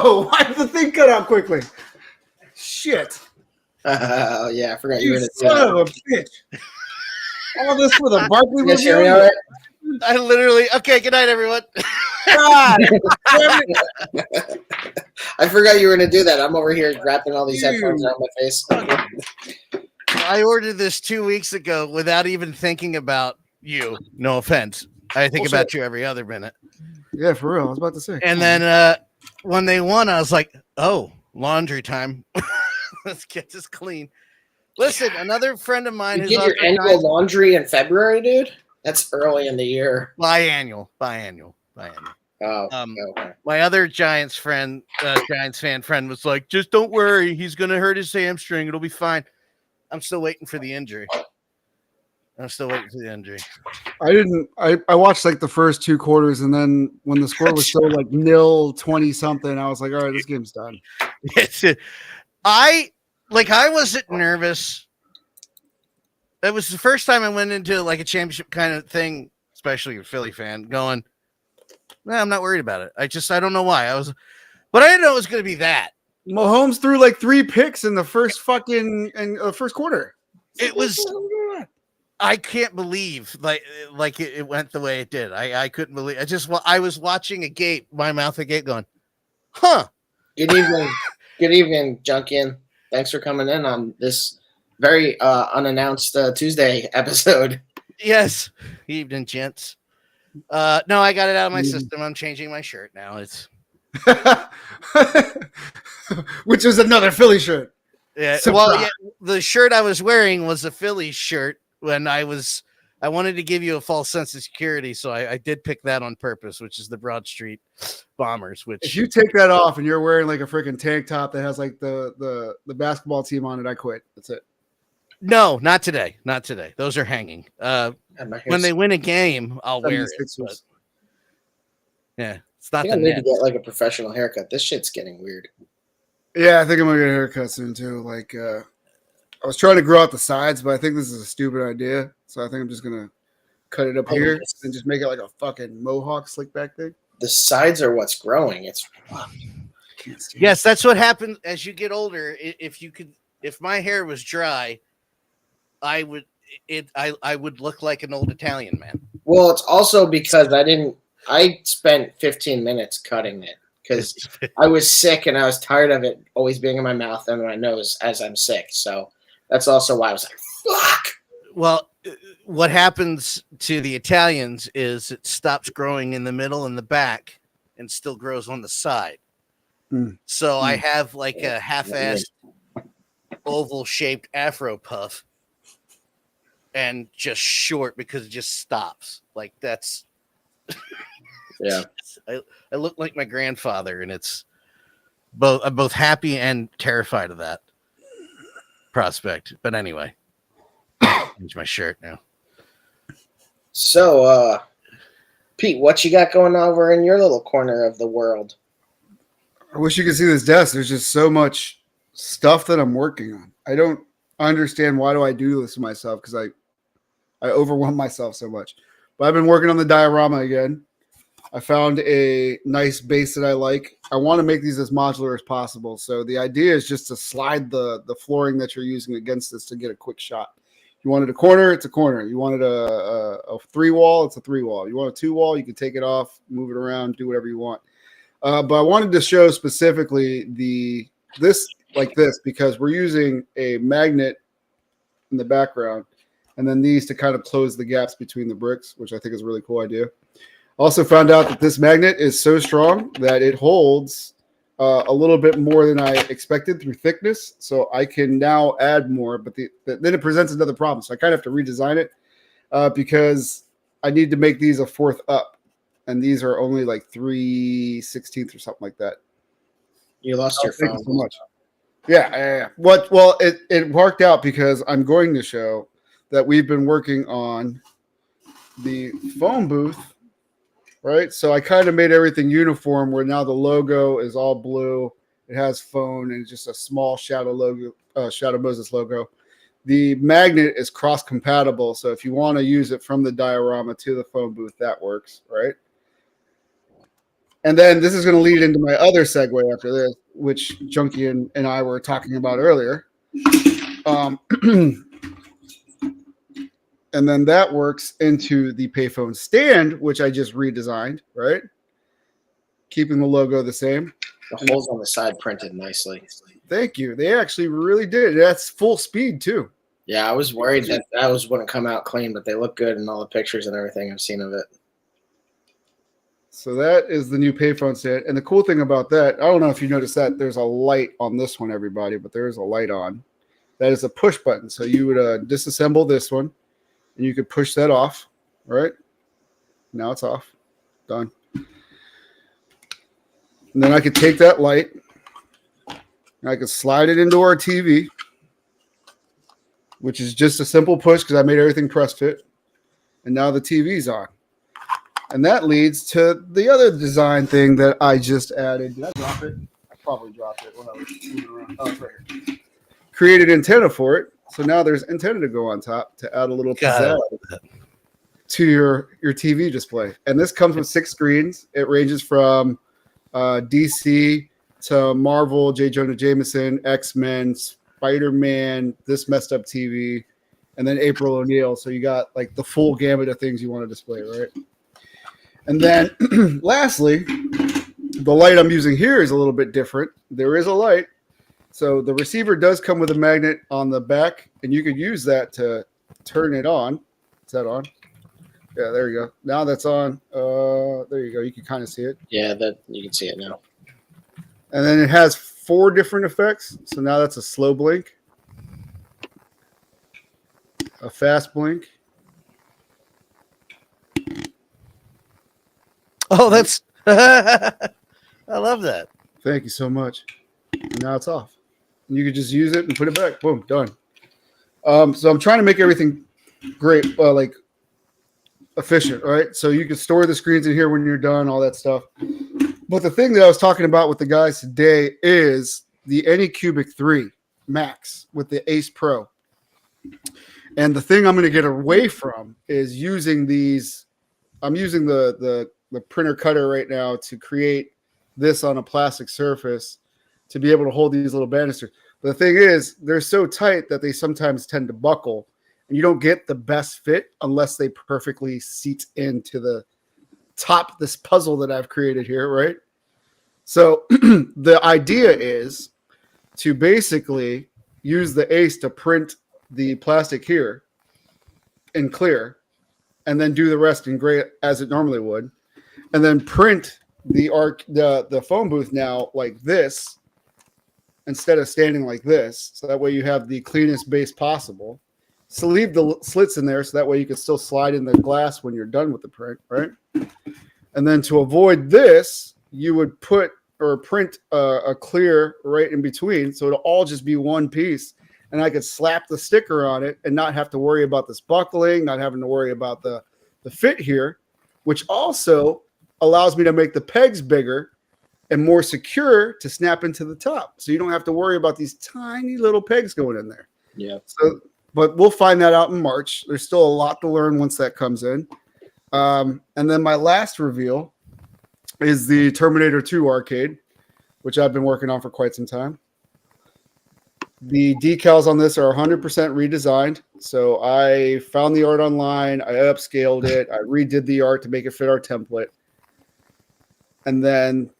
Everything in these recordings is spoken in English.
No, why did the thing cut out quickly? Shit. Oh, yeah, I forgot You son of a bitch. All this for the Barkley review? Right? I literally, okay, good night, everyone. God. I forgot you were going to do that. I'm over here wrapping all these headphones around my face. I ordered this 2 weeks ago without even thinking about you. No offense. I think about you every other minute. Yeah, for real. I was about to say. And then when they won, I was like, oh, laundry time. Let's get this clean. Listen, another friend of mine. You did your annual laundry in February, dude? That's early in the year. Biannual. Oh, okay. My other Giants fan friend was like, just don't worry. He's going to hurt his hamstring. It'll be fine. I'm still waiting for the injury. I watched like the first 2 quarters, and then when the score was still like 0-20 something, I was like, all right, this game's done. I wasn't nervous. That was the first time I went into like a championship kind of thing, especially a Philly fan, going, well, I'm not worried about it. I don't know why. But I didn't know it was going to be that. Mahomes threw like 3 picks in the first first quarter. It was, I can't believe like it went the way it did. I couldn't believe. I was watching my mouth agape, going, huh. Good evening, Junkian. Thanks for coming in on this very unannounced Tuesday episode. Yes. Evening, gents. No, I got it out of my system. I'm changing my shirt now. It's which is another Philly shirt. Yeah. Well, yeah, the shirt I was wearing was a Philly shirt when I wanted to give you a false sense of security, so I did pick that on purpose, which is the Broad Street Bombers. Which, if you take that off and you're wearing like a freaking tank top that has like the basketball team on it, I quit. That's it. No, not today. Not today. Those are hanging. When they win a game, I'll wear it. But, yeah, it's not. I need to get like a professional haircut. This shit's getting weird. Yeah, I think I'm gonna get a haircut soon too. Like, I was trying to grow out the sides, but I think this is a stupid idea. So I think I'm just gonna cut it up here and just make it like a fucking mohawk slick back thing. The sides are what's growing. Yes, that's what happens as you get older. If my hair was dry, I would look like an old Italian man. Well, it's also because I spent 15 minutes cutting it because I was sick and I was tired of it always being in my mouth and my nose as I'm sick. So that's also why I was like, fuck. Well, what happens to the Italians is it stops growing in the middle and the back and still grows on the side. So I have like a half-assed oval shaped Afro puff and just short because it just stops. Like that's yeah. I look like my grandfather, and it's I'm both happy and terrified of that prospect. But anyway, change my shirt now. So, Pete, what you got going over in your little corner of the world? I wish you could see this desk. There's just so much stuff that I'm working on. I don't understand why do I do this to myself because I overwhelm myself so much. But I've been working on the diorama again. I found a nice base that I like. I want to make these as modular as possible. So the idea is just to slide the flooring that you're using against this to get a quick shot. You wanted a corner, it's a corner. You wanted a 3-wall, it's a 3-wall. You want a 2-wall, you can take it off, move it around, do whatever you want. But I wanted to show specifically this because we're using a magnet in the background and then these to kind of close the gaps between the bricks, which I think is a really cool idea. Also found out that this magnet is so strong that it holds a little bit more than I expected through thickness. So I can now add more, but then it presents another problem. So I kind of have to redesign it because I need to make these a 4th up. And these are only like 3/16 or something like that. You lost your phone. Thank you so much. Yeah. Well, it worked out because I'm going to show that we've been working on the phone booth, right? So I kind of made everything uniform where now the logo is all blue. It has phone and just a small Shadow Moses logo. The magnet is cross-compatible. So if you want to use it from the diorama to the phone booth, that works, right? And then this is going to lead into my other segue after this, which Junkie and I were talking about earlier. And then that works into the payphone stand, which I just redesigned, right? Keeping the logo the same. The holes on the side printed nicely. Thank you. They actually really did. That's full speed too. Yeah, I was worried that wouldn't come out clean, but they look good in all the pictures and everything I've seen of it. So that is the new payphone stand. And the cool thing about that, I don't know if you noticed that there's a light on this one, everybody, but there is a light on. That is a push button. So you would disassemble this one and you could push that off, right? Now it's off. Done. And then I could take that light and I could slide it into our TV, which is just a simple push because I made everything press fit. And now the TV's on. And that leads to the other design thing that I just added. Did I drop it? I probably dropped it when I was moving around. Oh, it's right here. Created antenna for it. So now there's antenna to go on top to add a little pizzazz to your TV display. And this comes with 6 screens. It ranges from DC to Marvel, J. Jonah Jameson, X-Men, Spider-Man, this messed up TV, and then April O'Neil. So you got like the full gamut of things you want to display, right? And then lastly, the light I'm using here is a little bit different. There is a light. So the receiver does come with a magnet on the back, and you could use that to turn it on. Is that on? Yeah, there you go. Now that's on. There you go. You can kind of see it. Yeah, that you can see it now. And then it has 4 different effects. So now that's a slow blink, a fast blink. Oh, that's I love that. Thank you so much. And now it's off. And you could just use it and put it back. Boom, done. So I'm trying to make everything great, like efficient, right? So you can store the screens in here when you're done, all that stuff. But the thing that I was talking about with the guys today is the 𝗍𝗄bic 3 Max with the Ace Pro. And the thing I'm going to get away from is using these. I'm using the printer cutter right now to create this on a plastic surface to be able to hold these little banisters. But the thing is, they're so tight that they sometimes tend to buckle, and you don't get the best fit unless they perfectly seat into the top, this puzzle that I've created here, right? So the idea is to basically use the Ace to print the plastic here in clear, and then do the rest in gray as it normally would, and then print the phone booth now like this instead of standing like this. So that way you have the cleanest base possible. So leave the slits in there so that way you can still slide in the glass when you're done with the print, right? And then to avoid this, you would put or print a clear right in between, so it'll all just be one piece. And I could slap the sticker on it and not have to worry about this buckling, not having to worry about the fit here, which also allows me to make the pegs bigger and more secure to snap into the top. So you don't have to worry about these tiny little pegs going in there. Yeah. So, but we'll find that out in March. There's still a lot to learn once that comes in. And then my last reveal is the Terminator 2 arcade, which I've been working on for quite some time. The decals on this are 100% redesigned. So I found the art online. I upscaled it. I redid the art to make it fit our template. And then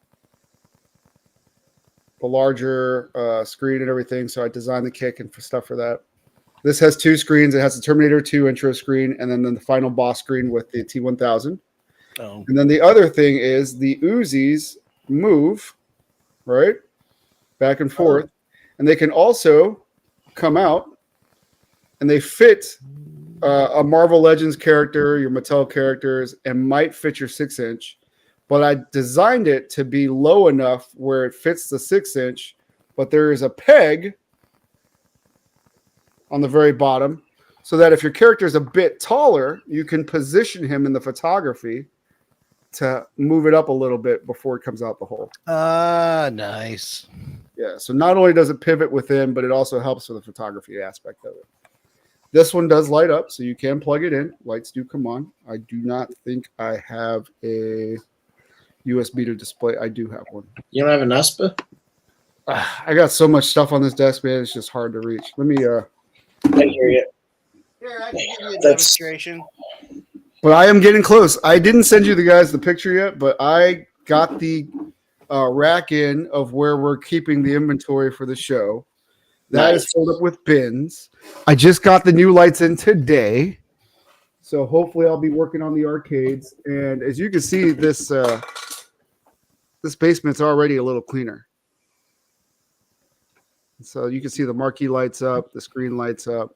the larger screen and everything. So I designed the kick and stuff for that. This has 2 screens. It has the Terminator 2 intro screen and then the final boss screen with the T1000. Oh. And then the other thing is the Uzis move, right? Back and forth. Oh. And they can also come out and they fit a Marvel Legends character, your Mattel characters, and might fit your 6-inch. But I designed it to be low enough where it fits the 6-inch, but there is a peg on the very bottom so that if your character is a bit taller, you can position him in the photography to move it up a little bit before it comes out the hole. Nice. Yeah, so not only does it pivot within, but it also helps with the photography aspect of it. This one does light up, so you can plug it in. Lights do come on. I do not think I have a USB to display. I do have one. You don't have an USPA? I got so much stuff on this desk, man. It's just hard to reach. Let me. I hear you. Here, I can give you a That's- demonstration. But I am getting close. I didn't send you the guys the picture yet, but I got the rack in of where we're keeping the inventory for the show. That is filled up with bins. I just got the new lights in today, so hopefully I'll be working on the arcades. And as you can see, this basement's already a little cleaner. So you can see the marquee lights up, the screen lights up.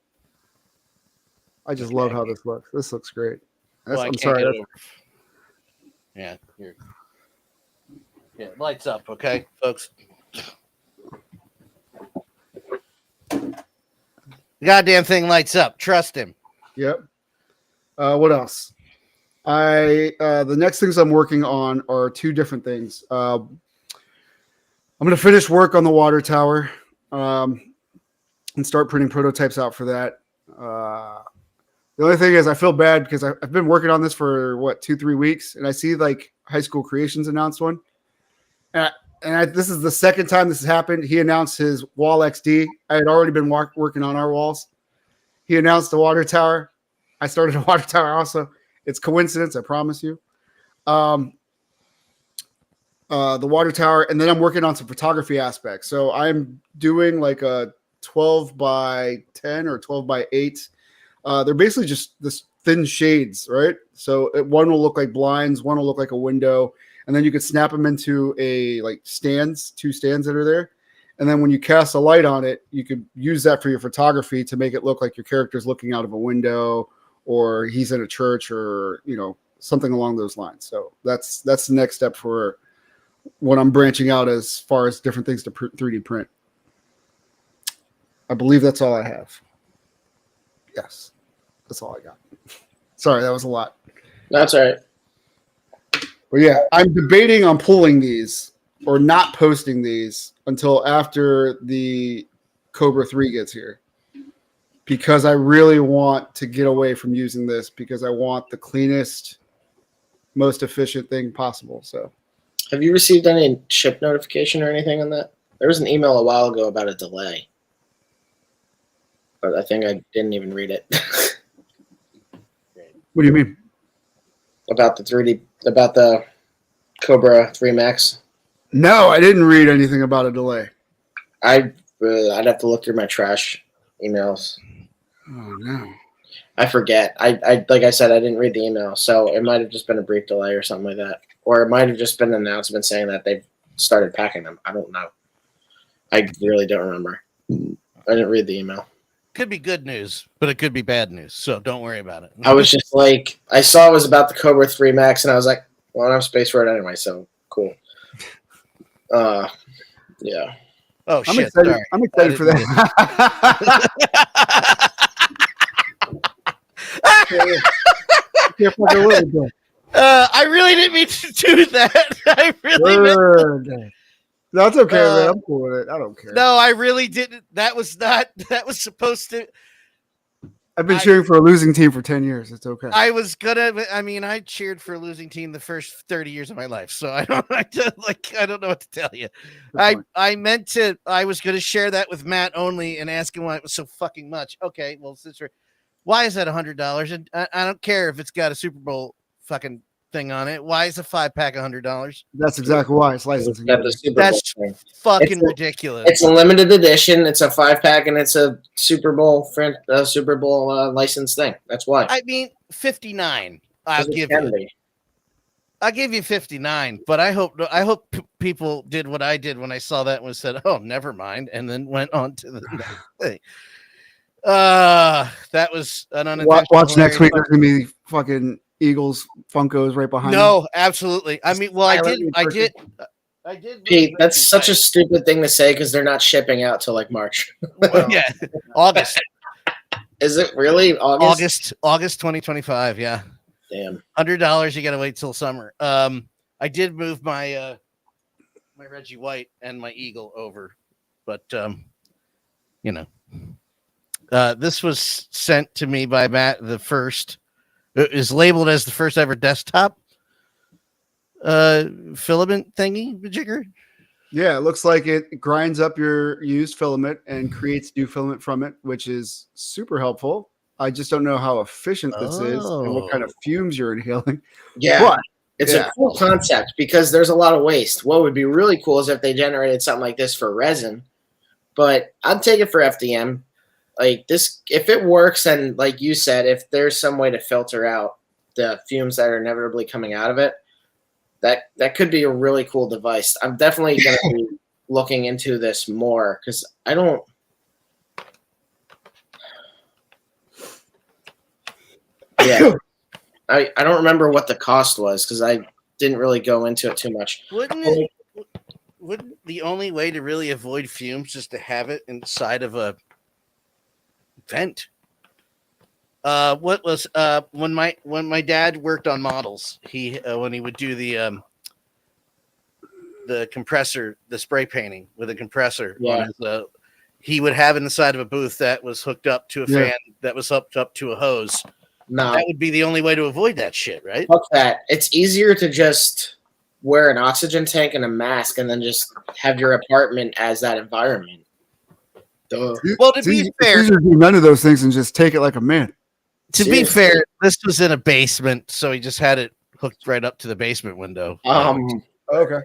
I just love how this looks. This looks great. I'm sorry. Yeah, here. Yeah, lights up, okay, folks. The goddamn thing lights up. Trust him. Yep. What else? The next things I'm working on are two different things. I'm going to finish work on the water tower and start printing prototypes out for that. The only thing is I feel bad because I've been working on this for 2-3 weeks, and I see like High School Creations announced one. This is the second time this has happened. He announced his wall XD. I had already been working on our walls. He announced the water tower. I started a water tower also. It's coincidence, I promise you. The water tower, and then I'm working on some photography aspects. So I'm doing like a 12 by 10 or 12 by 8. They're basically just this thin shades, right? So one will look like blinds, one will look like a window, and then you could snap them into two stands that are there. And then when you cast a light on it, you could use that for your photography to make it look like your character's looking out of a window, or he's in a church, or something along those lines. So that's the next step for what I'm branching out as far as different things to 3D print. I believe that's all I have. Yes, that's all I got. Sorry, that was a lot. That's all right. But yeah, I'm debating on pulling these or not posting these until after the Cobra 3 gets here, because I really want to get away from using this because I want the cleanest, most efficient thing possible. So, have you received any ship notification or anything on that? There was an email a while ago about a delay, but I think I didn't even read it. What do you mean? About the Cobra 3 Max. No, I didn't read anything about a delay. I'd have to look through my trash emails. Oh no, I forget. I like I said, I didn't read the email, so it might have just been a brief delay or something like that, or it might have just been an announcement saying that they've started packing them. I don't know. I really don't remember. I didn't read the email. Could be good news, but it could be bad news. So don't worry about it. I was just like, I saw it was about the Cobra 3 Max, and I was like, well, I don't have space for it anyway, so cool. Yeah. Oh, I'm shit. excited. Sorry. I'm excited for that. I really didn't mean to do that. I really meant. That's okay, man. I'm cool with it. I don't care. No, I really didn't. That was supposed to. I've been cheering for a losing team for 10 years. It's okay. I cheered for a losing team the first 30 years of my life. So I don't know what to tell you. I was going to share that with Matt only and ask him why it was so fucking much. Okay. Well, why is that $100? And I don't care if it's got a Super Bowl fucking thing on it. Why is a 5-pack $100? That's exactly why it's licensing. That's fucking ridiculous. It's a limited edition. It's a 5-pack, and it's a Super Bowl licensed thing. That's why. I mean, 59. I'll give you 59, but I hope people did what I did when I saw that and said, "Oh, never mind," and then went on to the next thing. That was an unintentional. Watch next week. There's gonna be fucking Eagles Funkos right behind. No, absolutely. I mean, well, I did. Pete, that's such a stupid thing to say because they're not shipping out till like March. Well, yeah, August. Is it really August? August 2025. Yeah. Damn. $100. You gotta wait till summer. I did move my my Reggie White and my Eagle over, but this was sent to me by Matt. It is labeled as the first ever desktop. filament thingy majigger? Yeah, it looks like it grinds up your used filament and creates new filament from it, which is super helpful. I just don't know how efficient this is and what kind of fumes you're inhaling. Yeah. But, It's a cool concept because there's a lot of waste. What would be really cool is if they generated something like this for resin. But I'd take it for FDM. Like this, if it works, and like you said, if there's some way to filter out the fumes that are inevitably coming out of it, that could be a really cool device. I'm definitely going to be looking into this more because I don't. Yeah, I don't remember what the cost was because I didn't really go into it too much. Wouldn't the only way to really avoid fumes is to have it inside of a vent? What was when my dad worked on models, he when he would do the compressor, the spray painting with a compressor on his, he would have it inside of a booth that was hooked up to a fan that was hooked up to a hose. No, that would be the only way to avoid that shit, right? Fuck that. It's easier to just wear an oxygen tank and a mask and then just have your apartment as that environment. Duh. Well, to be fair, do none of those things and just take it like a man. To be fair, this was in a basement, so he just had it hooked right up to the basement window. Okay.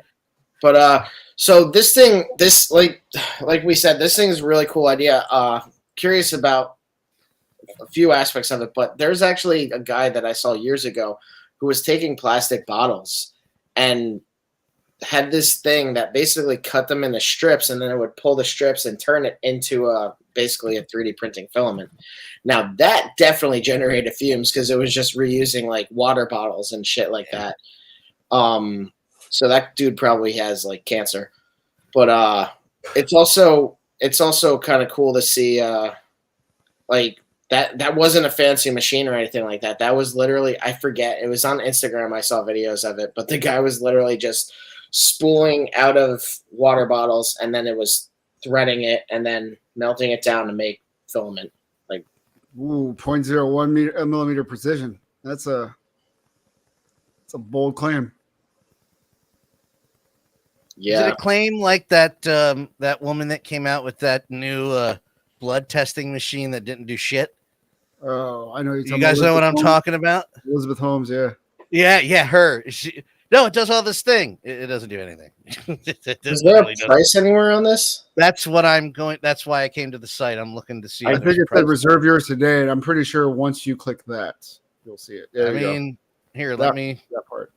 But so this thing, like we said, this thing is a really cool idea. Curious about a few aspects of it, but there's actually a guy that I saw years ago who was taking plastic bottles and had this thing that basically cut them into strips, and then it would pull the strips and turn it into basically a 3D printing filament. Now that definitely generated fumes because it was just reusing like water bottles and shit like that. So that dude probably has like cancer, but it's also kind of cool to see like that wasn't a fancy machine or anything like that. That was literally, I forget, it was on Instagram. I saw videos of it, but the guy was literally just spooling out of water bottles, and then it was threading it and then melting it down to make filament. Like, 0.01 millimeter precision. That's a bold claim. Yeah. Is it a claim like that that woman that came out with that new blood testing machine that didn't do shit? Oh, I know you guys know what I'm talking about? Elizabeth Holmes, yeah. Yeah, her. No, it does all this thing. It doesn't do anything. Is there a price anywhere on this? That's what I'm going. That's why I came to the site. I'm looking to see. I think it said reserve yours today, and I'm pretty sure once you click that, you'll see it. There here, let me that part.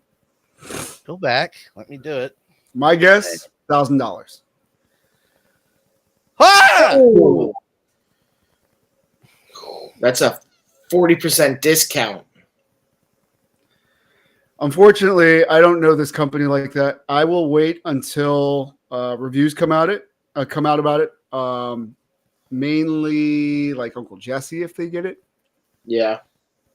Go back. Let me do it. My guess, $1,000. Ah! Oh! That's a 40% discount. Unfortunately, I don't know this company like that. I will wait until reviews come out about it. Mainly like Uncle Jesse if they get it. Yeah.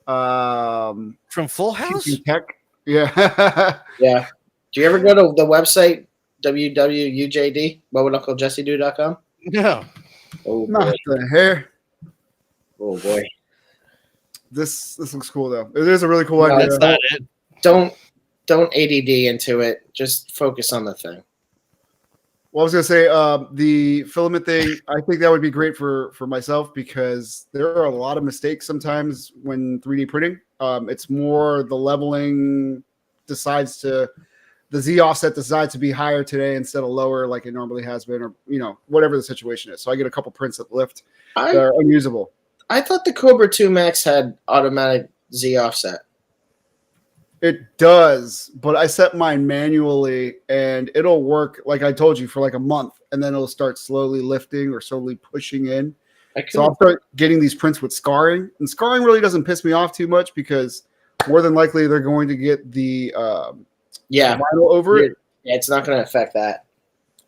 From Full House? Tech. Yeah. Yeah. Do you ever go to the website www.UJD? WhatWould No. Oh, not the hair. Oh boy. This looks cool though. It is a really cool idea. That's not it. Don't ADD into it. Just focus on the thing. Well, I was gonna say the filament thing. I think that would be great for myself because there are a lot of mistakes sometimes when 3D printing. It's more the leveling decides to. The Z offset decides to be higher today instead of lower like it normally has been, or whatever the situation is. So I get a couple prints that lift that are unusable. I thought the Cobra 2 Max had automatic Z offset. It does, but I set mine manually and it'll work like I told you for like a month, and then it'll start slowly lifting or slowly pushing in. So I'll start getting these prints with scarring, and scarring really doesn't piss me off too much because more than likely they're going to get the vinyl over it. Yeah, it's not going to affect that.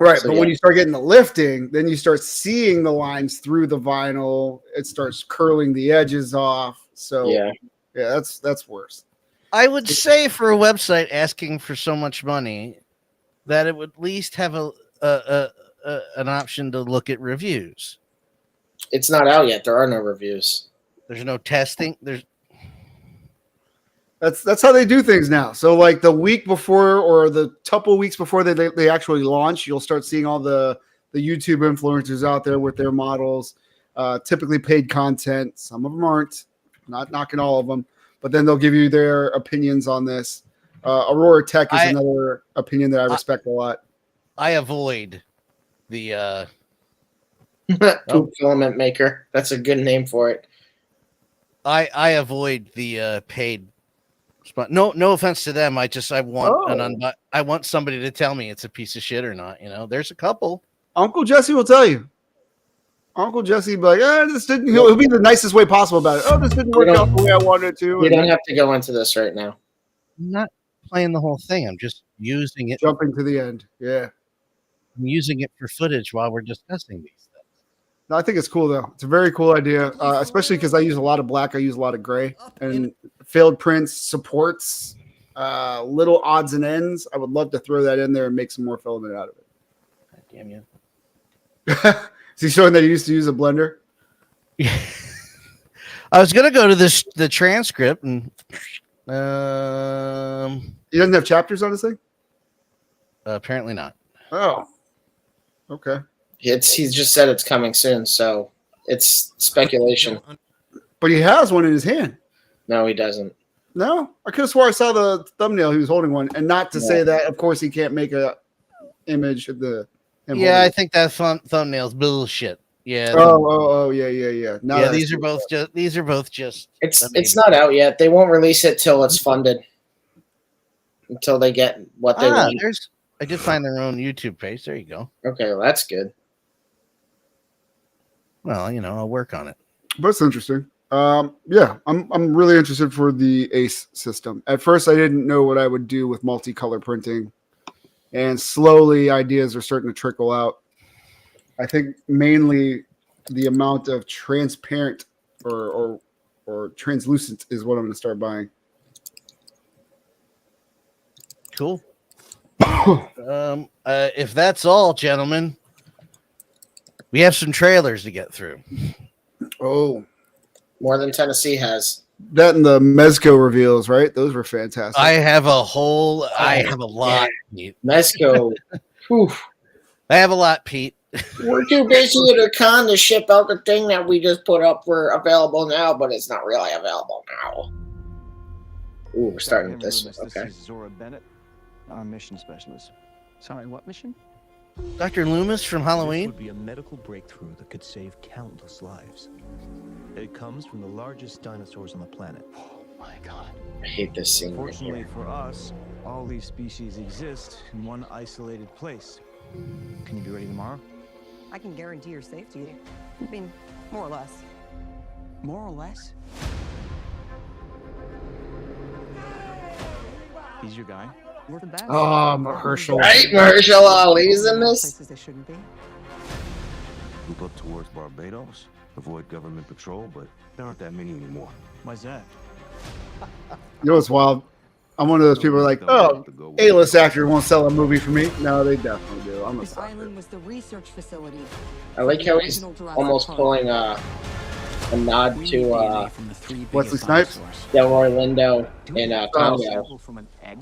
Right, so, but when you start getting the lifting, then you start seeing the lines through the vinyl. It starts curling the edges off. So yeah, that's worse. I would say for a website asking for so much money that it would at least have an option to look at reviews. It's not out yet. There are no reviews. There's no testing. That's how they do things now. So like the week before or the couple weeks before they actually launch, you'll start seeing all the YouTube influencers out there with their models, typically paid content. Some of them aren't, not knocking all of them, but then they'll give you their opinions on this. Aurora Tech is another opinion that I respect a lot. I avoid the poop filament maker. That's a good name for it. I avoid the paid spot. No offense to them. I want I want somebody to tell me it's a piece of shit or not. You know, there's a couple. Uncle Jesse will tell you. Uncle Jesse will be like, this didn't. He'll be the nicest way possible about it. Oh, this didn't work out the way I wanted it to. We don't have to go into this right now. I'm not playing the whole thing. I'm just using it. Jumping to the end. Yeah. I'm using it for footage while we're discussing these things. No, I think it's cool though. It's a very cool idea, especially because I use a lot of black. I use a lot of gray, and failed prints supports little odds and ends. I would love to throw that in there and make some more filament out of it. God damn you! Is he showing that he used to use a blender? I was gonna go to the transcript and he doesn't have chapters on this thing. Apparently not. Oh, okay. He's just said it's coming soon, so it's speculation. But he has one in his hand. No, he doesn't. No, I could have swore I saw the thumbnail. He was holding one, and not to say that, of course, he can't make a image of the. Yeah, I think that thumbnail's bullshit. Yeah. Yeah. Now yeah, these are both just. It's not out yet. They won't release it till it's funded. Until they get what they want. I did find their own YouTube page. There you go. Okay, well, that's good. Well, I'll work on it. But it's interesting. Yeah, I'm really interested for the ACE system. At first, I didn't know what I would do with multicolor printing, and slowly ideas are starting to trickle out. I think mainly the amount of transparent or translucent is what I'm going to start buying. Cool. If that's all, gentlemen, we have some trailers to get through. Oh, more than Tennessee has. That and the Mezco reveals, right? Those were fantastic. I have a lot. Yeah. Mezco. I have a lot, Pete. We're too busy at a con to ship out the thing that we just put up for available now, but it's not really available now. Ooh, we're starting with this. Okay. This is Zora Bennett, our mission specialist. Sorry, what mission? Dr. Loomis from Halloween? This would be a medical breakthrough that could save countless lives. It comes from the largest dinosaurs on the planet. Oh my god. I hate this scene. Fortunately for us, all these species exist in one isolated place. Can you be ready tomorrow? I can guarantee your safety. I mean, more or less. More or less? He's your guy? We're the best. Oh, Mahershala. Right? Mahershala Ali's in this? Places they shouldn't be. Move up towards Barbados, avoid government patrol, but there aren't that many anymore. Why's that? You know what's wild? I'm one of those people like, oh, A-list actor won't sell a movie for me. No, they definitely do. I'm a This sucker. island was the research facility. I like how he's almost pulling a nod to Wesley Snipes? Delroy Lindo in Congo. From an egg?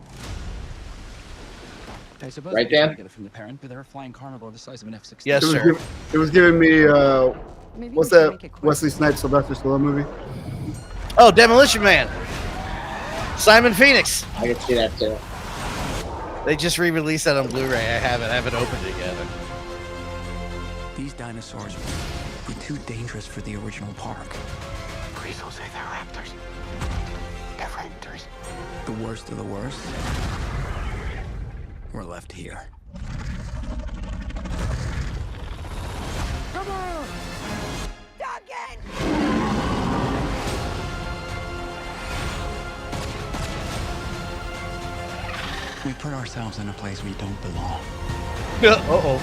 Right, Dan? Get it from the parent, but they're a flying carnivore the size of an F-16. Yes, sir. It was giving me, Maybe what's we can that make it quick. Wesley Snipes Sylvester Stallone movie? Oh, Demolition Man. Simon Phoenix. I can see that too. They just re-released that on Blu-ray. I haven't opened it yet. These dinosaurs were too dangerous for the original park. Please don't say they're raptors. They're raptors. The worst of the worst were left here. Come on! Duncan! We put ourselves in a place we don't belong. Uh-oh.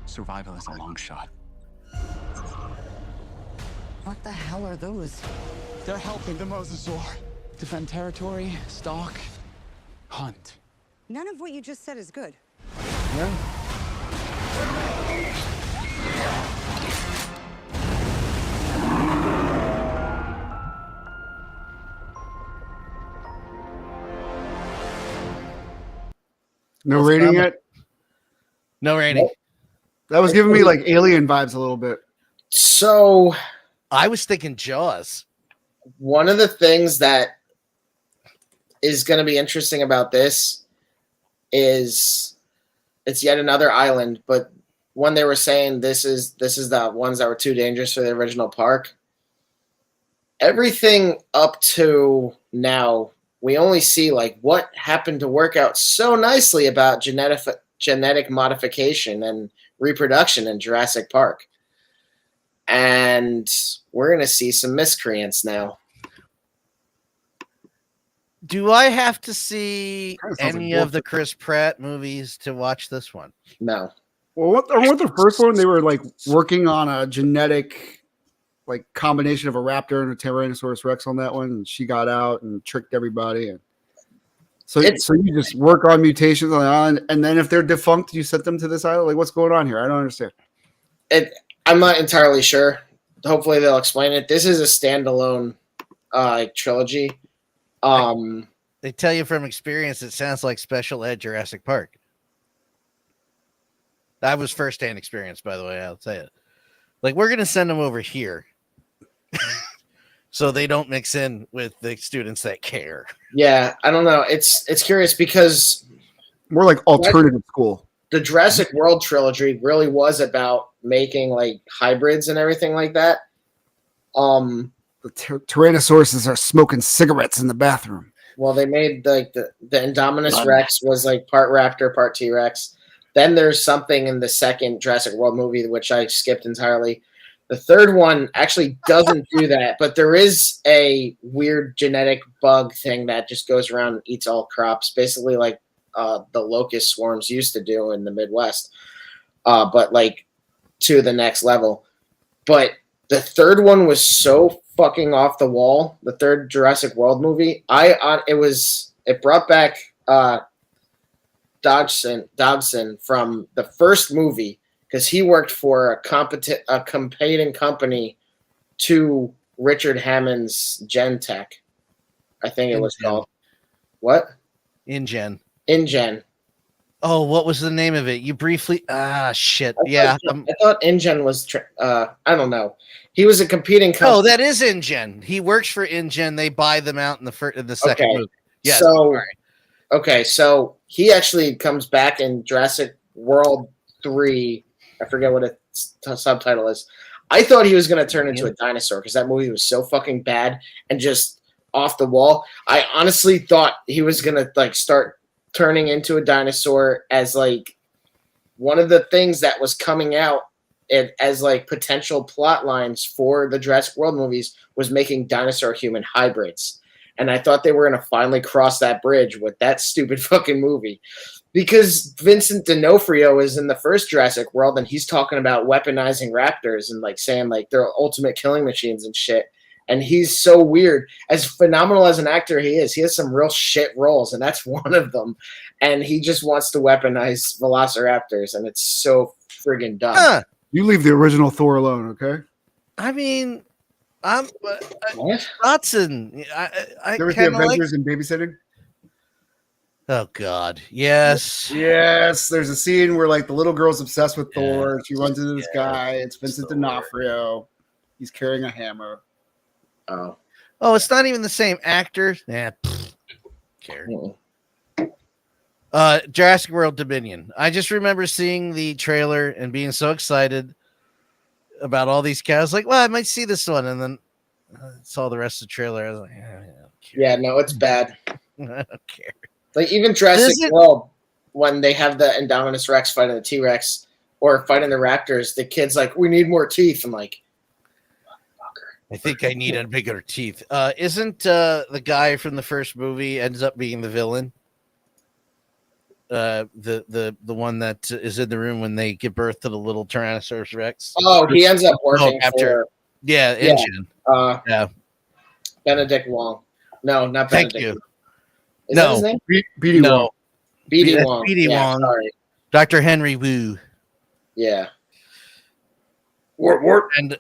Survival is a long shot. What the hell are those? They're helping the mosasaur defend territory, stalk, hunt. None of what you just said is good. No rating yet? No rating. That was giving me like Alien vibes a little bit. So I was thinking Jaws. one of the things that is going to be interesting about this is it's yet another island, but when they were saying this is the ones that were too dangerous for the original park, everything up to now, we only see like what happened to work out so nicely about genetic modification and reproduction in Jurassic Park. And we're going to see some miscreants now. Do I have to see Kinda sounds any like of the Chris Pratt movies to watch this one? No. Well, what the first one? They were like working on a genetic like combination of a raptor and a Tyrannosaurus Rex on that one, and she got out and tricked everybody. And so you just work on mutations on the island, and then if they're defunct, you sent them to this island. Like, what's going on here? I don't understand. I'm not entirely sure. Hopefully they'll explain it. This is a standalone trilogy. They tell you from experience it sounds like Special Ed Jurassic Park. That was firsthand experience, by the way. I'll say it. Like, we're going to send them over here so they don't mix in with the students that care. Yeah, I don't know. It's curious because More like alternative school. the Jurassic World trilogy really was about making like hybrids and everything like that. The Tyrannosauruses are smoking cigarettes in the bathroom. Well, they made like the Indominus Rex was like part raptor, part T-Rex. Then there's something in the second Jurassic World movie, which I skipped entirely. The third one actually doesn't do that, but there is a weird genetic bug thing that just goes around and eats all crops, basically like the locust swarms used to do in the Midwest, but like to the next level. But the third one was so fucking off the wall. The third Jurassic World movie, it brought back Dodgson from the first movie because he worked for a competing company to Richard Hammond's Gentech, I think it was called. What? InGen. Oh, what was the name of it? You briefly shit. I thought InGen was I don't know. He was a competing company. Oh, that is InGen. He works for InGen. They buy them out in the second movie. Yes. So he actually comes back in Jurassic World 3. I forget what its subtitle is. I thought he was going to turn into a dinosaur because that movie was so fucking bad and just off the wall. I honestly thought he was going to like start turning into a dinosaur as like one of the things that was coming out as like potential plot lines for the Jurassic World movies was making dinosaur human hybrids. And I thought they were going to finally cross that bridge with that stupid fucking movie. Because Vincent D'Onofrio is in the first Jurassic World and he's talking about weaponizing raptors and like saying like they're ultimate killing machines and shit. And he's so weird. As phenomenal as an actor he has some real shit roles, and that's one of them. And he just wants to weaponize velociraptors, and it's so friggin' dumb. You leave the original Thor alone, okay? I mean, I'm What? Watson. I There was the kind of like. Avengers and babysitting. Oh God, yes. Yes, there's a scene where like the little girl's obsessed with Thor. She runs into this guy. It's Vincent D'Onofrio. He's carrying a hammer. Oh, it's not even the same actor. Yeah, care. Jurassic World Dominion. I just remember seeing the trailer and being so excited about all these cows. Like, well, I might see this one, and then saw the rest of the trailer. I was like, I don't care. yeah, no, it's bad. I don't care. Like even Jurassic World, when they have the Indominus Rex fighting the T-Rex or fighting the raptors, the kid's like, we need more teeth. I'm like, I think I need a bigger teeth. Isn't the guy from the first movie ends up being the villain? The one that is in the room when they give birth to the little Tyrannosaurus Rex. Oh, he ends up working after. InGen. Yeah. Benedict Wong. No, not Benedict. Thank you. Is that his name? BD Wong. BD Wong. BD Wong. Sorry. Dr. Henry Wu. Yeah. And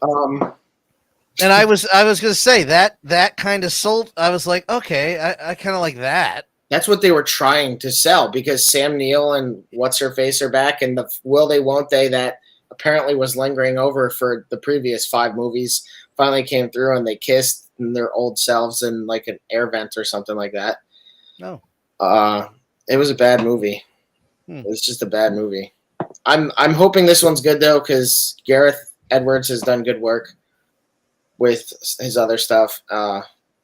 I was gonna say that kind of sold. I was like, okay, I kind of like that. That's what they were trying to sell because Sam Neill and what's her face are back, and the will they won't they that apparently was lingering over for the previous 5 movies finally came through, and they kissed in their old selves in like an air vent or something like that. No. It was a bad movie. It was just a bad movie. I'm hoping this one's good though, because Gareth Edwards has done good work with his other stuff.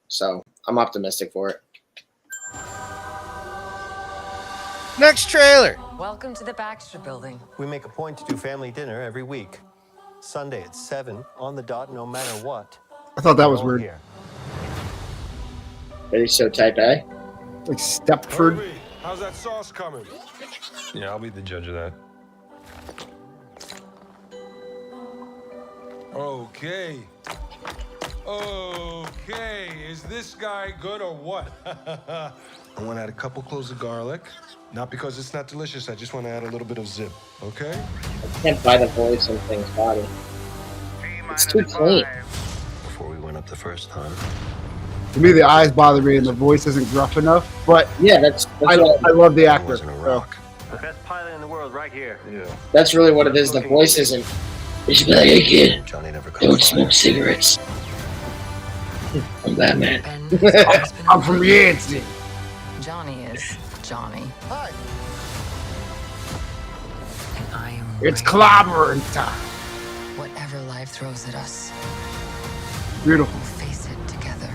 So I'm optimistic for it. Next trailer. Welcome to the Baxter Building. We make a point to do family dinner every week. Sunday at 7 on the dot, no matter what. I thought that was We're all weird. here. Are you so type A? Like Stepford. Kirby, how's that sauce coming? Yeah, I'll be the judge of that. Okay. Okay, is this guy good or what? I want to add a couple cloves of garlic. Not because it's not delicious, I just want to add a little bit of zip, okay? I can't buy the voice in things body. It's too clean. Before we went up the first time. To me, the eyes bother me and the voice isn't gruff enough. But Yeah, that's I love the It actor. wasn't a So. rock. The best pilot in the world right here. Yeah. that's really what it is. The voice isn't. It's like, hey kid, Johnny never don't comes smoke cigarettes. I'm Batman. I'm from Yancey. Johnny is Johnny. Hi. And I am It's ready. clobbering time. Whatever life throws at us, Beautiful. we'll face it together.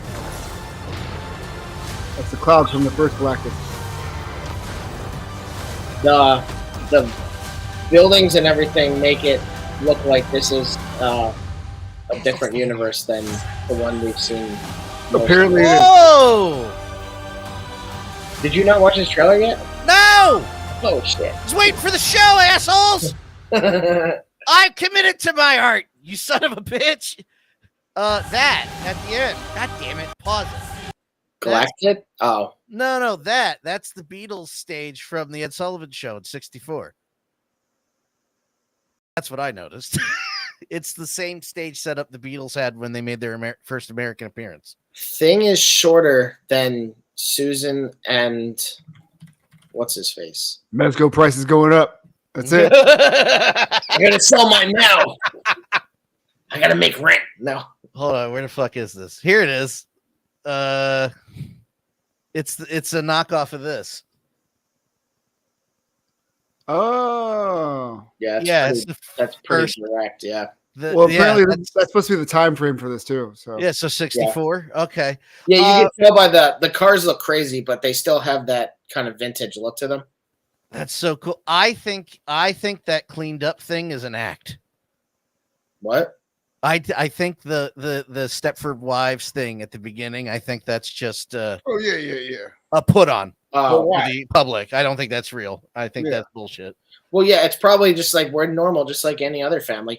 That's the clouds from the first Galactus. The buildings and everything make it look like this is a different universe than the one we've seen. Apparently, it is. Whoa! Did you not watch this trailer yet? No! Oh shit! I was waiting for the show, assholes! I'm committed to my art, you son of a bitch! That, at the end. God damn it, pause it. Galactic? Oh. No, that's the Beatles stage from the Ed Sullivan Show in '64. That's what I noticed. It's the same stage setup the Beatles had when they made their first American appearance. Thing is shorter than Susan and what's his face? Mezco price is going up. That's it. I gotta sell my mouth. I gotta make rent. No. Hold on, where the fuck is this? Here it is. It's a knockoff of this. Oh. Yeah. It's That's pretty first- direct. Yeah. Well, apparently that's- that's supposed to be the time frame for this too. So yeah, so 64. Okay. Yeah, you can tell by the cars look crazy, but they still have that kind of vintage look to them. That's so cool. I think that cleaned up thing is an act. What? I think the Stepford Wives thing at the beginning, I think that's just Oh yeah. a put on Oh, for the public. I don't think that's real. I think that's bullshit. well, yeah, it's probably just like we're normal, just like any other family.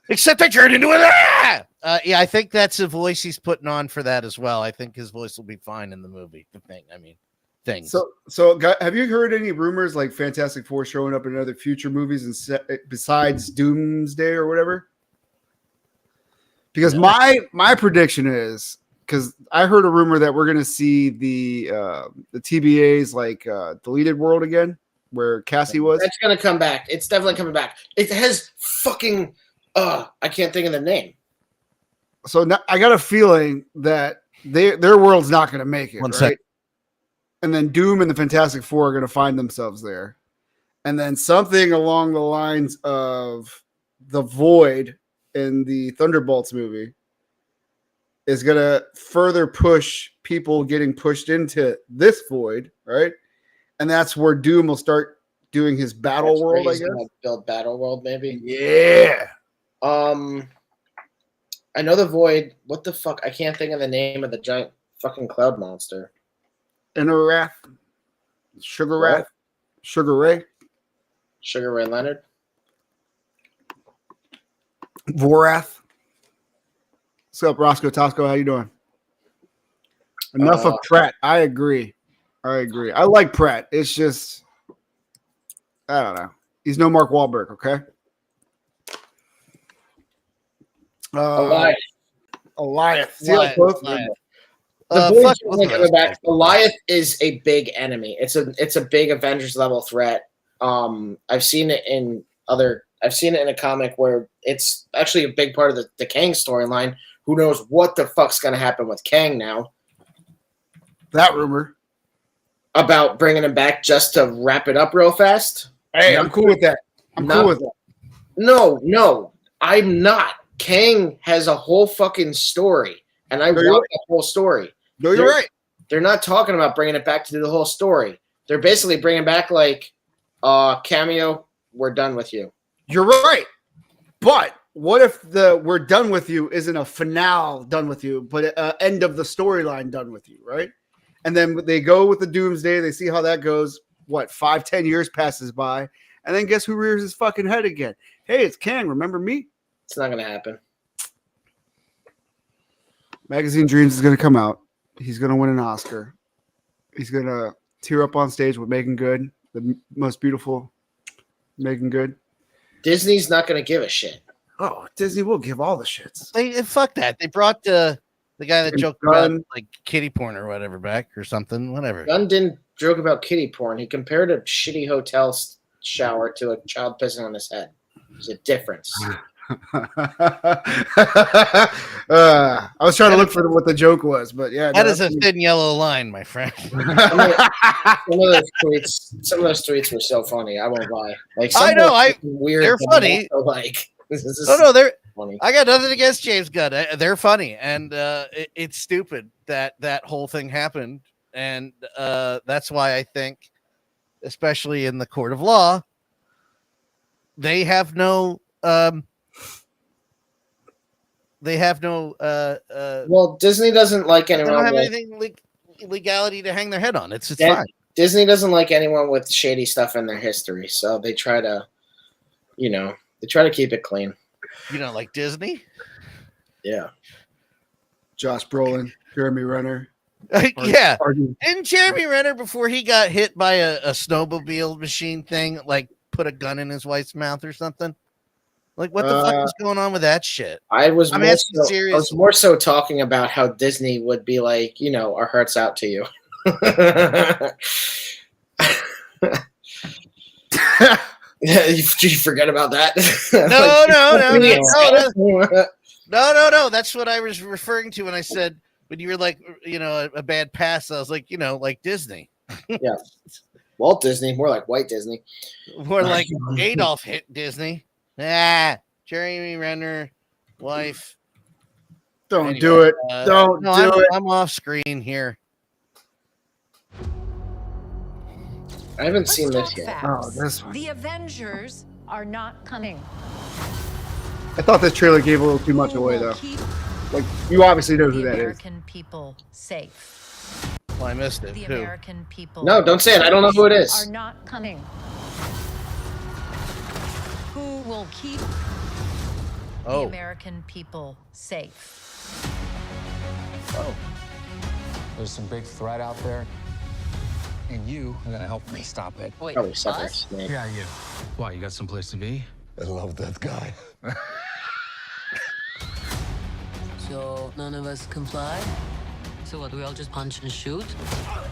Except I turned into an yeah, I think that's a voice he's putting on for that as well. I think his voice will be fine in the movie. Things. So have you heard any rumors like Fantastic Four showing up in other future movies and besides Doomsday or whatever? Because my prediction is, because I heard a rumor that we're gonna see the TBA's like deleted world again, where Cassie was. That's gonna come back. It's definitely coming back. It has fucking I can't think of the name. So now, I got a feeling that their world's not gonna make it, One right? sec. And then Doom and the Fantastic Four are gonna find themselves there, and then something along the lines of the Void in the Thunderbolts movie is going to further push people getting pushed into this void, right? And that's where Doom will start doing his battle That's where world, I he's guess. gonna build battle world, maybe. Yeah. I know the Void. What the fuck? I can't think of the name of the giant fucking cloud monster. Inner Wrath. Sugar Wrath. Sugar Ray. Sugar Ray Leonard. Vorath. What's up, Roscoe Tosco? How you doing? Enough of Pratt. I agree. I like Pratt. It's just, I don't know. He's no Mark Wahlberg, okay? Elias. Elias. See how close? The fuck boys both of coming those back. guys. Goliath is a big enemy. It's a big Avengers level threat. I've seen it in a comic where it's actually a big part of the Kang storyline. Who knows what the fuck's gonna happen with Kang now? That rumor. About bringing him back just to wrap it up real fast. Hey, I'm cool with that. I'm cool with that. No, I'm not. Kang has a whole fucking story, and I want the whole story. No, you're right. They're not talking about bringing it back to do the whole story. They're basically bringing back like cameo. We're done with you. You're right. But what if the "we're done with you" isn't a finale done with you, but end of the storyline done with you, right? And then they go with the Doomsday. They see how that goes. What, 5-10 years passes by, and then guess who rears his fucking head again? Hey, it's Kang. Remember me? It's not gonna happen. Magazine Dreams is gonna come out. He's gonna win an Oscar. He's gonna tear up on stage with Megan Good, the most beautiful Megan Good. Disney's not gonna give a shit. Oh, Disney will give all the shits. Fuck that. They brought the guy that joked Gunn. about like kitty porn or whatever back or something. Whatever. Gunn didn't joke about kitty porn. He compared a shitty hotel shower to a child pissing on his head. There's a difference. I was trying to look for what the joke was, but yeah, that is a thin yellow line, my friend. Some of those tweets were so funny. I won't lie. Like, I know, weird. They're funny. Like, they're funny. I got nothing against James Gunn. They're funny, and it's stupid that whole thing happened, and that's why I think, especially in the court of law, they have no. Well, Disney doesn't like anyone. They don't have anything legality to hang their head on. It's fine. Disney doesn't like anyone with shady stuff in their history, so they try to, keep it clean. You know, like Disney. Yeah. Josh Brolin, Jeremy Renner. Yeah. Didn't Jeremy Renner, before he got hit by a snowmobile machine thing, like put a gun in his wife's mouth or something? Like, what the fuck was going on with that shit? I was more so talking about how Disney would be like, our heart's out to you. You forget about that? No. That's what I was referring to when I said, when you were like, a bad pass. I was like, like Disney. Yeah. Walt Disney, more like White Disney. More like Adolf hit Disney. Jeremy Renner, wife. Don't do it. Don't do it. I'm off screen here. I haven't seen this yet. Oh, this one. The Avengers are not coming. I thought this trailer gave a little too much away, though. Like, you obviously know who that is. American people safe. Well, I missed it. The Who? American people. No, don't say it. I don't know who it is. Are not coming. Who will keep the American people safe? Oh. There's some big threat out there, and you are gonna help me stop it. Wait, Probably suckers. Yeah, you. Why, you got someplace to be? I love that guy. So none of us comply? So what, we all just punch and shoot?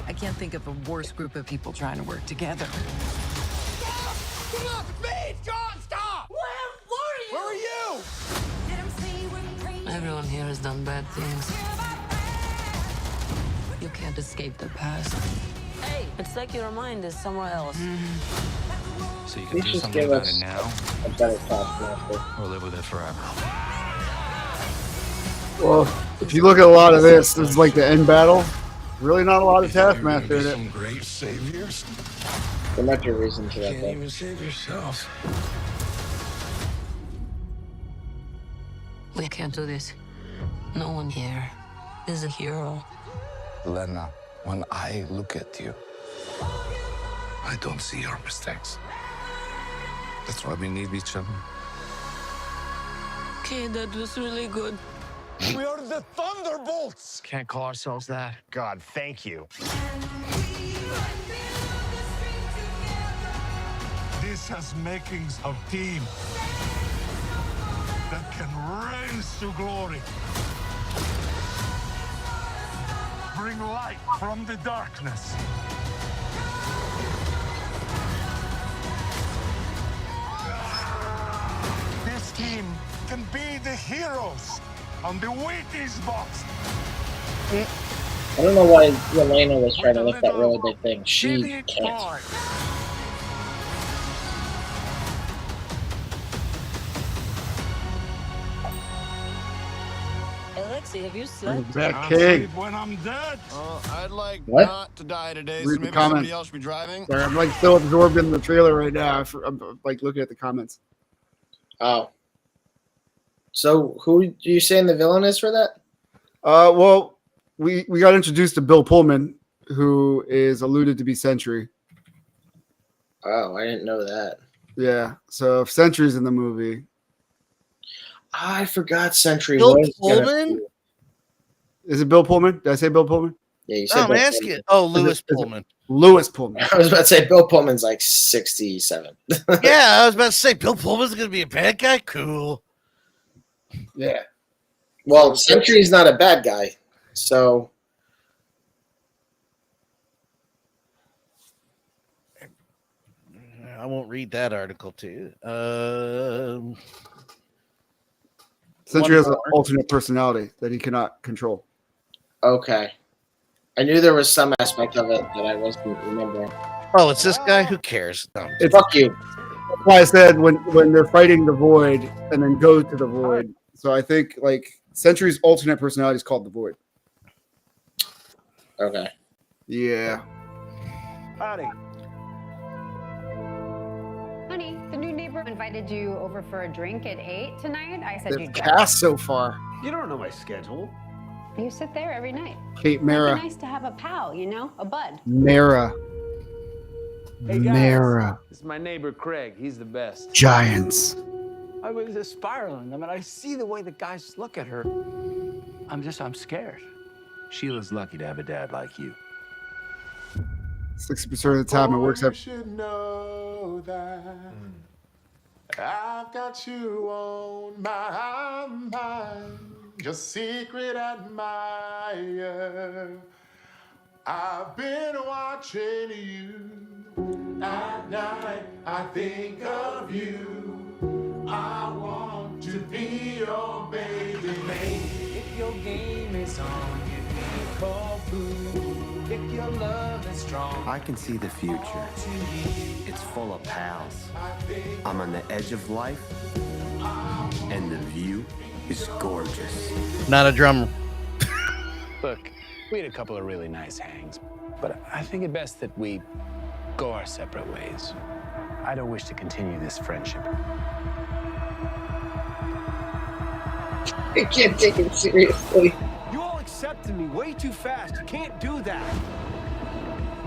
I can't think of a worse group of people trying to work together. Look, me! John, stop! Where are you? Everyone here has done bad things. You can't escape the past. Hey, it's like your mind is somewhere else. So you can We do should something give about us it now, a better Taskmaster. or live with it forever. Well, if you look at a lot of this is like the end battle. Really not a lot of Taskmaster in it. Some great saviors. There might be a reason to that. Can't even save yourself. We can't do this. No one here is a hero. Lena, when I look at you, I don't see your mistakes. That's why we need each other. Okay, that was really good. We are the Thunderbolts! Can't call ourselves that. God, thank you. This has makings of team that can rise to glory. bring light from the darkness. This team can be the heroes on the 𝗬𝗲𝗍𝗵𝗁. I don't know why Yelena was trying to lift that really big thing. She can't. Alexi, have you slept? That cake. When I'm dead. I'd like What? not to die today, Read so the maybe comment. somebody else should be driving. Sorry, I'm like still absorbed in the trailer right now. I'm like looking at the comments. Oh. So who do you saying the villain is for that? Well, we got introduced to Bill Pullman, who is alluded to be Sentry. Oh, I didn't know that. Yeah, so if Sentry's in the movie, I forgot Sentry Bill was gonna Pullman? be- is it Bill Pullman? Did I say Bill Pullman? Yeah, you said I'm Bill asking. Pullman. Oh, Lewis Pullman. Lewis Pullman. I was about to say Bill Pullman's like 67. Yeah, I was about to say Bill Pullman's gonna be a bad guy. Cool. Yeah. Well, Sentry's not a bad guy, so I won't read that article to you. Sentry has an alternate personality that he cannot control. okay. I knew there was some aspect of it that I wasn't remembering. Oh, it's this guy. Who cares? No. It's Fuck you. that's why I said when they're fighting the Void and then go to the Void. So I think like Sentry's alternate personality is called the Void. Okay. Yeah. Howdy. Honey, the new neighbor invited you over for a drink at 8 tonight. I said The you'd cast so far. You don't know my schedule. You sit there every night. Kate It'd Mara. be nice to have a pal, you know, a bud. Mara. Hey guys, Mara. this is my neighbor Craig. He's the best. Giants. I was just spiraling. I mean, I see the way the guys look at her. I'm scared. Sheila's lucky to have a dad like you. 60% of the time it works out. You should know that I've got you on my mind. Your secret admirer. I've been watching you at night. I think of you. I want to be your baby. If your game is on, give me a call, boo. If your love is strong, I can see the future. It's full of pals. I'm on the edge of life, and the view is gorgeous. Not a drummer. Look, we had a couple of really nice hangs, but I think it best that we go our separate ways. I don't wish to continue this friendship. I can't take it seriously. You all accepted me way too fast. You can't do that.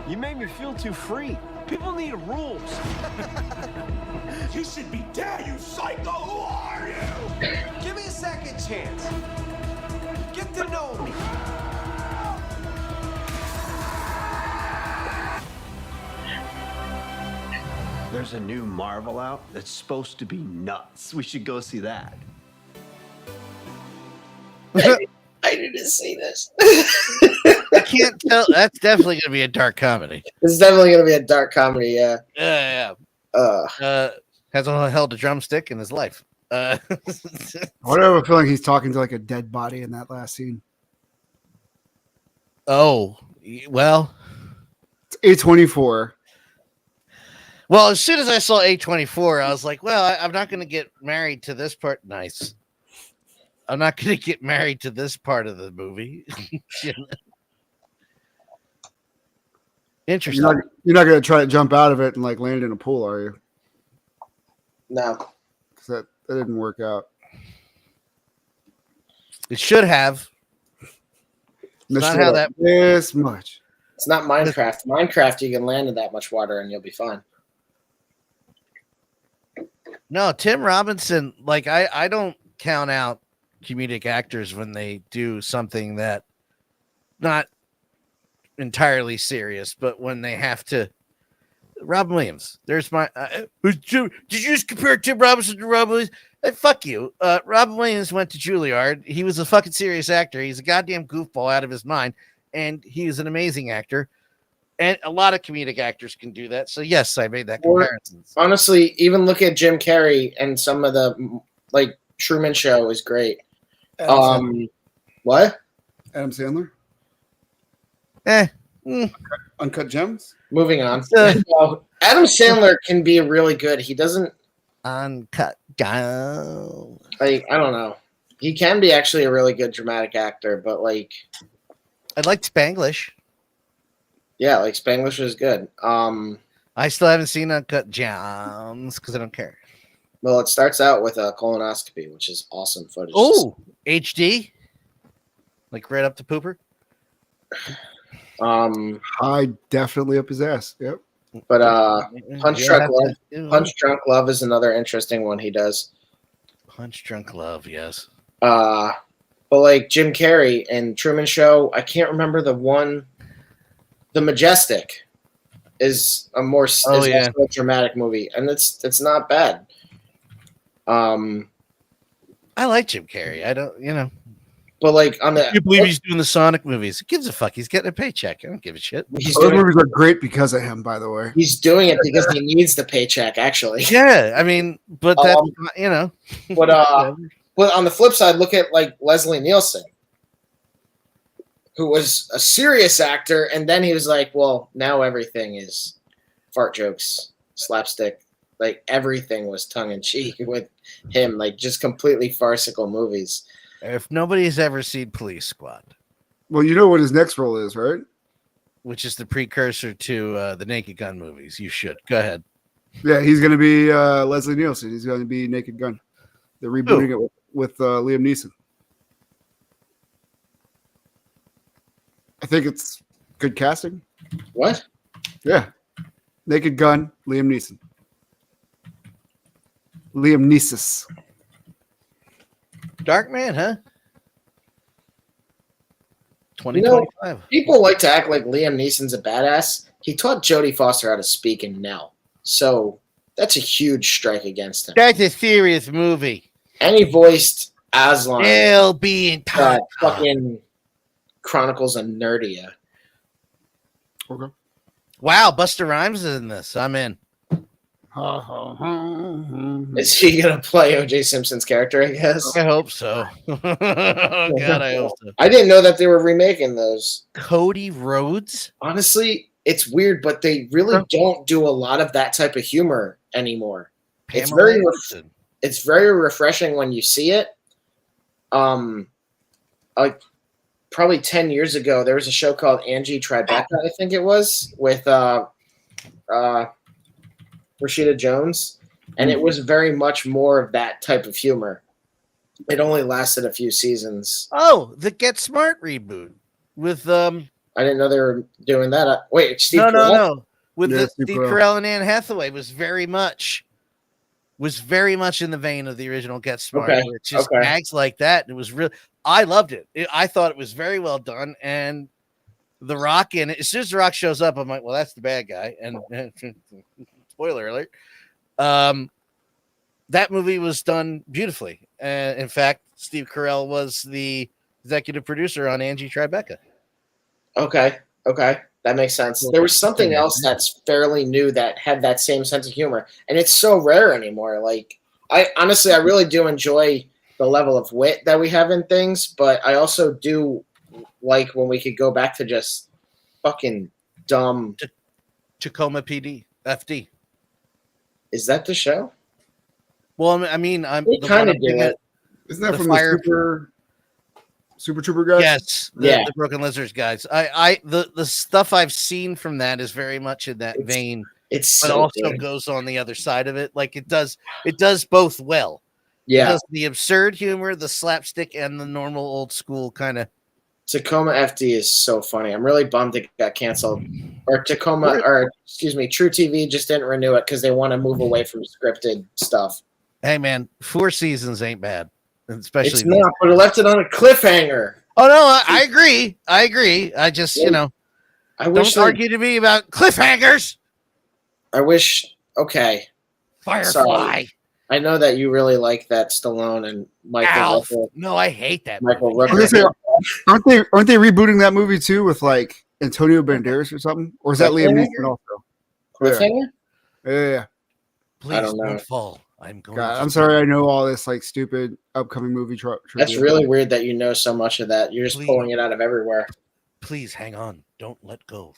You made me feel too free. People need rules. You should be dead, you psycho! Who are you? Give me a second chance. Get to know me. There's a new Marvel out that's supposed to be nuts. We should go see that. I didn't see this. I can't tell. That's definitely going to be a dark comedy. This is definitely going to be a dark comedy, yeah. Yeah. Hasn't held a drumstick in his life. I don't have a feeling he's talking to like a dead body in that last scene. Oh, well. It's A24. Well, as soon as I saw A24, I was like, well, I'm not going to get married to this part. Nice. I'm not going to get married to this part of the movie. Interesting. You're not going to try to jump out of it and like land in a pool, are you? No. 'Cause that didn't work out. It should have. Not how that- this much. It's not Minecraft. Minecraft, you can land in that much water and you'll be fine. No, Tim Robinson, like I don't count out comedic actors when they do something that not entirely serious, but when they have to. Robin Williams, there's my. Did you just compare Tim Robinson to Robin Williams? Fuck you. Robin Williams went to Juilliard. He was a fucking serious actor. He's a goddamn goofball out of his mind. and he is an amazing actor. And a lot of comedic actors can do that. So yes, I made that comparison. Honestly, even look at Jim Carrey and some of the like Truman Show is great. What? Adam Sandler? Uncut Gems? Moving on. Adam Sandler can be really good. He doesn't Uncut Gems. like, I don't know. He can be actually a really good dramatic actor, but like I liked Spanglish. Yeah, like Spanglish is good. I still haven't seen Uncut Gems because I don't care. Well, it starts out with a colonoscopy, which is awesome footage. Oh, HD? Like right up to pooper? High definitely up his ass. Yep. But Punch Drunk Love is another interesting one he does. Punch Drunk Love, yes. But like Jim Carrey and Truman Show, I can't remember the one. The Majestic is a more also a dramatic movie, and it's not bad. I like Jim Carrey. I don't, But like on the, I can't believe he's doing the Sonic movies. Who gives a fuck? He's getting a paycheck. I don't give a shit. Those movies are great because of him, by the way. He's doing it because he needs the paycheck, actually. Yeah, I mean, but that's But on the flip side, look at like Leslie Nielsen, who was a serious actor, and then he was like, well, now everything is fart jokes, slapstick. Like everything was tongue in cheek with him, like just completely farcical movies. If nobody's ever seen Police Squad, well, you know what his next role is, right? Which is the precursor to the Naked Gun movies. You should go ahead. Yeah, he's going to be Leslie Nielsen. He's going to be Naked Gun. They're rebooting it with Liam Neeson. I think it's good casting. What? Yeah, Naked Gun, Liam Neeson. Liam Neeson. Dark Man, huh? 2025. People like to act like Liam Neeson's a badass. He taught Jodie Foster how to speak in Nell. So that's a huge strike against him. That's a serious movie. And he voiced Aslan. He'll be in fucking Chronicles of Nerdia. Okay. Wow, Busta Rhymes is in this. I'm in. Is he gonna play O.J. Simpson's character? I guess. I hope so. Oh, God, I hope so. I didn't know that they were remaking those. Cody Rhodes. Honestly, it's weird, but they really don't do a lot of that type of humor anymore. It's very refreshing when you see it. Like probably 10 years ago, there was a show called Angie Tribeca, I think it was, with Rashida Jones, and it was very much more of that type of humor. It only lasted a few seasons. Oh, the Get Smart reboot with I didn't know they were doing that. Wait, Steve Carell? No. With Steve Carell and Anne Hathaway was very much in the vein of the original Get Smart. Okay. Where it's just gags like that. It was really, I loved it. I thought it was very well done, and The Rock in it. As soon as The Rock shows up, I'm like, well, that's the bad guy. And spoiler alert. That movie was done beautifully. In fact, Steve Carell was the executive producer on Angie Tribeca. Okay. That makes sense. There was something else that's fairly new that had that same sense of humor, and it's so rare anymore. Like, I really do enjoy the level of wit that we have in things, but I also do like when we could go back to just fucking dumb. Tacoma PD, FD. Is that the show? Well, I mean, I'm kind of doing it. Isn't that from the Super Trooper guys? Yes, the Broken Lizards guys. The stuff I've seen from that is very much in that vein. But also goes on the other side of it. Like it does both well. Yeah, it does the absurd humor, the slapstick, and the normal old school kind of. Tacoma FD is so funny. I'm really bummed it got canceled. Or True TV just didn't renew it because they want to move away from scripted stuff. Hey man, 4 seasons ain't bad. Especially it's not, but it left it on a cliffhanger. Oh no, I agree. I just I wish don't argue to me about cliffhangers. I wish. Okay, Firefly. Sorry. I know that you really like that Stallone and Michael. No, I hate that. Michael I was Rooker. gonna say, Aren't they rebooting that movie too with like Antonio Banderas or something? Or is that Liam Neeson also? Cliffhanger? Yeah. Please I don't know. fall. I'm going. God, I'm sorry. I know all this like stupid upcoming movie trivia. That's really weird that you know so much of that. You're just pulling it out of everywhere. Please hang on. Don't let go.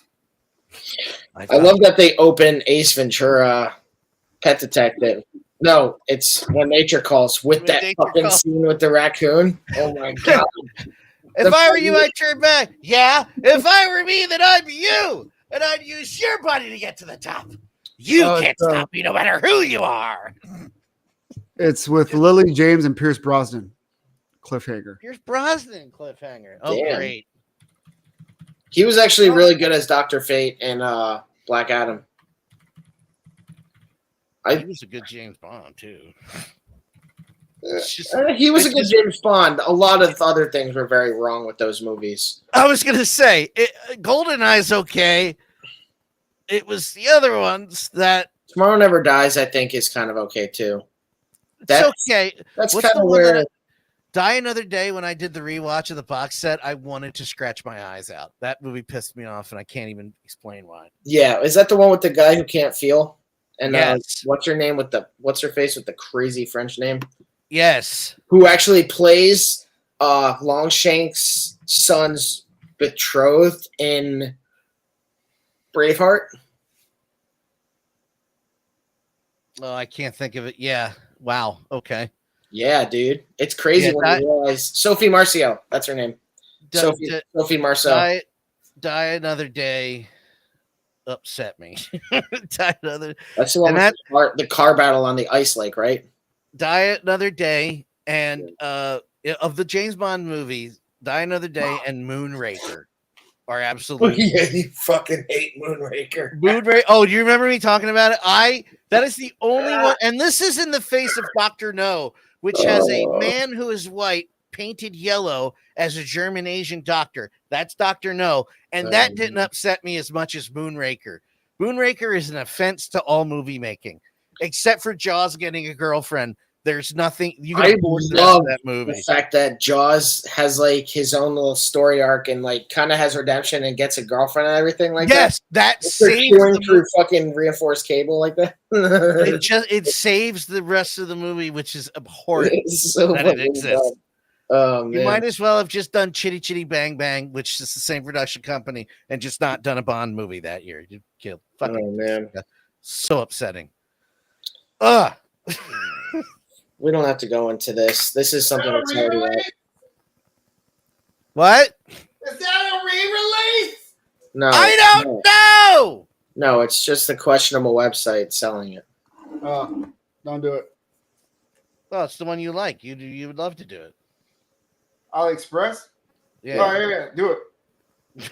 I love that they open Ace Ventura, Pet Detective. No, it's When Nature Calls with that fucking scene with the raccoon. Oh my god! If I were you, I'd turn back. Yeah. If I were me, then I'd be you, and I'd use your body to get to the top. You can't stop me, no matter who you are. It's with Lily James and Pierce Brosnan. Cliffhanger. Pierce Brosnan cliffhanger. Oh, Damn. great. He was actually really good as Dr. Fate and Black Adam. He was a good James Bond too. He was a good James Bond. A lot of other things were very wrong with those movies. I was gonna say, GoldenEye's okay. It was the other ones that Tomorrow Never Dies, I think, is kind of okay too. That's okay. That's What's kind the of one where that Die Another Day. When I did the rewatch of the box set, I wanted to scratch my eyes out. That movie pissed me off, and I can't even explain why. Yeah, is that the one with the guy who can't feel? And yes. What's her name with the what's her face with the crazy French name? Yes. Who actually plays Longshank's son's betrothed in Braveheart? Oh, I can't think of it. Yeah. Wow. Okay. Yeah, dude. It's crazy when you realize Sophie Marceau. That's her name. Sophie Marceau. Die Another Day upset me. Die Another. That's the one with the car battle on the ice lake, right? Die Another Day and of the James Bond movies, Die Another Day and Moonraker are absolutely. Yeah, you fucking hate Moonraker. Moonraker. Oh, do you remember me talking about it? That is the only one, and this is in the face of Dr. No, which has a man who is white painted yellow as a German Asian doctor. That's Dr. No, and that didn't upset me as much as Moonraker. Moonraker is an offense to all movie making, except for Jaws getting a girlfriend. There's nothing you can love that movie. The fact that Jaws has like his own little story arc and like kind of has redemption and gets a girlfriend and everything like that. Yes, that saves through fucking reinforced cable like that. it saves the rest of the movie, which is abhorrent so that it exists. Oh, man. You might as well have just done Chitty Chitty Bang Bang, which is the same production company, and just not done a Bond movie that year. You killed. Oh man, so upsetting. Ugh. We don't have to go into this. This is something that's already out. What? Is that a re-release? No, I don't know. No, it's just a questionable website selling it. Don't do it. Well, it's the one you like. You would love to do it. AliExpress? Yeah. Oh, yeah, do it.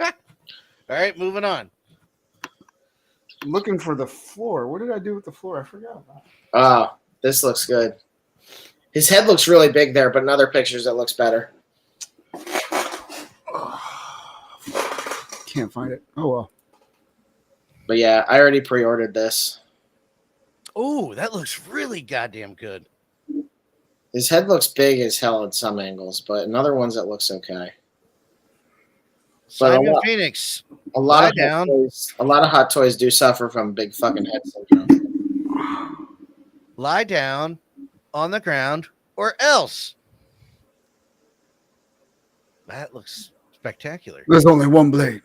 All right, moving on. I'm looking for the floor. What did I do with the floor? I forgot about it. This looks good. His head looks really big there, but in other pictures it looks better. Can't find it. Oh, well. But yeah, I already pre-ordered this. Oh, that looks really goddamn good. His head looks big as hell in some angles, but in other ones it looks okay. Simon Phoenix. A lot of hot toys do suffer from big fucking head syndrome. Lie down on the ground or else. That looks spectacular. There's only one blade.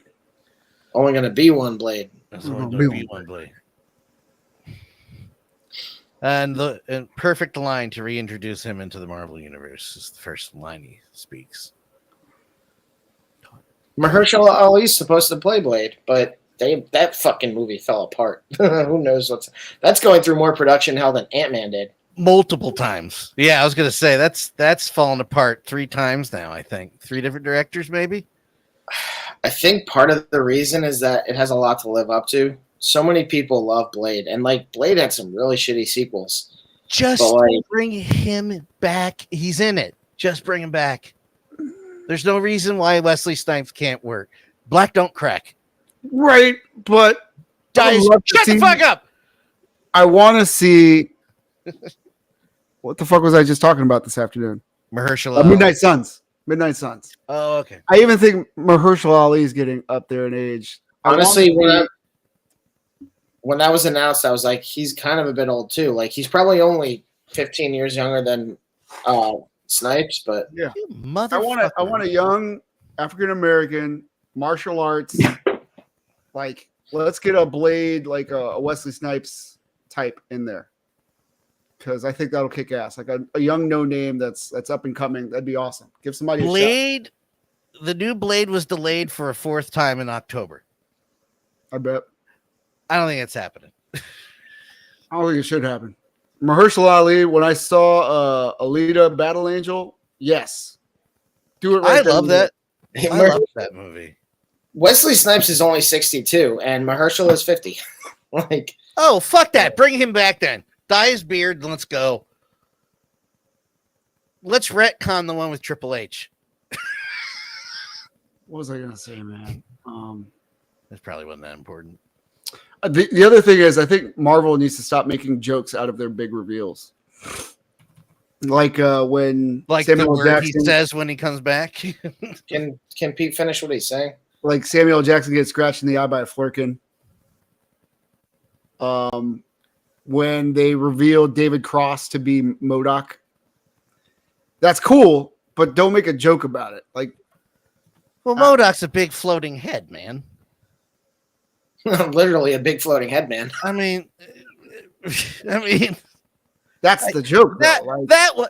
Only going to be one blade. There's only going to be one blade. And the perfect line to reintroduce him into the Marvel Universe is the first line he speaks. Mahershala Ali's supposed to play Blade, but that fucking movie fell apart. Who knows that's going through more production hell than Ant-Man did. Multiple times. Yeah, I was gonna say that's fallen apart 3 times now. I think 3 different directors, maybe. I think part of the reason is that it has a lot to live up to. So many people love Blade, and like Blade had some really shitty sequels. Just bring him back. He's in it. Just bring him back. There's no reason why Wesley Snipes can't work. Black don't crack. Right, but Guys, shut the fuck up. I want to see. What the fuck was I just talking about this afternoon? Mahershala. Midnight Suns. Midnight Suns. Oh, okay. I even think Mahershala Ali is getting up there in age. Honestly, when that was announced, I was like, he's kind of a bit old too. Like he's probably only 15 years younger than Snipes, but yeah, I want a young African American martial arts. Like, let's get a Blade, like a Wesley Snipes type in there, because I think that'll kick ass. Like a young no name that's up and coming. That'd be awesome. Give somebody Blade. The new Blade was delayed for a 4th time in October. I bet. I don't think it's happening. I don't think it should happen. Mahershala Ali, when I saw Alita Battle Angel, yes. Do it right. I love that. I love that movie. Wesley Snipes is only 62 and Mahershala is 50. Like, oh, fuck that. Bring him back then. Dye his beard and let's go. Let's retcon the one with Triple H. What was I gonna say, man? That probably wasn't that important. The other thing is, I think Marvel needs to stop making jokes out of their big reveals. Like when Samuel Jackson, he says when he comes back. Can Pete finish what he's saying? Like Samuel Jackson gets scratched in the eye by a flirkin. When they revealed David Cross to be MODOK. That's cool, but don't make a joke about it. Like, well, MODOK's a big floating head, man. Literally a big floating head, man. I mean, that's the joke. That one,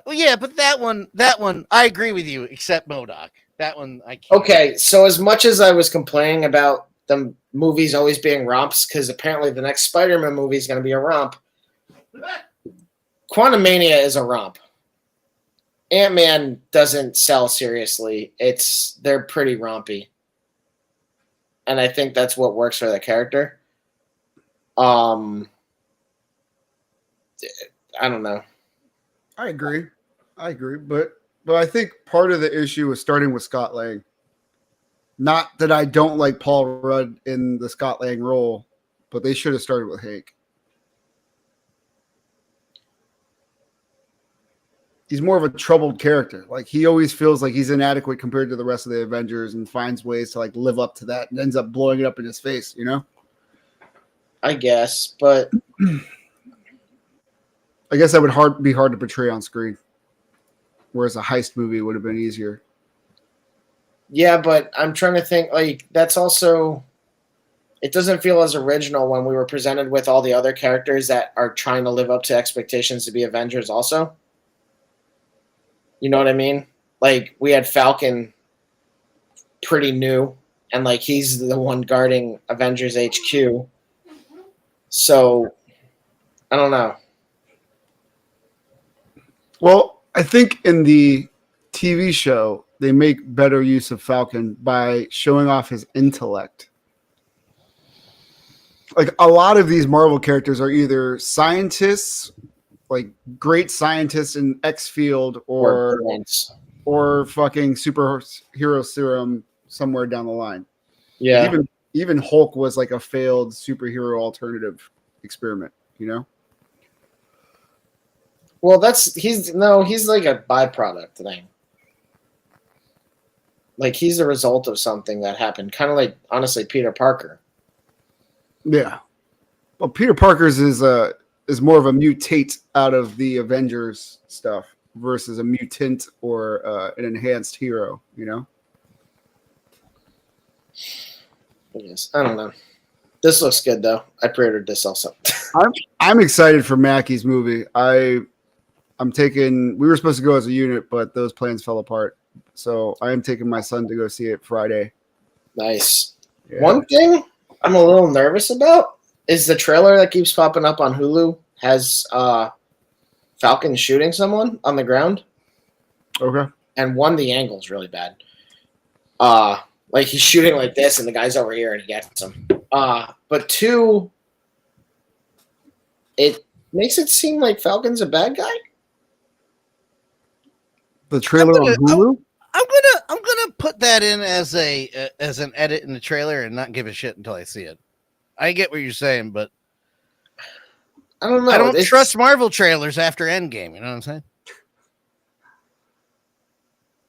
yeah, but that one, I agree with you. Except MODOK, that one I can't. Okay, so as much as I was complaining about the movies always being romps, because apparently the next Spider-Man movie is going to be a romp. Quantumania is a romp. Ant-Man doesn't sell seriously. They're pretty rompy. And I think that's what works for the character. I don't know. I agree, but I think part of the issue is starting with Scott Lang. Not that I don't like Paul Rudd in the Scott Lang role, but they should have started with Hank. He's more of a troubled character. Like, he always feels like he's inadequate compared to the rest of the Avengers and finds ways to like live up to that and ends up blowing it up in his face, you know? I guess, but I guess that would be hard to portray on screen. Whereas a heist movie would have been easier. Yeah, but I'm trying to think, like, that's also, it doesn't feel as original when we were presented with all the other characters that are trying to live up to expectations to be Avengers also. You know what I mean? Like, we had Falcon pretty new, and like he's the one guarding Avengers HQ. So I don't know. Well, I think in the TV show, they make better use of Falcon by showing off his intellect. Like, a lot of these Marvel characters are either scientists, like great scientists in X field, or fucking superhero serum somewhere down the line. Yeah. Even Hulk was like a failed superhero alternative experiment, you know? Well, he's like a byproduct thing. Like, he's the result of something that happened. Kind of like, honestly, Peter Parker. Yeah. Well, Peter Parker's is more of a mutate out of the Avengers stuff versus a mutant or an enhanced hero, you know? Yes, I don't know. This looks good, though. I pre-ordered this also. I'm excited for Mackey's movie. We were supposed to go as a unit, but those plans fell apart. So I am taking my son to go see it Friday. Nice. Yeah. One thing I'm a little nervous about is the trailer that keeps popping up on Hulu has Falcon shooting someone on the ground. Okay. And one, the angle's really bad. Like, he's shooting like this, and the guy's over here, and he gets him. But two, it makes it seem like Falcon's a bad guy. The trailer on Hulu? I'm gonna put that in as an edit in the trailer and not give a shit until I see it. I get what you're saying, but I don't know. I don't trust Marvel trailers after Endgame. You know what I'm saying?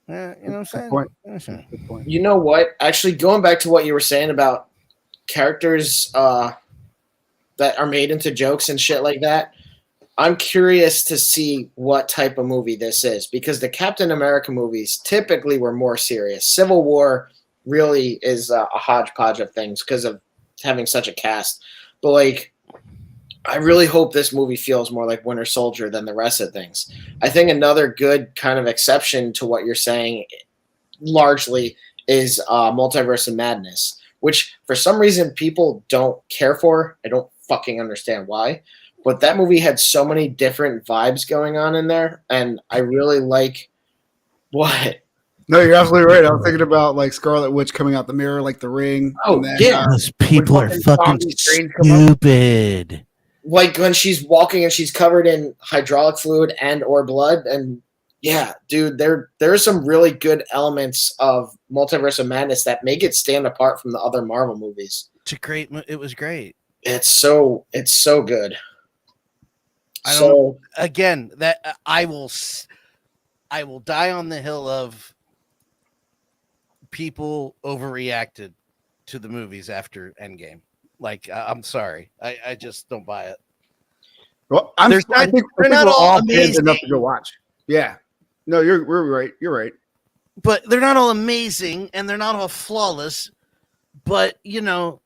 You know what I'm saying? Good point. You know what? Actually, going back to what you were saying about characters that are made into jokes and shit like that, I'm curious to see what type of movie this is, because the Captain America movies typically were more serious. Civil War really is a hodgepodge of things because of having such a cast. But like, I really hope this movie feels more like Winter Soldier than the rest of things. I think another good kind of exception to what you're saying largely is Multiverse of Madness, which for some reason people don't care for. I don't fucking understand why. But that movie had so many different vibes going on in there, and I really like what. No, you're absolutely right. I was thinking about like Scarlet Witch coming out the mirror, like The Ring. Oh, yeah. Those people are fucking stupid. Like when she's walking and she's covered in hydraulic fluid and or blood, and yeah, dude, there are some really good elements of Multiverse of Madness that make it stand apart from the other Marvel movies. It was great. It's so good. Again, that I will die on the hill of people overreacted to the movies after Endgame. Like, I'm sorry, I just don't buy it. Well, I think we're all amazing enough to go watch. Yeah, no, we're right. You're right. But they're not all amazing, and they're not all flawless. But you know,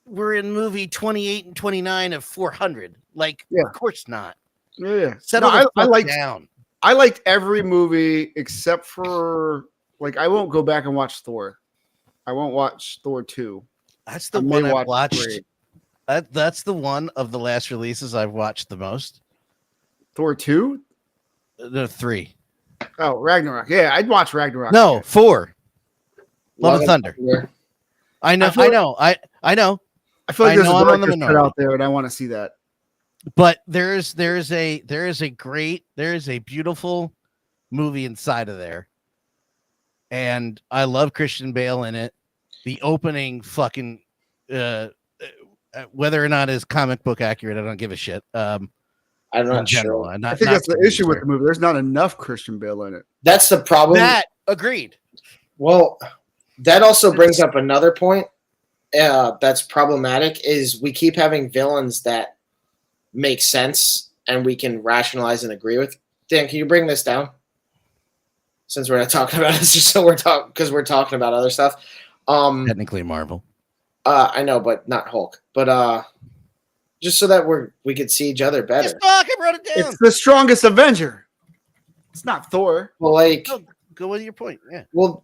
we're in movie 28 and 29 of 400. Like, of course not. Yeah. Settle the fuck down. I liked every movie except for, like, I won't go back and watch Thor. I won't watch Thor 2. That's the one I've watched. That's the one of the last releases I've watched the most. Thor 2? No, 3. Oh, Ragnarok. Yeah, I'd watch Ragnarok. No, 4. Love and Thunder. I know. I know. I feel like there's I'm on the a director's cut out there, and I want to see that. But there is a beautiful movie inside of there, and I love Christian Bale in it. The opening fucking whether or not it's comic book accurate, I don't give a shit. I'm not sure. I think that's the issue with the movie. There's not enough Christian Bale in it. That's the problem. Agreed. Well, that also brings up another point that's problematic, is we keep having villains that make sense and we can rationalize and agree with. Dan, can you bring this down? Since we're not talking about this, just so we're talking about other stuff. Technically Marvel. I know, but not Hulk. But just so that we could see each other better. Just fuck, I wrote it down. It's the strongest Avenger. It's not Thor. Well, like, go with your point. Yeah. Well,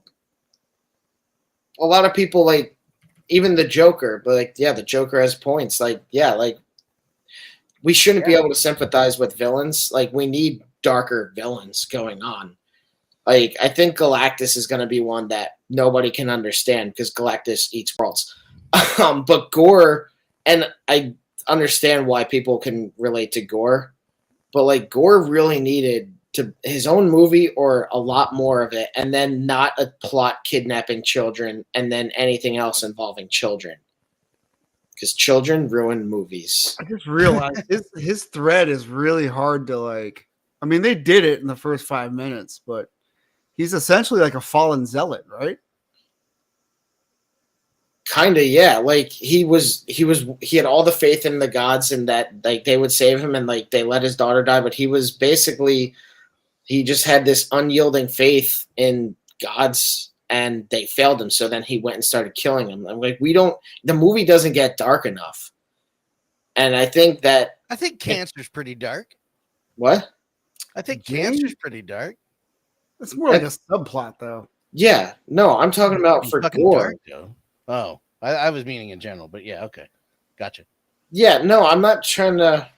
a lot of people, like, even the Joker, but like, yeah, the Joker has points. Like, yeah, like, we shouldn't be able to sympathize with villains. Like, we need darker villains going on. Like, I think Galactus is going to be one that nobody can understand because Galactus eats worlds. But Gore, and I understand why people can relate to Gore, but like, Gore really needed his own movie or a lot more of it, and then not a plot kidnapping children and then anything else involving children. Because children ruin movies. I just realized his thread is really hard to, like. I mean, they did it in the first 5 minutes, but he's essentially like a fallen zealot, right? Kind of, yeah. Like, he had all the faith in the gods and that, like, they would save him, and like they let his daughter die, but he was basically, he just had this unyielding faith in gods. And they failed him, so then he went and started killing him. I'm like, the movie doesn't get dark enough. And I think Cancer's pretty dark. What? I think Cancer's pretty dark. It's more like a subplot, though. Yeah. No, I'm talking about for Gore. Oh, I was meaning in general, but yeah, okay. Gotcha. Yeah, no, I'm not trying to.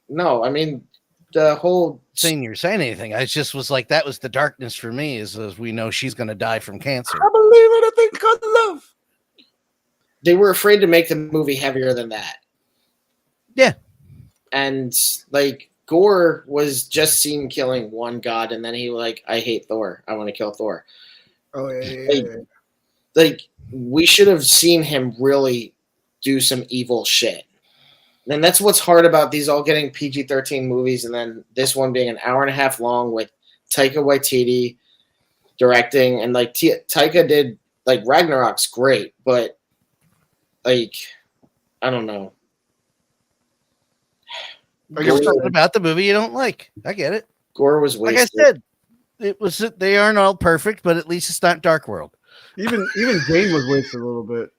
No, I mean, the whole saying you're saying anything. I just was like, that was the darkness for me, as we know she's going to die from cancer. I believe in a thing called love. They were afraid to make the movie heavier than that. Yeah. And like, Gore was just seen killing one god, and then he like, I hate Thor. I want to kill Thor. Oh yeah. Like, we should have seen him really do some evil shit. And that's what's hard about these all getting PG-13 movies, and then this one being an hour and a half long with Taika Waititi directing, and like Taika did like Ragnarok's great, but like I don't know. There's something about the movie you don't like. I get it. Gore was wasted. Like I said, they aren't all perfect, but at least it's not Dark World. Even Jane was wasted a little bit.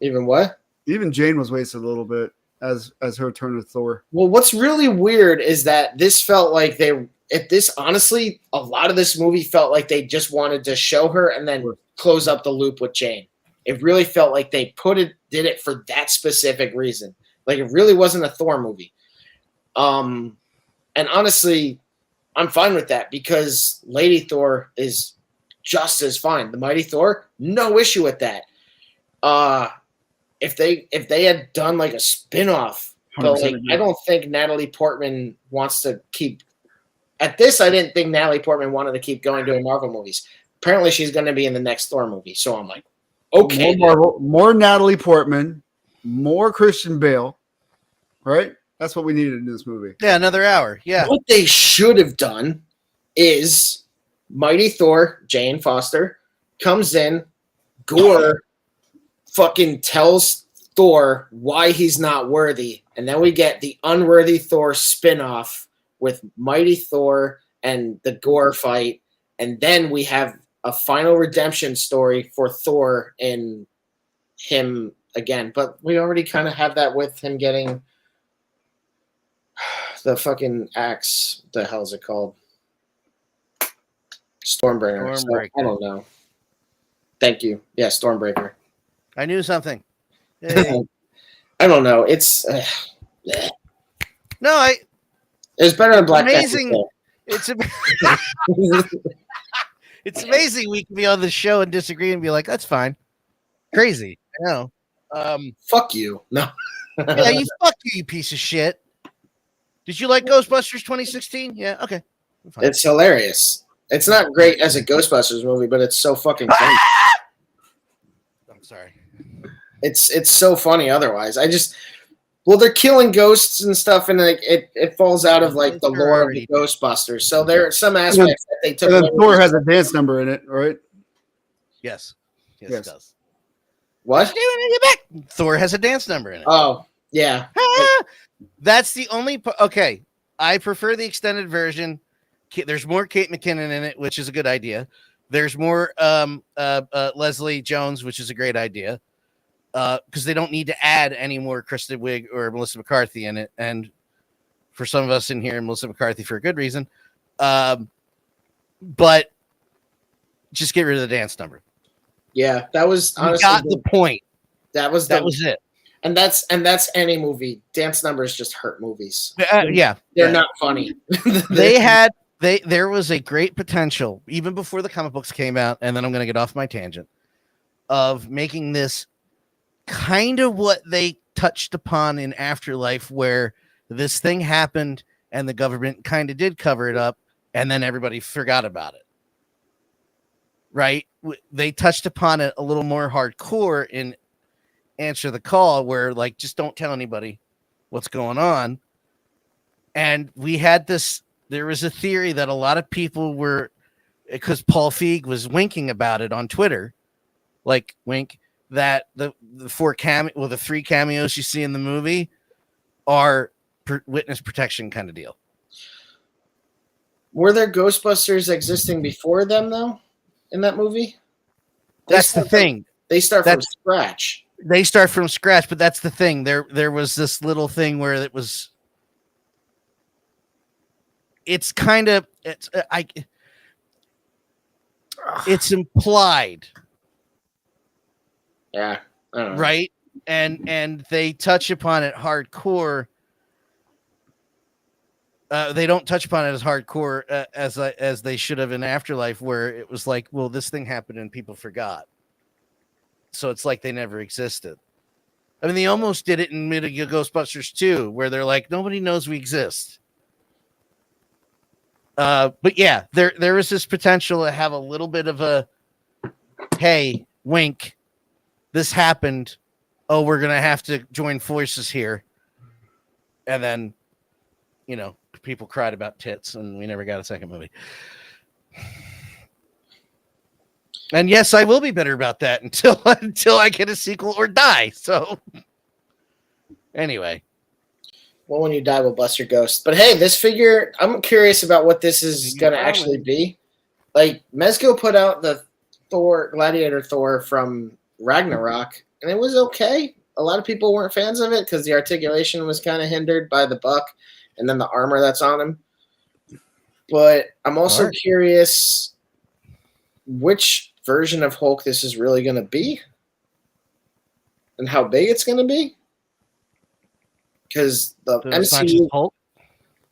Even what? Even Jane was wasted a little bit as her turn to Thor. Well, what's really weird is that this felt like honestly, a lot of this movie felt like they just wanted to show her and then close up the loop with Jane. It really felt like they did it for that specific reason. Like it really wasn't a Thor movie. And honestly, I'm fine with that because Lady Thor is just as fine. The Mighty Thor, no issue with that. If they had done like a spin-off, but like I don't think Natalie Portman wants to keep at this. I didn't think Natalie Portman wanted to keep going doing Marvel movies. Apparently she's going to be in the next Thor movie. So I'm like, okay. More Natalie Portman, more Christian Bale, right? That's what we needed in this movie. Yeah, another hour. Yeah. What they should have done is Mighty Thor, Jane Foster, comes in, Gore fucking tells Thor why he's not worthy, and then we get the Unworthy Thor spinoff with Mighty Thor and the Gore fight, and then we have a final redemption story for Thor and him again. But we already kind of have that with him getting the fucking axe. What the hell is it called? Stormbreaker. So, I don't know. Thank you. Yeah, Stormbreaker. I knew something. Hey. I don't know. It's it's better than Black amazing. Panther. It's amazing we can be on the show and disagree and be like, that's fine. Crazy. I know. Fuck you. No. Yeah, fuck you, you piece of shit. Did you like Ghostbusters 2016? Yeah, okay. It's hilarious. It's not great as a Ghostbusters movie, but it's so fucking funny. I'm sorry. It's so funny otherwise. They're killing ghosts and stuff, and like it falls out of like the lore of the Ghostbusters. So there are some aspects that they took. And then Thor has a dance number in it, right? Yes. Yes, it does. What? Thor has a dance number in it. Oh, yeah. That's the only okay. I prefer the extended version. There's more Kate McKinnon in it, which is a good idea. There's more Leslie Jones, which is a great idea. Because they don't need to add any more Kristen Wiig or Melissa McCarthy in it. And for some of us in here, Melissa McCarthy for a good reason. But just get rid of the dance number. Yeah, that was honestly got the point. That was it. And that's any movie. Dance numbers just hurt movies. Yeah. They're not funny. There was a great potential, even before the comic books came out, and then I'm going to get off my tangent, of making this kind of what they touched upon in Afterlife, where this thing happened and the government kind of did cover it up, and then everybody forgot about it. Right? They touched upon it a little more hardcore in Answer the Call, where like, just don't tell anybody what's going on. And we had this, there was a theory that a lot of people were, because Paul Feig was winking about it on Twitter, like wink, that the three cameos you see in the movie are witness protection kind of deal. Were there Ghostbusters existing before them though? In that movie? That's the thing. They start from scratch. They start from scratch, but that's the thing. There was this little thing where it was. It's kind of it's implied. Yeah. I don't know. Right. And they touch upon it hardcore. They don't touch upon it as hardcore as they should have in Afterlife, where it was like, well, this thing happened and people forgot. So it's like they never existed. I mean, they almost did it in Ghostbusters 2, where they're like, nobody knows we exist. But yeah, there is this potential to have a little bit of a, hey, wink, this happened. Oh, we're going to have to join forces here. And then, people cried about tits and we never got a second movie. And yes, I will be better about that until I get a sequel or die. So anyway. Well, when you die, we'll bust your ghost. But hey, this figure, I'm curious about what this is going to actually be. Like, Mezco put out the Gladiator Thor from Ragnarok, and it was okay. A lot of people weren't fans of it because the articulation was kind of hindered by the buck and then the armor that's on him. But I'm also curious which version of Hulk this is really going to be and how big it's going to be. Because the So MCU... it's not just Hulk?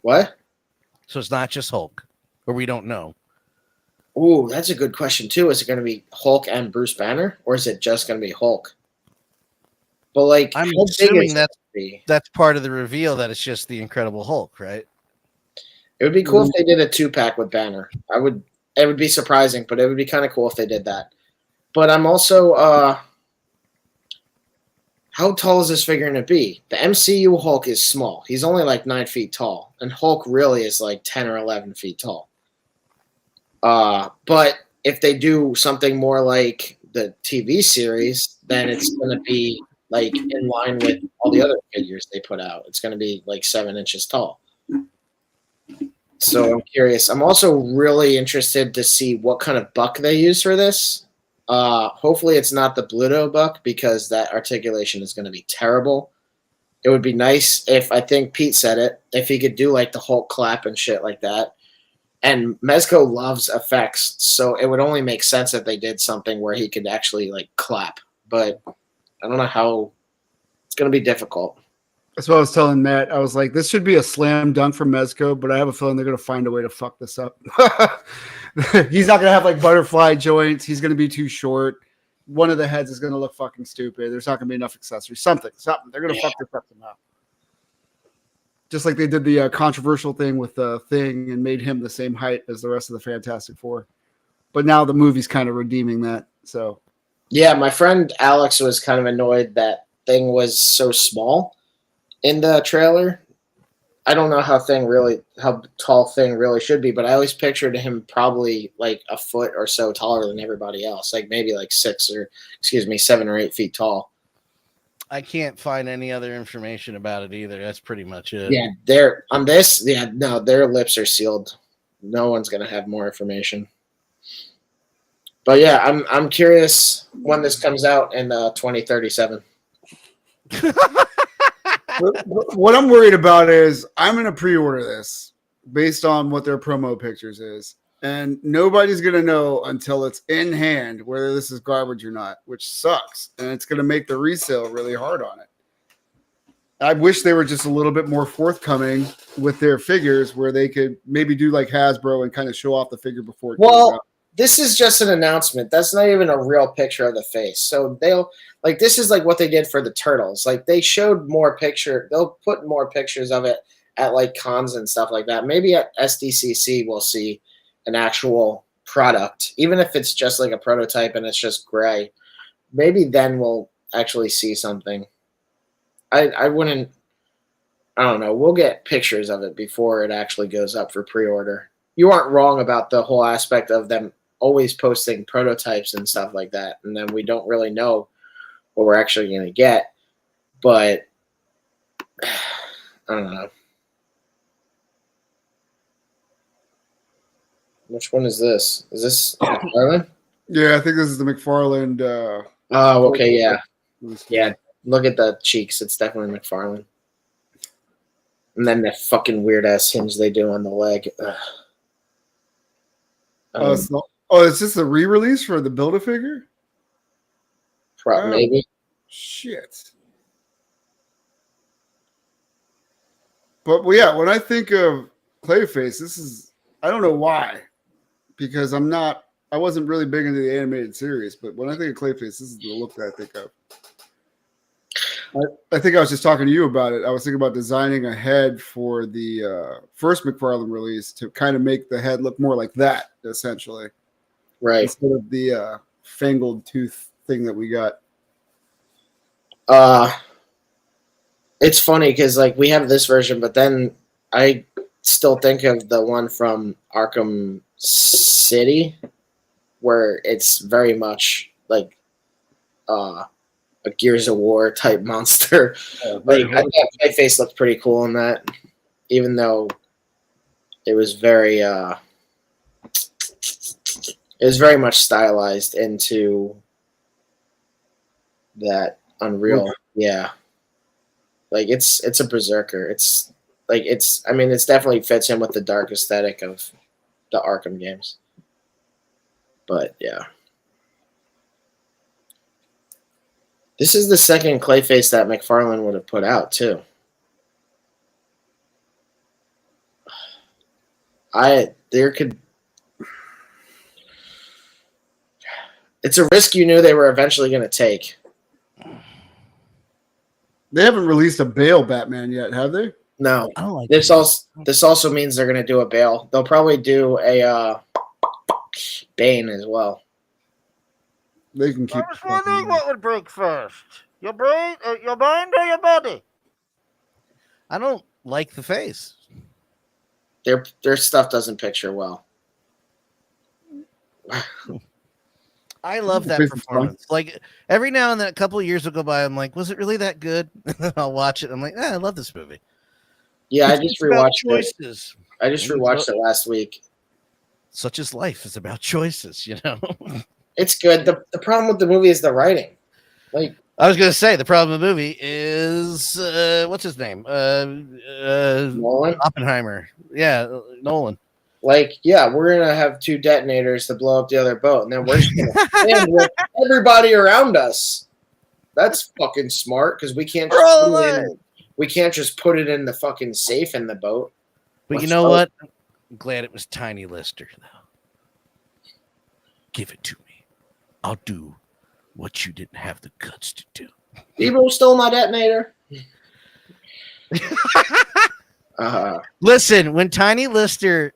What? So it's not just Hulk, or we don't know. Ooh, that's a good question, too. Is it going to be Hulk and Bruce Banner, or is it just going to be Hulk? But, like, I'm how big assuming is that's part of the reveal that it's just the Incredible Hulk, right? It would be cool if they did a 2-pack with Banner. It would be surprising, but it would be kind of cool if they did that. But I'm also... how tall is this figure going to be? The MCU Hulk is small. He's only like 9 feet tall. And Hulk really is like 10 or 11 feet tall. But if they do something more like the TV series, then it's going to be like in line with all the other figures they put out. It's going to be like 7 inches tall. So I'm curious. I'm also really interested to see what kind of buck they use for this. Hopefully it's not the Bluto buck because that articulation is going to be terrible. It would be nice if, I think Pete said it, if he could do like the Hulk clap and shit like that. And Mezco loves effects, so it would only make sense if they did something where he could actually like clap. But I don't know how. It's going to be difficult. That's what I was telling Matt. I was like, this should be a slam dunk for Mezco, but I have a feeling they're going to find a way to fuck this up. He's not going to have like butterfly joints. He's going to be too short. One of the heads is going to look fucking stupid. There's not going to be enough accessories. Something. They're going to fuck this up somehow. Just like they did the controversial thing with the Thing and made him the same height as the rest of the Fantastic Four. But now the movie's kind of redeeming that. So, yeah, my friend Alex was kind of annoyed that Thing was so small in the trailer. I don't know how tall Thing really should be, but I always pictured him probably like a foot or so taller than everybody else, like maybe like 7 or 8 feet tall. I can't find any other information about it either. That's pretty much it. Yeah, they're on this. Yeah, no, their lips are sealed. No one's gonna have more information. But yeah, I'm curious when this comes out in 2037. what I'm worried about is I'm going to pre-order this based on what their promo pictures is. And nobody's going to know until it's in hand whether this is garbage or not, which sucks. And it's going to make the resale really hard on it. I wish they were just a little bit more forthcoming with their figures where they could maybe do like Hasbro and kind of show off the figure before it comes out. This is just an announcement. That's not even a real picture of the face. So this is like what they did for the Turtles. Like they showed more picture. They'll put more pictures of it at like cons and stuff like that. Maybe at SDCC we'll see an actual product, even if it's just like a prototype and it's just gray. Maybe then we'll actually see something. I don't know. We'll get pictures of it before it actually goes up for pre-order. You aren't wrong about the whole aspect of them always posting prototypes and stuff like that, and then we don't really know what we're actually going to get. But I don't know. Which one is this? Is this McFarlane? Yeah, I think this is the McFarlane. Oh, okay, yeah. Yeah, look at the cheeks. It's definitely McFarlane. And then the fucking weird-ass hinge they do on the leg. Is this a re-release for the Build-A-Figure? Maybe. Shit. But yeah, when I think of Clayface, this is, I don't know why, because I wasn't really big into the animated series, but when I think of Clayface, this is the look that I think of. I think I was just talking to you about it. I was thinking about designing a head for the first McFarlane release to kind of make the head look more like that, essentially. Right. Instead of the fangled tooth thing that we got. It's funny because like we have this version, but then I still think of the one from Arkham City where it's very much like a Gears of War type monster. Like I thought Clayface looked pretty cool in that, even though it was very much stylized into that Unreal. Yeah. Like it's a berserker. It's definitely fits in with the dark aesthetic of the Arkham games. But yeah. This is the second Clayface that McFarlane would have put out too. It's a risk you knew they were eventually going to take. They haven't released a Bale Batman yet, have they? No. I don't like this also means they're going to do a Bale. They'll probably do a Bane as well. They can keep. I was wondering what would break first, your brain, your mind, or your body. I don't like the face. Their stuff doesn't picture well. I love that performance. Like every now and then, a couple of years will go by. I'm like, was it really that good? I'll watch it. I'm like, I love this movie. Yeah, I just rewatched choices. I just rewatched it last week. Such is life. It's about choices, you know. It's good. The problem with the movie is the writing. Like I was gonna say, the problem with the movie is what's his name? Nolan? Oppenheimer. Yeah, Nolan. Like, yeah, we're gonna have 2 detonators to blow up the other boat, and then we're just gonna stand with everybody around us. That's fucking smart because we can't just put it in the fucking safe in the boat. But you know what? I'm glad it was Tiny Lister, though. Give it to me. I'll do what you didn't have the guts to do. People stole my detonator. Listen, when Tiny Lister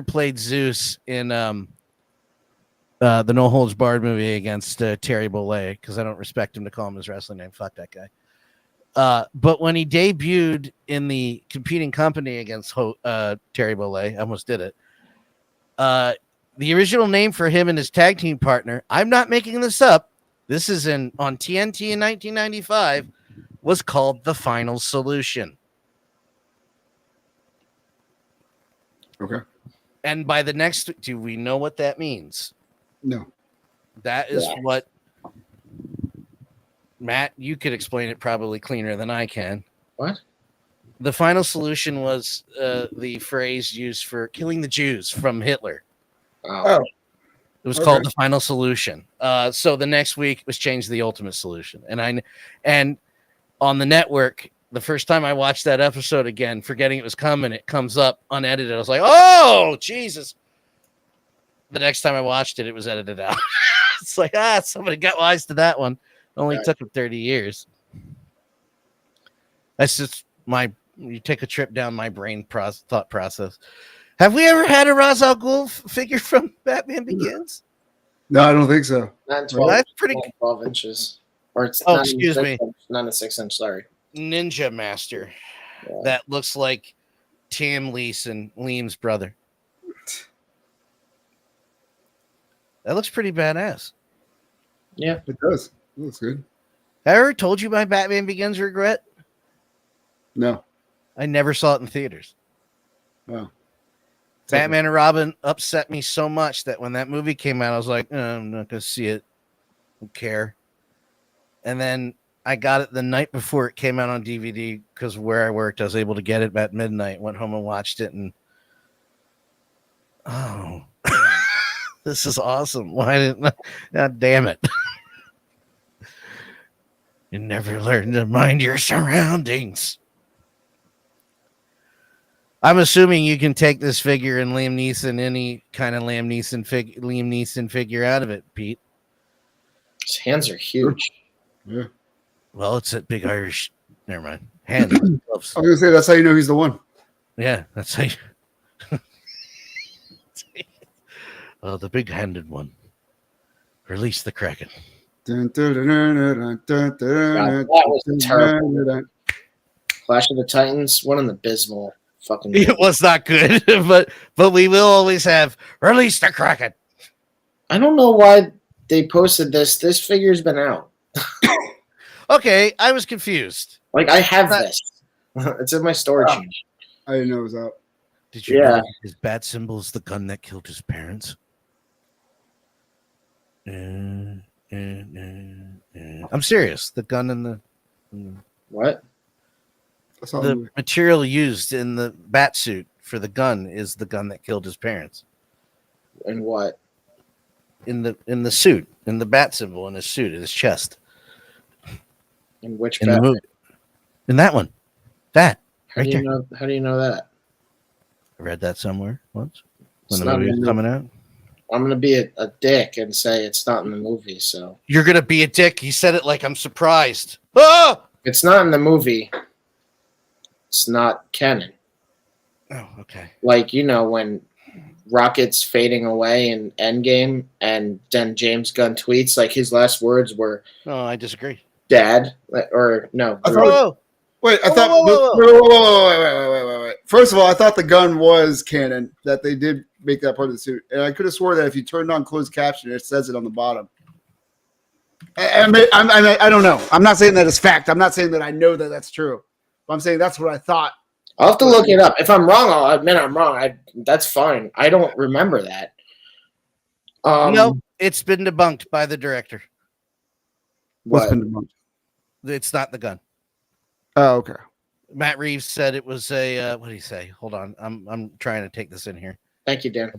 played Zeus in the No Holds Barred movie against 𝗫𝗄𝗅, because I don't respect him to call him his wrestling name. Fuck that guy. But when he debuted in the competing company against 𝗫𝗄𝗅, I almost did it. The original name for him and his tag team partner, I'm not making this up, this is on TNT in 1995, was called The Final Solution. Okay. And by the next, do we know what that means? No. That is what, Matt, you could explain it probably cleaner than I can. What? The Final Solution was the phrase used for killing the Jews from Hitler. Oh. It was called The Final Solution. So the next week it was changed to The Ultimate Solution. And on the network, the first time I watched that episode again, forgetting it was coming, it comes up unedited. I was like, oh, Jesus. The next time I watched it, it was edited out. It's like, somebody got wise to that one. It only took him 30 years. That's just you take a trip down my brain thought process. Have we ever had a Ra's al Ghul figure from Batman Begins? No, I don't think so. Not 12, that's pretty 12 inches. Or it's excuse me. Not a 6-inch, sorry. Ninja Master. Yeah. That looks like Tim Leeson, Liam's brother. That looks pretty badass. Yeah, it does. It looks good. Have I ever told you my Batman Begins regret? No. I never saw it in theaters. Oh. Batman and Robin upset me so much that when that movie came out, I was like, I'm not going to see it. I don't care. And then I got it the night before it came out on DVD because where I worked, I was able to get it at midnight, went home and watched it. And this is awesome. Why didn't God damn it. You never learn to mind your surroundings. I'm assuming you can take this figure and Liam Neeson, any kind of Liam Neeson figure out of it, Pete. His hands are huge. Yeah. Well, it's that big Irish. Never mind. Hands. Gloves. I was gonna say that's how you know he's the one. Yeah, that's how you. The big-handed one. Release the Kraken. That was terrible. Clash of the Titans. What an abysmal fucking. It was not good, but we will always have Release the Kraken. I don't know why they posted this. This figure's been out. Okay, I was confused. Like, I have this. It's in my storage unit. I didn't know it was out. Did you know his bat symbol is the gun that killed his parents? I'm serious. The gun and the what? The material used in the bat suit for the gun is the gun that killed his parents. And what? In the suit, in the bat symbol in his suit, in his chest. In which in bat? the movie? In that one. That. How do you know? How do you know that? I read that somewhere once when It's the movie was not coming out. I'm gonna be a dick and say it's not in the movie. So You're gonna be a dick. You said it like I'm surprised. Oh! It's not in the movie. It's not canon. Oh, okay. Like, you know, when Rocket's fading away in Endgame, and then James Gunn tweets, like, his last words were, "Oh, I disagree, Dad," or no. Wait, I thought. Wait. First of all, I thought the gun was canon. That they did make that part of the suit, and I could have swore that if you turned on closed caption, it says it on the bottom. I don't know. I'm not saying that it's fact. I'm not saying that I know that that's true. But I'm saying that's what I thought. I'll have to look it up. If I'm wrong, I'll admit I'm wrong. That's fine. I don't remember that. No, it's been debunked by the director. What's been debunked? It's not the gun. Oh, okay. Matt Reeves said it was a. What did he say? Hold on, I'm trying to take this in here. Thank you, Dan.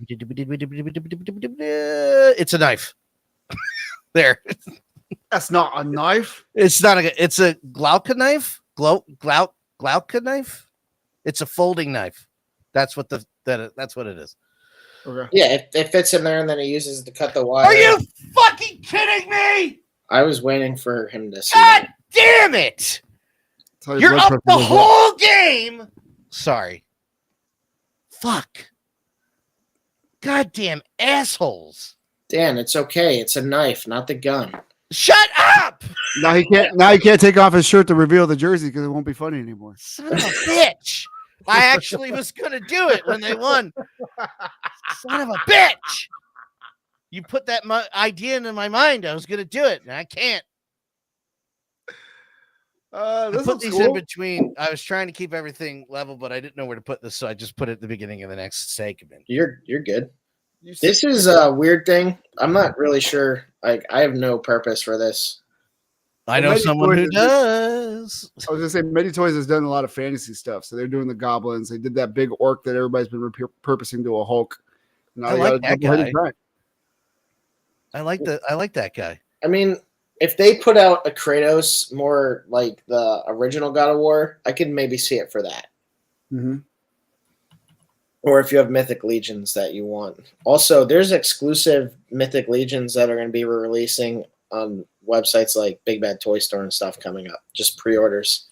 It's a knife. There. That's not a knife. It's not a. It's a Glauca knife. Glauca knife. It's a folding knife. That's what that's what it is. Okay. Yeah, it fits in there, and then he uses it to cut the wire. Are you fucking kidding me? I was waiting for him to see. God damn it! You're up the whole game. Sorry. Fuck. Goddamn assholes. Dan, it's okay. It's a knife, not the gun. Shut up! Now he can't take off his shirt to reveal the jersey because it won't be funny anymore. Son of a bitch! I actually was gonna do it when they won. Son of a bitch! You put that idea into my mind. I was gonna do it, and I can't. I put these in between. I was trying to keep everything level, but I didn't know where to put this, so I just put it at the beginning of the next segment. You're good. This is a weird thing. I'm not really sure. Like, I have no purpose for this. I know someone who does. I was gonna say, Medi Toys has done a lot of fantasy stuff, so they're doing the goblins. They did that big orc that everybody's been repurposing to a Hulk. Now I like that guy. I like that guy. I mean, if they put out a Kratos more like the original God of War, I could maybe see it for that. Mm-hmm. Or if you have Mythic Legions that you want. Also, there's exclusive Mythic Legions that are going to be releasing on websites like Big Bad Toy Store and stuff coming up. Just pre-orders.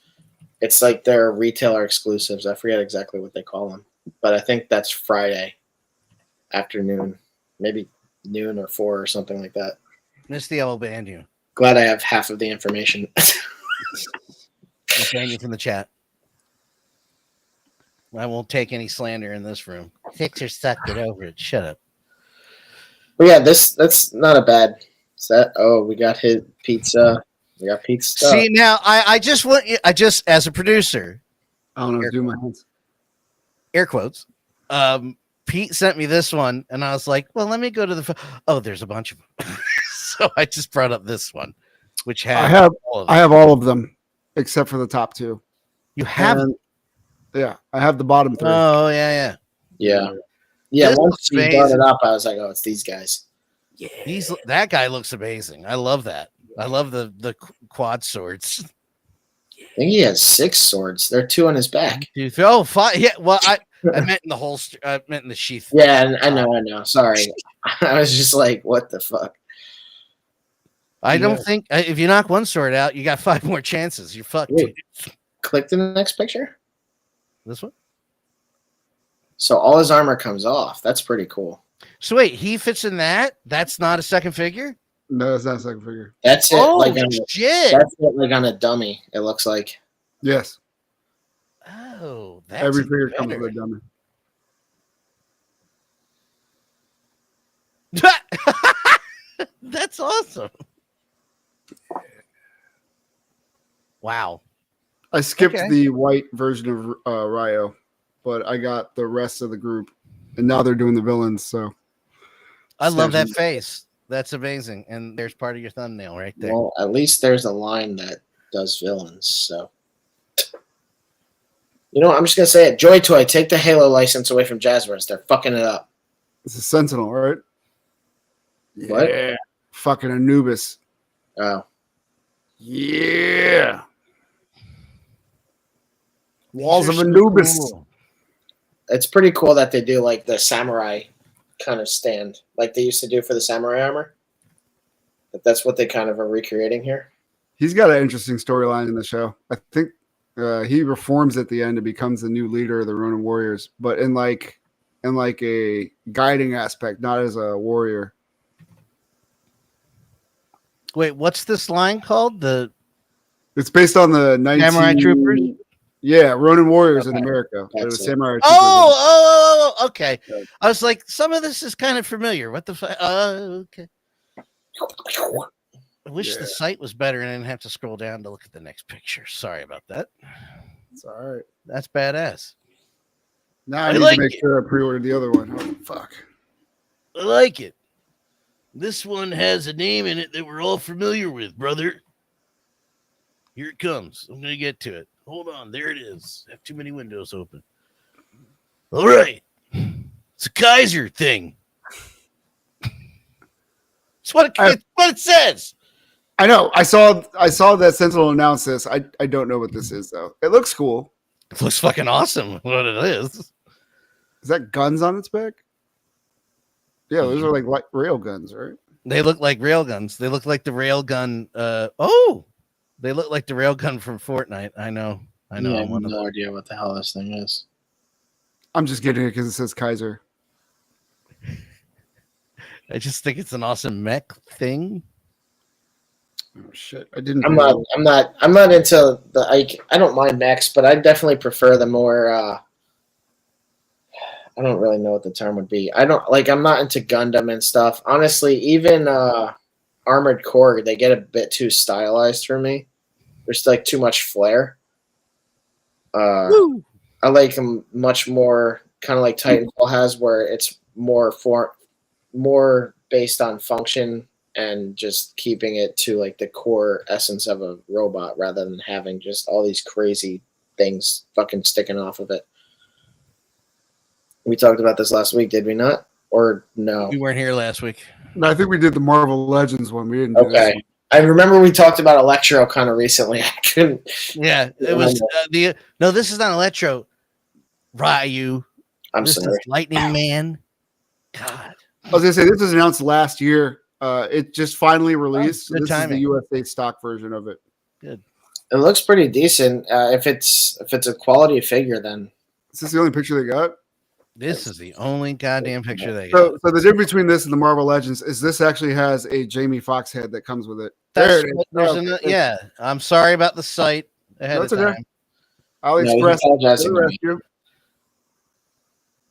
It's like their retailer exclusives. I forget exactly what they call them. But I think that's Friday afternoon. Maybe noon or 4 or something like that. Miss the I'll ban you. Glad I have half of the information. I'll ban you from the chat. I won't take any slander in this room. Fixer sucked it over it. Shut up. But yeah, that's not a bad set. Oh, we got his pizza. We got pizza. See, now I just want you, as a producer, I don't know what to do my hands. Air quotes. Pete sent me this one, and I was like, well, let me go to the. Oh, there's a bunch of them. So I just brought up this one, which has I have all of them except for the top 2. You have. Yeah, I have the bottom 3. Oh yeah. Once you brought it up, I was like, oh, it's these guys. Yeah, that guy looks amazing. I love that. I love the quad swords. I think he has 6 swords. There are 2 on his back. Oh, 5. Yeah. Well, I meant in the holster. I meant in the sheath. Yeah, I know. Sorry, I was just like, what the fuck. I don't think if you knock one sword out, you got 5 more chances. You're fucked. Click to the next picture. This one. So all his armor comes off. That's pretty cool. So wait, he fits in that? That's not a second figure? No, it's not a second figure. That's it. Oh, shit. That's it, like on a dummy. It looks like. Yes. Oh, that's every figure comes with a dummy. That's awesome. Wow. I skipped the white version of Ryo, but I got the rest of the group, and now they're doing the villains. So I love that face. That's amazing. And there's part of your thumbnail right there. Well, at least there's a line that does villains. So, you know what? I'm just gonna say it. Joy Toy, take the Halo license away from Jazzwares. They're fucking it up. It's a Sentinel, right? What? Yeah. Fucking Anubis. Oh. Yeah. Walls of Anubis. Cool. It's pretty cool that they do like the samurai kind of stand, like they used to do for the samurai armor. But that's what they kind of are recreating here. He's got an interesting storyline in the show. I think he reforms at the end and becomes the new leader of the Ronin Warriors, but in like a guiding aspect, not as a warrior. Wait, what's this line called? It's based on the Samurai Troopers. Yeah, Ronin Warriors in America. It was Samurai Troopers. Oh, okay. I was like, some of this is kind of familiar. What the fuck? Okay. I wish the site was better and I didn't have to scroll down to look at the next picture. Sorry about that. It's all right. That's badass. Now I need to make sure I pre-ordered the other one. Oh, fuck. I like it. This one has a name in it that we're all familiar with, brother. Here it comes. I'm going to get to it. Hold on. There it is. I have too many windows open. All right. It's a Kaiser thing. It's what it says. I know. I saw that Sentinel announce this. I don't know what this is, though. It looks cool. It looks fucking awesome. What it is. Is that guns on its back? Yeah, those are like rail guns, right? They look like rail guns. They look like the rail gun. They look like the rail gun from Fortnite. I know. I have no idea what the hell this thing is. I'm just getting it because it says Kaiser. I just think it's an awesome mech thing. Oh shit! I didn't. I'm not into the. I don't mind mechs, but I definitely prefer the more. I don't really know what the term would be. I'm not into Gundam and stuff. Honestly, even Armored Core, they get a bit too stylized for me. There's like too much flair. I like them much more, kind of like Titanfall has, where it's more based on function and just keeping it to like the core essence of a robot rather than having just all these crazy things fucking sticking off of it. We talked about this last week, did we not? Or no? We weren't here last week. No, I think we did the Marvel Legends one. We didn't do this one. I remember we talked about Electro kind of recently. I couldn't. Yeah, it was no. This is not Electro. Ryu. This is Lightning Man. God. I was gonna say this was announced last year. It just finally released. This is the USA stock version of it. Good. It looks pretty decent. If it's a quality figure, then is this the only picture they got? This is the only goddamn picture they got. So the difference between this and the Marvel Legends is this actually has a Jamie Foxx head that comes with it. Yeah, I'm sorry about the site ahead of time. AliExpress.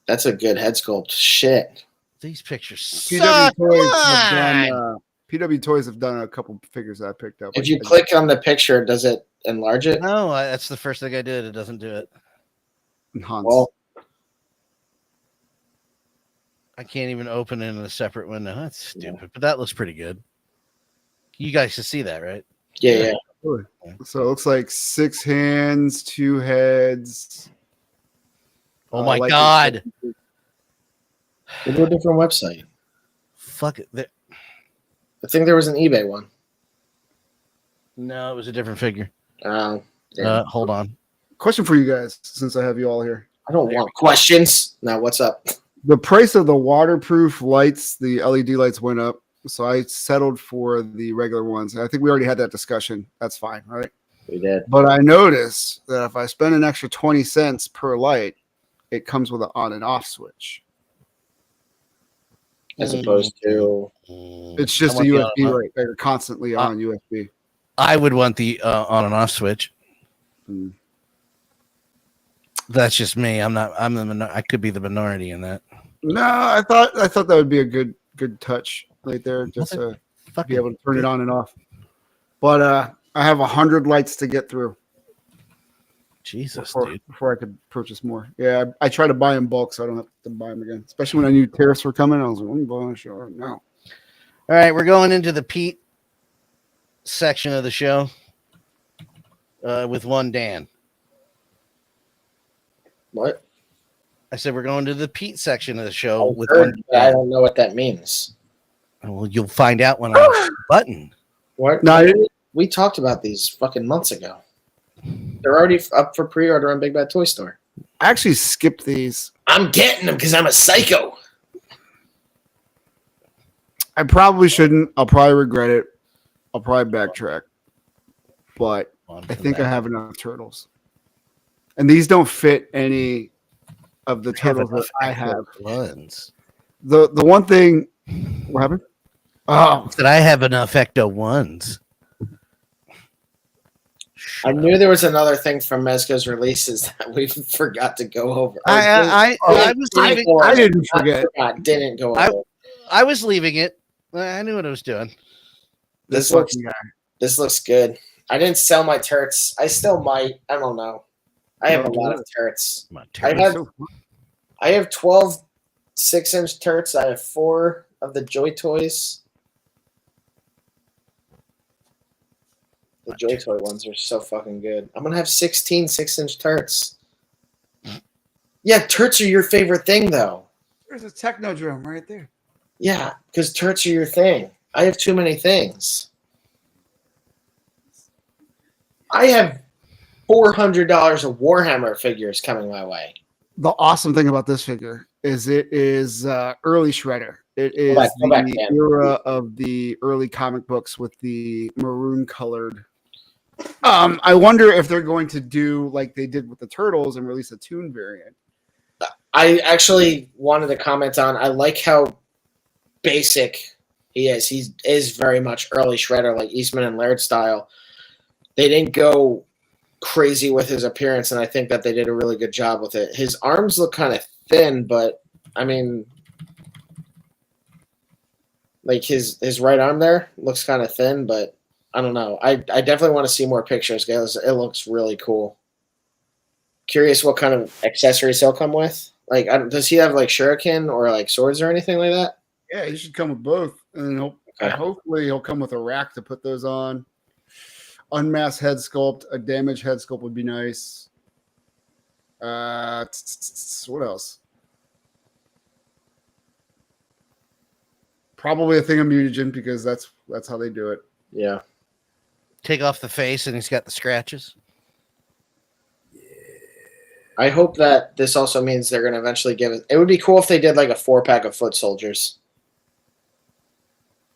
That's a good head sculpt. Shit. These pictures suck. PW Toys have done a couple figures that I picked up. If you click on the picture, does it enlarge it? No, that's the first thing I did. It doesn't do it. Well, I can't even open it in a separate window. That's stupid, but that looks pretty good. You guys should see that, right? Yeah. So it looks like 6 hands, 2 heads. Oh my god! Go to a different website. Fuck it. I think there was an eBay one. No, it was a different figure. Hold on. Question for you guys, since I have you all here. I don't want questions. Now, what's up? The price of the waterproof lights, the LED lights went up, so I settled for the regular ones. I think we already had that discussion. That's fine, right? We did. But I noticed that if I spend an extra 20 cents per light, it comes with an on and off switch. As opposed to... It's just a USB, right? They're constantly on USB. I would want the on and off switch. That's just me. I could be the minority in that. No, I thought that would be a good touch right there. Just be able to turn it on and off. But I have 100 lights to get through. Jesus, before I could purchase more. Yeah, I try to buy in bulk so I don't have to buy them again. Especially when I knew tariffs were coming. I was like, I'm buying a show right now. All right, we're going into the Pete section of the show with one Dan. What? I said we're going to the Pete section of the show with heard, one I don't know what that means. Well, you'll find out when I push the button. What? No, we talked about these fucking months ago. They're already up for pre-order on Big Bad Toy Store. I actually skipped these. I'm getting them because I'm a psycho. I probably shouldn't. I'll probably regret it. I'll probably backtrack. But I think I have enough turtles. And these don't fit any of the turtles that I have. Ones. The one thing... What happened? Oh, that I have enough Ecto ones. I knew there was another thing from Mezco's releases that we forgot to go over. I was leaving. I didn't forget. Didn't go over. I was leaving it. I knew what I was doing. This looks good. I didn't sell my turrets. I still might. I don't know. I have a lot of turrets. I have 12 6-inch turrets. I have 4 of the Joy Toys. The Joy Toy ones are so fucking good. I'm gonna have 16 6-inch turrets. Yeah, turrets are your favorite thing, though. There's a Technodrome right there. Yeah, because turrets are your thing. I have too many things. I have $400 of Warhammer figures coming my way. The awesome thing about this figure is it is early Shredder. It is the era of the early comic books with the maroon colored. I wonder if they're going to do like they did with the Turtles and release a Toon variant. I actually wanted to comment on. I like how basic he is. He is very much early Shredder, like Eastman and Laird style. They didn't go crazy with his appearance, and I think that they did a really good job with it. His arms look kind of thin, but I mean, like his right arm there looks kind of thin, but I don't know. I definitely want to see more pictures, guys. It looks really cool. Curious what kind of accessories he'll come with. Like, does he have like shuriken or like swords or anything like that? Yeah, he should come with both, and hopefully he'll come with a rack to put those on. Unmasked head sculpt, a damaged head sculpt would be nice. What else? Probably a thing of mutagen because that's how they do it. Yeah. Take off the face and he's got the scratches. I hope that this also means they're going to eventually give it. It would be cool if they did like a 4-pack of foot soldiers.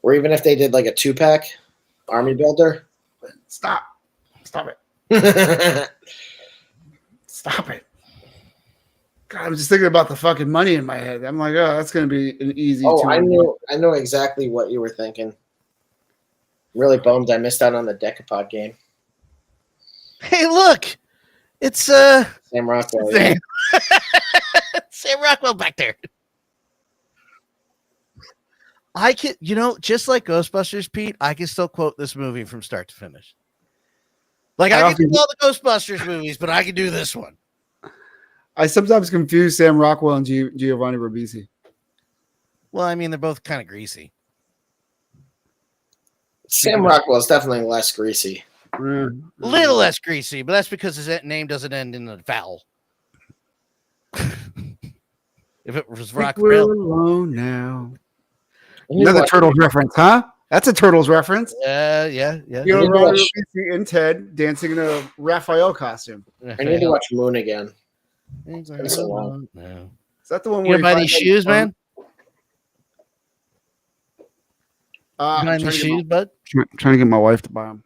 Or even if they did like a 2-pack army builder. Stop it. Stop it. God, I'm just thinking about the fucking money in my head. I'm like, oh, that's going to be an easy. I know exactly what you were thinking. Really bummed I missed out on the Decapod game. Hey, look. It's Sam Rockwell. Sam Rockwell back there. I can, just like Ghostbusters, Pete, I can still quote this movie from start to finish. Like I can do all the Ghostbusters movies, but I can do this one. I sometimes confuse Sam Rockwell and 𝗀𝗏𝗏𝗵𝗁. Well, I mean, they're both kind of greasy. Sam Rockwell is definitely less greasy. A little less greasy, but that's because his name doesn't end in a vowel. If it was Rockwell. We're alone now. Another Turtles reference, huh? That's a Turtles reference. Yeah. And Ted dancing in a Raphael costume. I need to watch Moon again. Is that the one you where buy these shoes, man? I'm these shoes, bud? Trying to get my wife to buy them.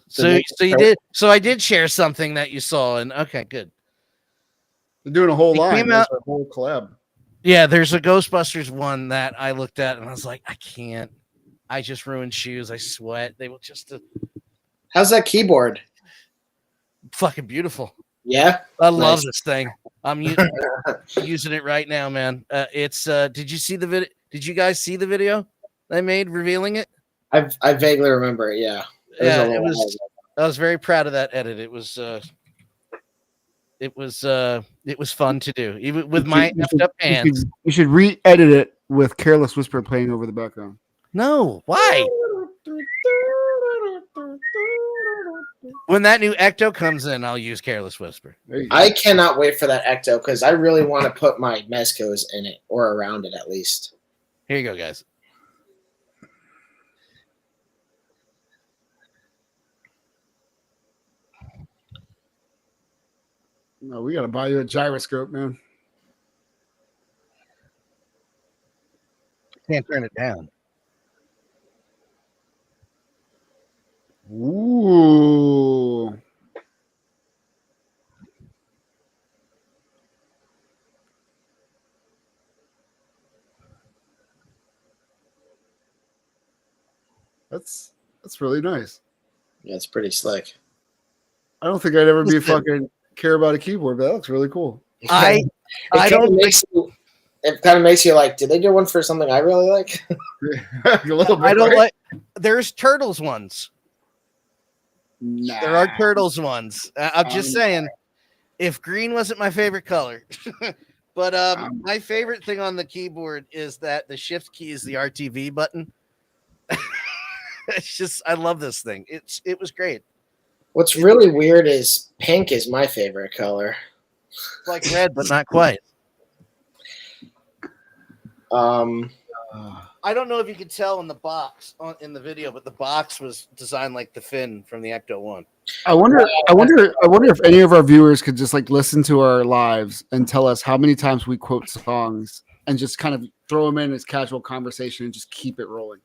So you did. So I did share something that you saw, and okay, good. They're doing a whole line. There's a whole collab. Yeah, there's a Ghostbusters one that I looked at, and I was like, I can't. I just ruined shoes. I sweat. They will just. How's that keyboard? Fucking beautiful. Yeah, I love this thing. I'm using it right now, man. It's. Did you see the video? Did you guys see the video? I made revealing it. I vaguely remember it. Yeah. It was. I was very proud of that edit. It was fun to do, even with my effed up hands. You should re-edit it with Careless Whisper playing over the background. No, why? When that new Ecto comes in, I'll use Careless Whisper. I cannot wait for that Ecto because I really want to put my Mezcos in it or around it at least. Here you go, guys. No, we gotta buy you a gyroscope, man. Can't turn it down. Ooh. That's really nice. Yeah, it's pretty slick. I don't think I'd ever be fucking care about a keyboard, but that looks really cool. I don't think it kind of makes you like, did they do one for something I really like? A little bit, I don't right? like. There's Turtles ones. Nah. There are Turtles ones. I'm just saying, if green wasn't my favorite color, but my favorite thing on the keyboard is that the shift key is the RTV button. It's just, I love this thing. It was great. What's really weird is pink is my favorite color. It's like red, but not quite. I don't know if you could tell in the box in the video, but the box was designed like the fin from the Ecto One. I wonder if any of our viewers could just like listen to our lives and tell us how many times we quote songs and just kind of throw them in as casual conversation and just keep it rolling.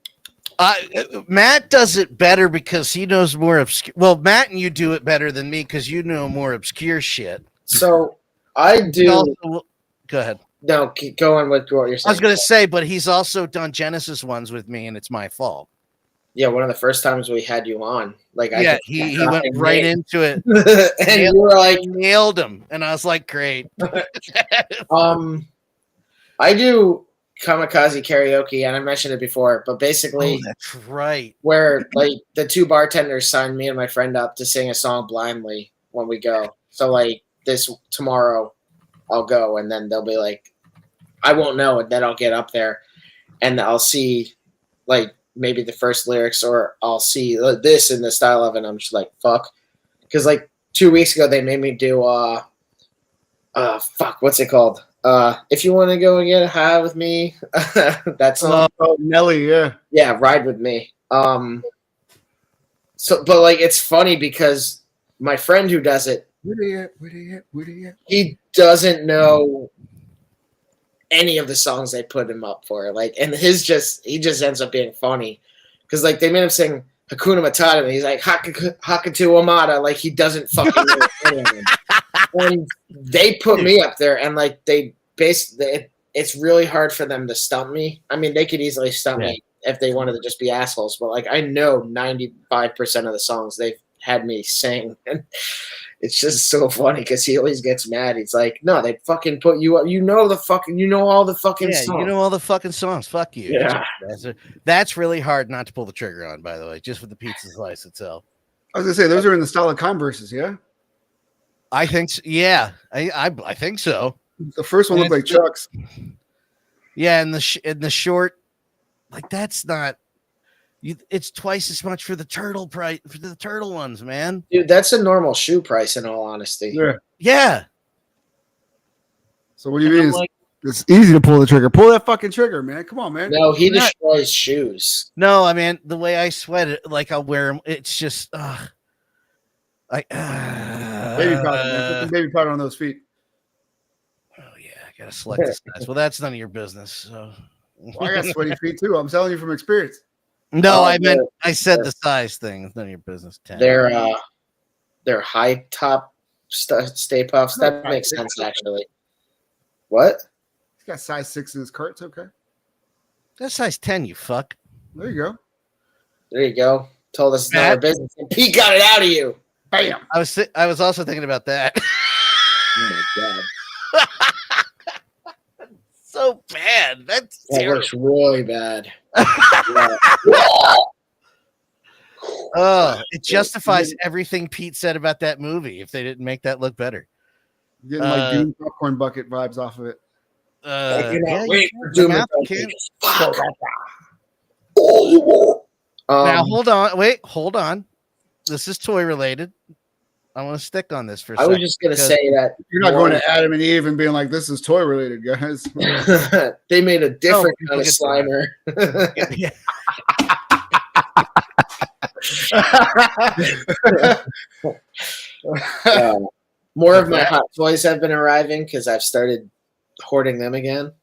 Matt does it better because he knows more obscure. Well, Matt and you do it better than me because you know more obscure shit. So I do. Also, go ahead. No, keep going with what you're saying. I was going to say, but he's also done Genesis ones with me, and it's my fault. Yeah, one of the first times we had you on, like he went right into it, and you were like, nailed him, and I was like, great. I do kamikaze karaoke, and I mentioned it before, but basically, that's right. Where like the two bartenders signed me and my friend up to sing a song blindly when we go. So like tomorrow, I'll go, and then they'll be like, I won't know, and then I'll get up there, and I'll see like maybe the first lyrics, or I'll see this in the style of it. And I'm just like, fuck, because like 2 weeks ago they made me do what's it called? If you want to go and get high with me, that's Nelly, yeah, ride with me. So, but like it's funny because my friend who does it, he doesn't know any of the songs they put him up for. Like, and he just ends up being funny because like they made him sing Hakuna Matata, and he's like Hakatu like he doesn't fucking know any of them. And they put me up there, and like it's really hard for them to stump me. I mean, they could easily stump me if they wanted to just be assholes, but like I know 95% of the songs they've had me sing, and it's just so funny because he always gets mad. He's like, "No, they fucking put you up. You know all the fucking songs. You know all the fucking songs. Fuck you." Yeah, that's really hard not to pull the trigger on. By the way, just with the pizza slice itself. I was gonna say those are in the style of Converses, yeah. I think so. Yeah, I think so. The first one looked like Chuck's. Yeah, and the short, like that's not. It's twice as much for the turtle price for the turtle ones, man. Dude, that's a normal shoe price. In all honesty, yeah. So what do you mean? It's easy to pull the trigger. Pull that fucking trigger, man. Come on, man. No, he destroys shoes. No, I mean the way I sweat it, like I'll wear them. It's just, baby powder, man. Put some baby powder on those feet. Oh yeah, I gotta select this size. Well, that's none of your business. So. Well, I got sweaty feet too. I'm telling you from experience. No, I said the size thing. It's none of your business. They're high top Stay Puffs. That makes sense actually. What? He's got size 6 in his cart. It's okay. That's size 10. You fuck. There you go. There you go. Told us it's not our business, and Pete got it out of you. Bam. I was also thinking about that. Oh my god. So bad. bad. That looks really bad. Oh, it justifies everything Pete said about that movie if they didn't make that look better. Getting like Doom popcorn bucket vibes off of it. Now hold on. This is toy related. I want to stick on this for a second. I was just going to say that you're not going to Adam and Eve and being like, this is toy related, guys. They made a different kind of Slimer. More of my hot toys have been arriving because I've started hoarding them again.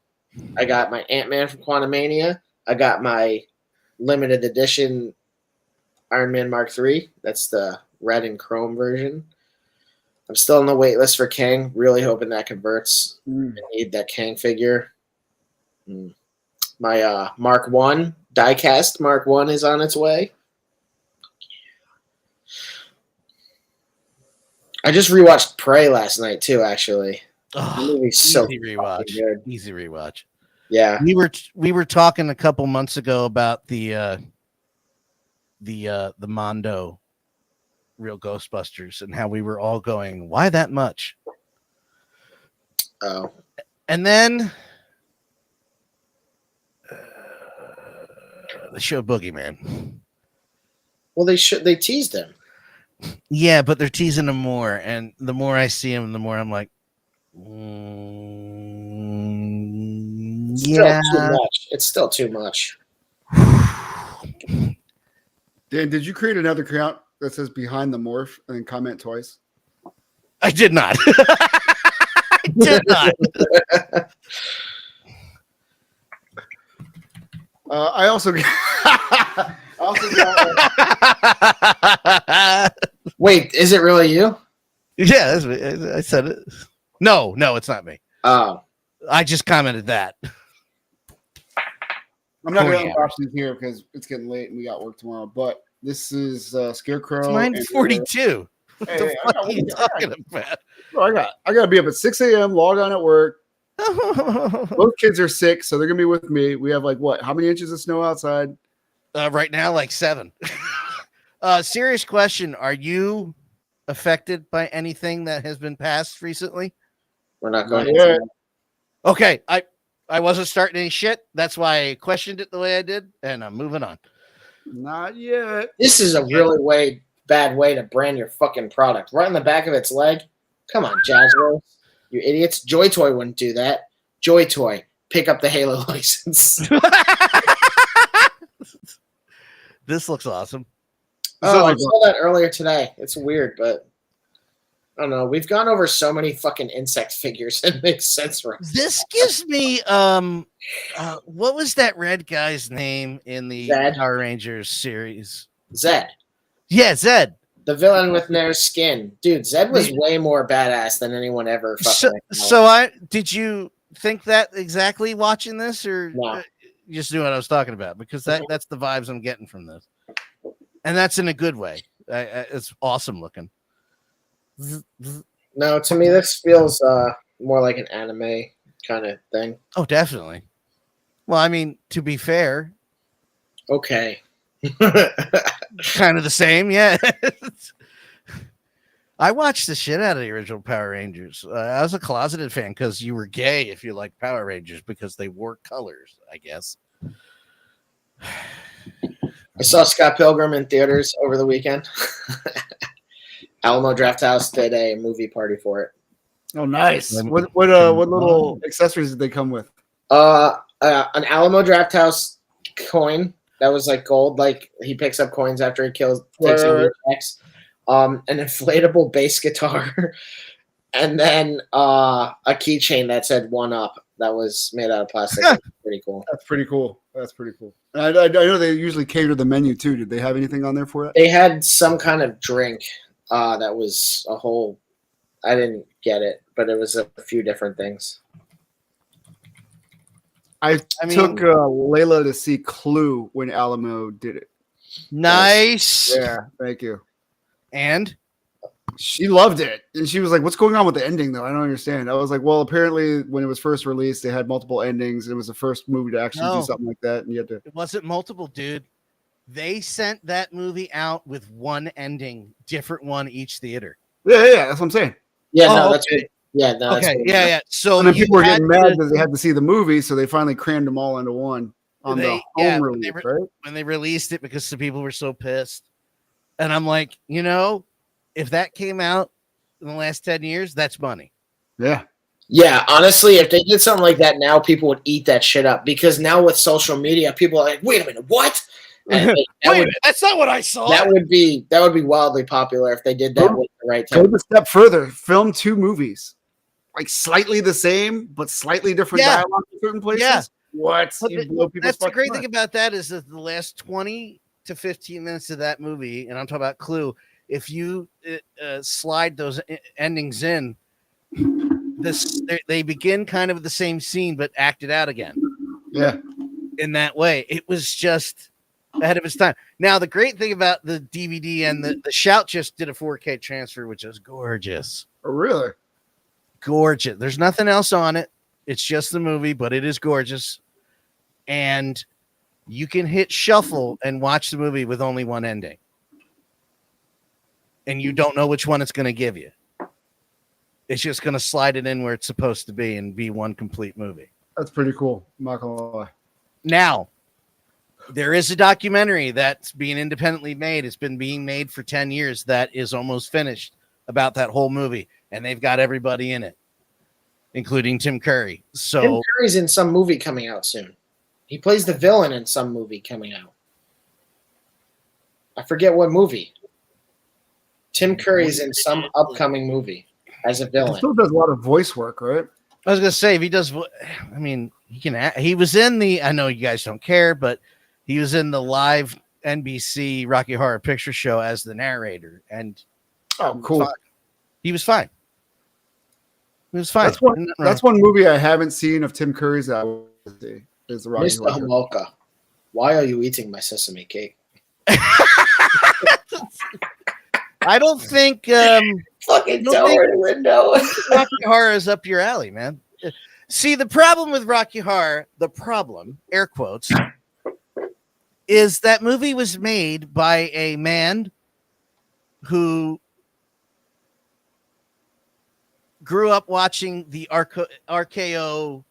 I got my Ant-Man from Quantumania. I got my limited edition Iron Man Mark III. That's the red and chrome version. I'm still on the wait list for Kang. Really hoping that converts. I need that Kang figure. My Mark I diecast Mark I is on its way. I just rewatched Prey last night too. Actually, so easy rewatch. Good. Easy rewatch. Yeah, we were talking a couple months ago about the Mondo Real Ghostbusters and how we were all going, why that much? Oh, and then they showed Boogeyman. Well, they teased him. Yeah, but they're teasing him more, and the more I see him, the more I'm like, yeah, too much. It's still too much. Dan, did you create another account that says Behind the Morph and then comment twice? I did not. I did not. I also got. Wait, is it really you? Yeah, I said it. No, it's not me. Oh, I just commented that. I'm not going to unbox these here because it's getting late and we got work tomorrow. But this is Scarecrow. It's 9:42. What the fuck are you talking about? I got to be up at 6 a.m. Log on at work. Both kids are sick, so they're gonna be with me. We have like what? How many inches of snow outside? Right now, like 7. Serious question: are you affected by anything that has been passed recently? We're not going. Okay, I wasn't starting any shit. That's why I questioned it the way I did, and I'm moving on. Not yet. This is a really bad way to brand your fucking product. Right on the back of its leg. Come on, Jazzro. You idiots. Joy Toy wouldn't do that. Joy Toy, pick up the Halo license. This looks awesome. Oh, I saw that earlier today. It's weird, but I don't know. We've gone over so many fucking insect figures. It makes sense for us. This gives me what was that red guy's name in the Power Rangers series? Zed. Yeah, Zed. The villain with no skin. Dude, Zed was way more badass than anyone ever fucking did you think that exactly watching this, or no? You just knew what I was talking about? Because that's the vibes I'm getting from this. And that's in a good way. It's awesome looking. No, to me, this feels more like an anime kind of thing. Oh, definitely. Well, I mean, to be fair. Okay. Kind of the same, yeah. I watched the shit out of the original Power Rangers. I was a closeted fan because you were gay if you liked Power Rangers because they wore colors, I guess. I saw Scott Pilgrim in theaters over the weekend. Alamo Drafthouse did a movie party for it. Oh, nice. What little accessories did they come with? An Alamo Drafthouse coin that was like gold, like he picks up coins after he takes over X. An inflatable bass guitar, and then a keychain that said "1 Up" that was made out of plastic. Pretty cool. That's pretty cool. And I know they usually cater the menu too. Did they have anything on there for it? They had some kind of drink that was a whole. I didn't get it, but it was a few different things. I took Layla to see Clue when Alamo did it. Nice. Yeah, thank you. And She loved it, and she was like, "What's going on with the ending, though? I don't understand." I was like, "Well, apparently, when it was first released, they had multiple endings. It was the first movie to actually do something like that, and you had to." It wasn't multiple, dude. They sent that movie out with one ending, different one each theater. Yeah, that's what I'm saying. Yeah, no, that's good. Yeah, no, okay, yeah. So and then people were getting mad because they had to see the movie, so they finally crammed them all into one on the home release, right? When they released it, because the people were so pissed, and I'm like, you know, if that came out in the last 10 years, that's money. Yeah. Yeah, honestly, if they did something like that now, people would eat that shit up, because now with social media, people are like, "Wait a minute, what?" And that's not what I saw. That would be wildly popular if they did that with the right time. Go a step further. Film 2 movies, like slightly the same but slightly different dialogue in certain places. Yeah. What? That's the great thing about that is that the last 20 to 15 minutes of that movie, and I'm talking about Clue, if you slide those endings in, they begin kind of the same scene but acted out again. Yeah. In that way, it was just ahead of its time. Now, the great thing about the DVD and the Shout just did a 4K transfer, which is gorgeous. Oh, really? Gorgeous. There's nothing else on it. It's just the movie, but it is gorgeous. And you can hit shuffle and watch the movie with only one ending. And you don't know which one it's going to give you. It's just going to slide it in where it's supposed to be and be one complete movie. That's pretty cool. I'm not going to lie. Now, there is a documentary that's being independently made. It's been being made for 10 years that is almost finished about that whole movie. And they've got everybody in it, including Tim Curry. So Tim Curry's in some movie coming out soon. He plays the villain in some movie coming out. I forget what movie. Tim Curry's in some upcoming movie as a villain. He still does a lot of voice work, right? I was going to say, if he does, I mean, he can. He was in the, I know you guys don't care, but he was in the live NBC Rocky Horror Picture Show as the narrator. And cool. He was fine. He was fine. That's one movie I haven't seen of Tim Curry's that I want to see. Is the Rocky Horror. Mr. Homolka, why are you eating my sesame cake? I don't think fucking door in the window. Rocky Horror is up your alley, man. See, the problem with Rocky Horror, air quotes, is that movie was made by a man who grew up watching the RKO,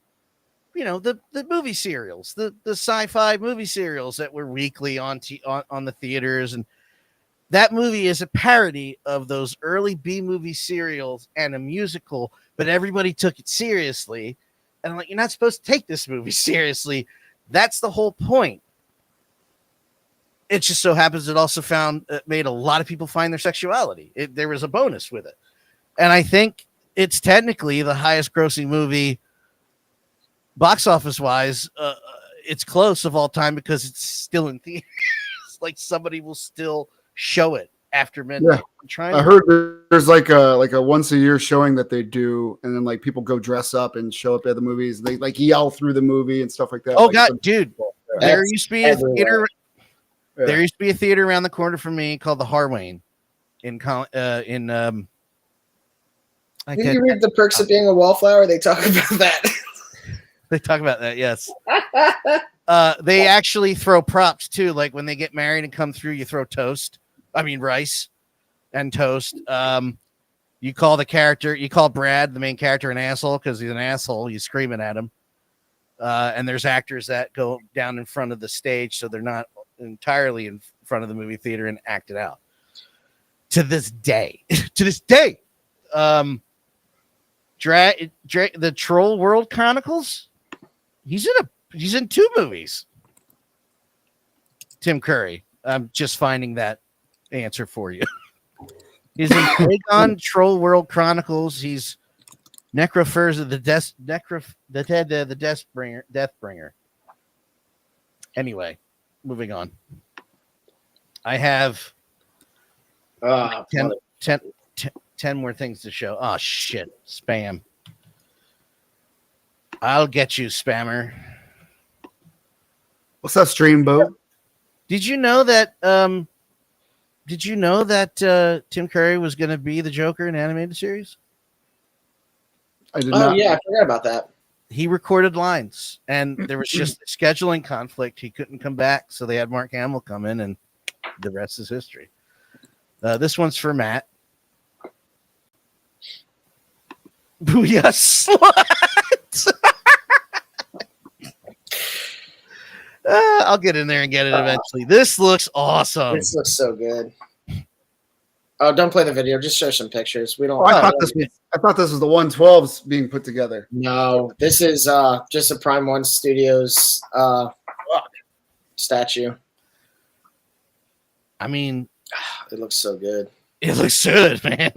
the movie serials, the sci-fi movie serials that were weekly on the theaters. And that movie is a parody of those early B-movie serials and a musical, but everybody took it seriously. And I'm like, you're not supposed to take this movie seriously. That's the whole point. It just so happens it also made a lot of people find their sexuality. There was a bonus with it. And I think it's technically the highest grossing movie box office wise. It's close of all time because it's still in theaters. Like somebody will still show it after midnight. Yeah. I heard there's like a once a year showing that they do, and then like people go dress up and show up at the movies. They like yell through the movie and stuff like that. Oh like, God, dude! There used to be a theater. Yeah. There used to be a theater around the corner from me called the Harwain. Did you read The Perks of Being a Wallflower? They talk about that. They talk about that, yes. They actually throw props too. Like when they get married and come through, you throw rice and toast. You call Brad, the main character, an asshole because he's an asshole. You screaming at him. And there's actors that go down in front of the stage, so they're not entirely in front of the movie theater and act it out. To this day. The Troll World Chronicles. He's in 2 movies. Tim Curry. I'm just finding that answer for you. He's in Dagon, Troll World Chronicles. He's Necrophers the Deathbringer. Anyway, moving on. I have 10 more things to show. Oh shit, spam. I'll get you, spammer. What's up, Streamboat? Did you know that Did you know that Tim Curry was going to be the Joker in animated series? I did Oh not. yeah, I forgot about that. He recorded lines, and there was just a scheduling conflict. He couldn't come back, so they had Mark Hamill come in, and the rest is history. This one's for Matt. Booyah slut! I'll get in there and get it eventually. This looks awesome. This looks so good. Oh, don't play the video. Just show some pictures. We don't. Oh, I thought this was the 112s being put together. No, this is just a Prime One Studios statue. I mean, it looks so good. It looks good, man.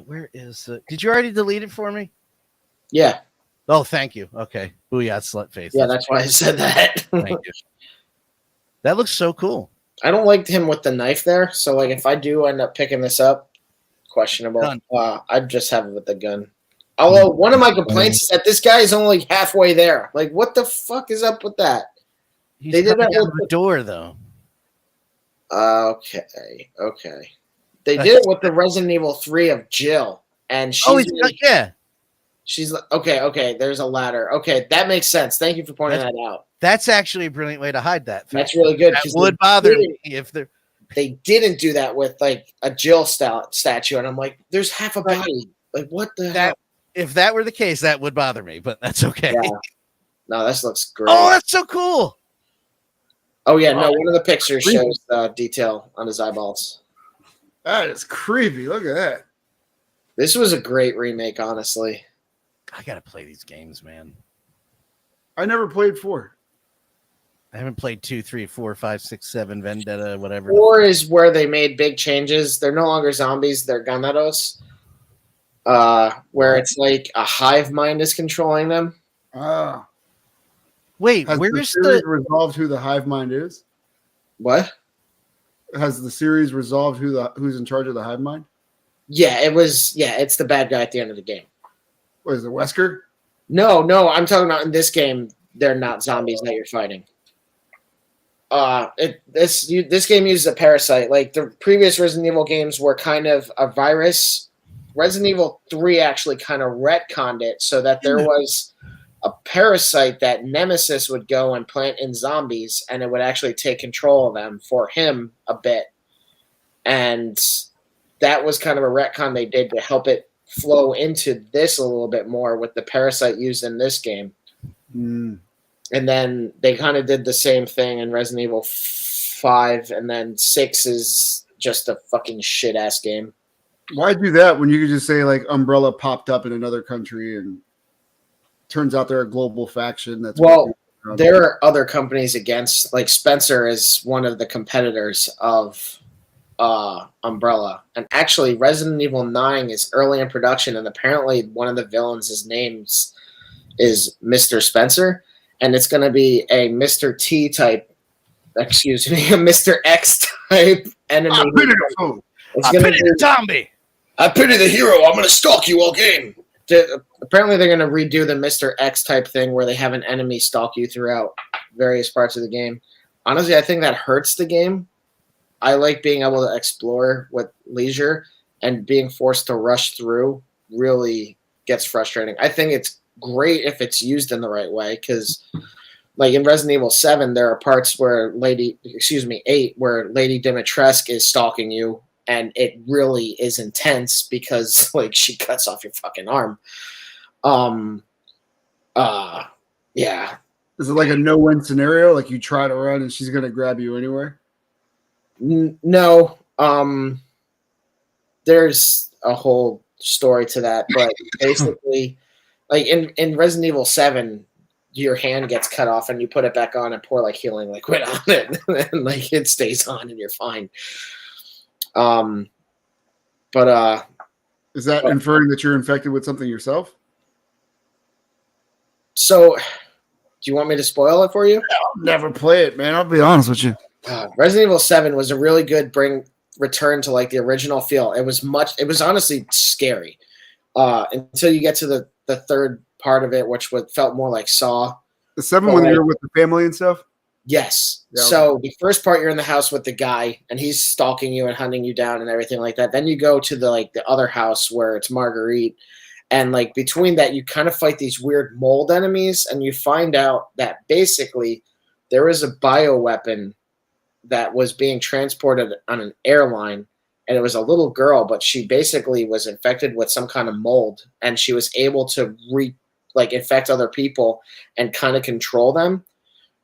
Where is the? Did you already delete it for me? Yeah. Oh, thank you. Okay. Booyah, slut face. Yeah, that's why I said that. Thank you. That looks so cool. I don't like him with the knife there. So, like, if I do end up picking this up, questionable. I'd just have it with the gun. Although, one of my complaints is that this guy is only halfway there. Like, what the fuck is up with that? He's they did that with the door, though. Okay. They did it with the Resident Evil 3 of Jill. And she's yeah. She's like, okay, there's a ladder. Okay, that makes sense. Thank you for pointing that out. That's actually a brilliant way to hide that. That's really good. That would bother me if they didn't do that with like a Jill statue, and I'm like, there's half a body. Like, what the hell? If that were the case, that would bother me, but that's okay. Yeah. No, this looks great. Oh, that's so cool. Oh yeah, no, one of the pictures shows the detail on his eyeballs. That is creepy. Look at that. This was a great remake, honestly. I gotta play these games, man. I never played 4. I haven't played 2, 3, 4, 5, 6, 7, Vendetta, whatever. 4 is where they made big changes. They're no longer zombies; they're gunnados. Where it's like a hive mind is controlling them. Wait, has where the is series resolved who the hive mind is? What? Has the series resolved who's in charge of the hive mind? Yeah, it was. Yeah, it's the bad guy at the end of the game. What is it, Wesker? No, I'm talking about in this game. They're not zombies that you're fighting. This game uses a parasite. Like the previous Resident Evil games were kind of a virus. Resident Evil 3 actually kind of retconned it so that there was a parasite that Nemesis would go and plant in zombies, and it would actually take control of them for him a bit. And that was kind of a retcon they did to help it flow into this a little bit more with the parasite used in this game. And then they kind of did the same thing in Resident Evil 5, and then 6 is just a fucking shit-ass game. Why do that when you could just say, like, Umbrella popped up in another country and turns out they're a global faction? There are other companies against, like Spencer is one of the competitors of Umbrella. And actually, Resident Evil 9 is early in production, and apparently one of the villains' names is Mr. Spencer, and it's going to be a Mr. T type, a Mr. X type enemy. I pity the zombie. I pity the hero. I'm going to stalk you all game. Apparently, they're going to redo the Mr. X type thing where they have an enemy stalk you throughout various parts of the game. Honestly, I think that hurts the game. I like being able to explore with leisure, and being forced to rush through really gets frustrating. I think it's great if it's used in the right way, because like in Resident Evil 7, there are parts where 8, where Lady Dimitrescu is stalking you, and it really is intense because like she cuts off your fucking arm. Yeah. Is it like a no-win scenario? Like you try to run and she's going to grab you anywhere? No. There's a whole story to that, but basically, like in Resident Evil 7, your hand gets cut off and you put it back on and pour like healing liquid on it, and like it stays on and you're fine. Is that inferring that you're infected with something yourself? So, do you want me to spoil it for you? I'll never play it, man. I'll be honest with you. Resident Evil 7 was a really good return to like the original feel. It was honestly scary until you get to the third part of it, which felt more like Saw. The 7 when you're with the family and stuff? Yes. Yeah, So the first part, you're in the house with the guy, and he's stalking you and hunting you down and everything like that. Then you go to the other house where it's Marguerite, and like between that, you kind of fight these weird mold enemies, and you find out that basically there is a bioweapon that was being transported on an airline, and it was a little girl, but she basically was infected with some kind of mold, and she was able to infect other people and kind of control them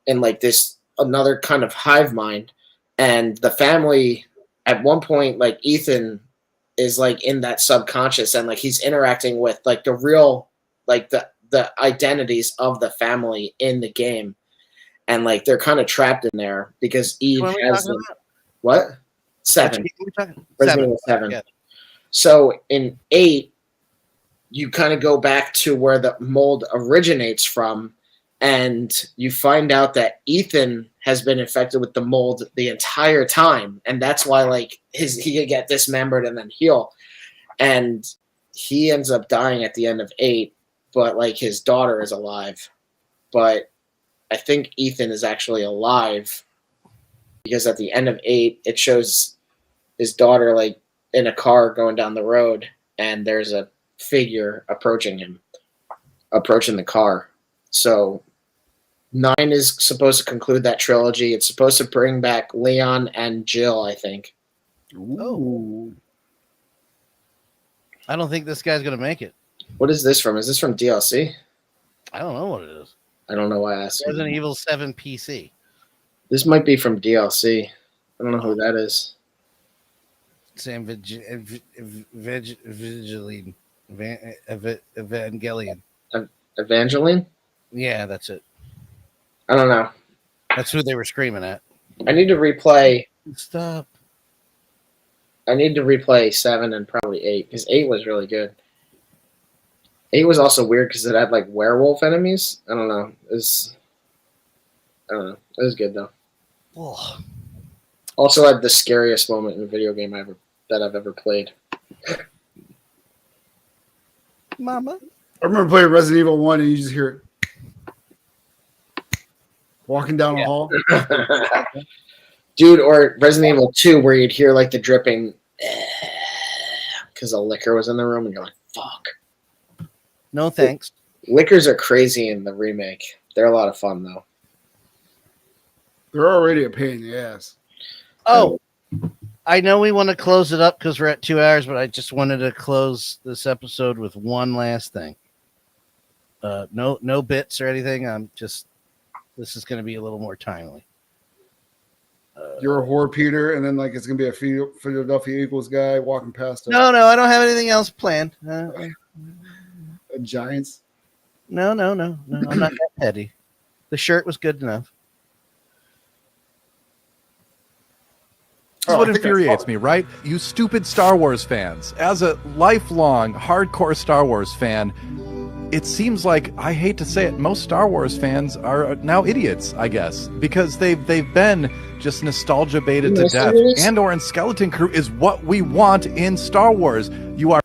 in like this another kind of hive mind. And the family at one point, like Ethan is like in that subconscious, and like he's interacting with like the real the identities of the family in the game, and like they're kind of trapped in there because Eve has them. What? 7. Resident 7. Yeah. So in 8, you kind of go back to where the mold originates from, and you find out that Ethan has been infected with the mold the entire time, and that's why like he could get dismembered and then heal, and he ends up dying at the end of 8, but like his daughter is alive. But I think Ethan is actually alive because at the end of 8, it shows his daughter like in a car going down the road, and there's a figure approaching the car. So 9 is supposed to conclude that trilogy. It's supposed to bring back Leon and Jill, I think. Ooh. I don't think this guy's going to make it. What is this from? Is this from DLC? I don't know what it is. I don't know why I asked. Resident Evil 7 PC. This might be from DLC. I don't know who that is. Sam Evangelion. Evangeline? Yeah, that's it. I don't know. That's who they were screaming at. I need to replay. Stop. I need to replay 7 and probably 8 because 8 was really good. 8 was also weird because it had like werewolf enemies. I don't know. I don't know. It was good though. Oh. Also had the scariest moment in a video game that I've ever played. Mama. I remember playing Resident Evil 1 and you just hear it walking down the hall. Dude, or Resident Evil 2 where you'd hear like the dripping because the liquor was in the room and you're like, fuck. No thanks. Liquors are crazy in the remake. They're a lot of fun though. They're already a pain in the ass. Oh, I know we want to close it up because we're at 2 hours, but I just wanted to close this episode with one last thing. No bits or anything. This is going to be a little more timely. You're a whore, Peter, and then like it's going to be a Philadelphia Eagles guy walking past us. No, I don't have anything else planned. Giants? No. I'm not that petty. The shirt was good enough. This is what infuriates me, right? You stupid Star Wars fans. As a lifelong, hardcore Star Wars fan, it seems like, I hate to say it, most Star Wars fans are now idiots, I guess, because they've been just nostalgia baited to death. Andor and Skeleton Crew is what we want in Star Wars. You are...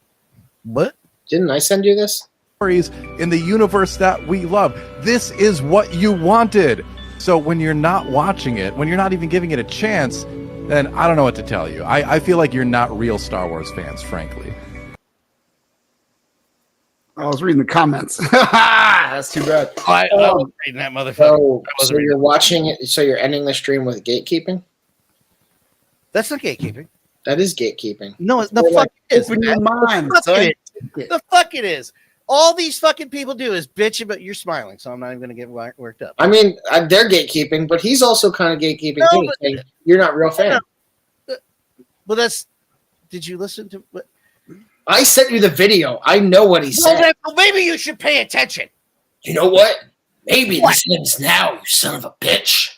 What? Didn't I send you this? In the universe that we love. This is what you wanted. So when you're not watching it, when you're not even giving it a chance, then I don't know what to tell you. I feel like you're not real Star Wars fans, frankly. I was reading the comments. That's too bad. I was reading that motherfucker. So you're watching it. So you're ending the stream with gatekeeping? That's not gatekeeping. That is gatekeeping. No, the fuck it is. Open your mind, son. The fuck it is. All these fucking people do is bitch about. You're smiling, so I'm not even going to get worked up. I mean, they're gatekeeping, but he's also kind of gatekeeping too. Saying, you're not a real fan. Well, that's. Did you listen to? What? I sent you the video. I know what he said. Well, maybe you should pay attention. You know what? Maybe this ends now, you son of a bitch.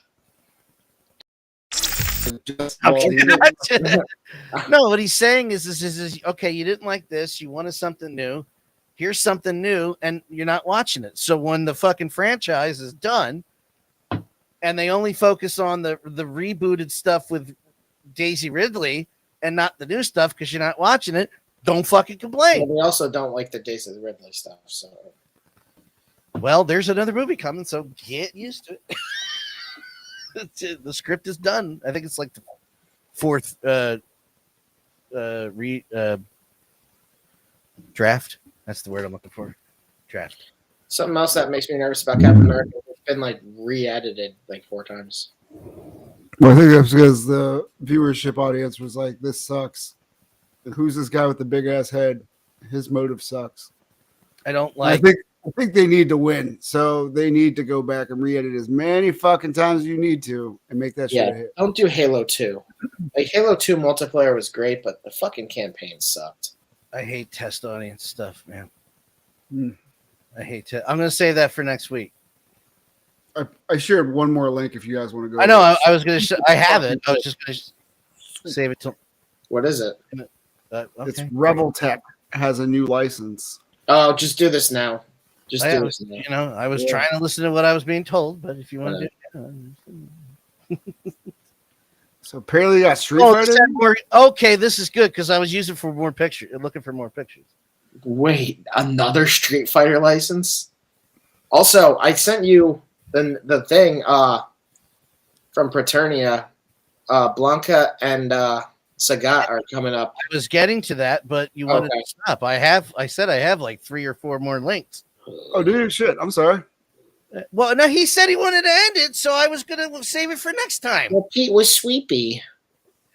No, what he's saying is okay. You didn't like this. You wanted something new. Here's something new, and you're not watching it. So when the fucking franchise is done, and they only focus on the rebooted stuff with Daisy Ridley and not the new stuff because you're not watching it, don't fucking complain. Well, we also don't like the Daisy Ridley stuff. So, well, there's another movie coming, so get used to it. The script is done. I think it's like the fourth draft. That's the word I'm looking for. Draft. Something else that makes me nervous about Captain America, it's been like re-edited like 4 times. Well, I think that's because the viewership audience was like, "This sucks. Who's this guy with the big ass head? His motive sucks." I don't like. I think they need to win, so they need to go back and re-edit as many fucking times as you need to and make that shit a hit. Don't do Halo 2. Like Halo 2 multiplayer was great, but the fucking campaign sucked. I hate test audience stuff, man. Mm. I hate it. I'm gonna save that for next week. I shared one more link if you guys want to go. I know. I was gonna. I have it. I was just gonna save it till. What is it? Okay. It's Rebel Tech has a new license. Oh, just do this now. Just do this now. You know, I was trying to listen to what I was being told, but if you want to do it. So apparently you got Street Fighter. Okay, this is good because I was using for more pictures, looking for more pictures. Wait, another Street Fighter license? Also, I sent you the thing from Paternia. Blanca and Sagat are coming up. I was getting to that, but you wanted to stop. I said I have like 3 or 4 more links. Oh, dude, shit. I'm sorry. Well, no, he said he wanted to end it, so I was gonna save it for next time. Well, Pete was sleepy.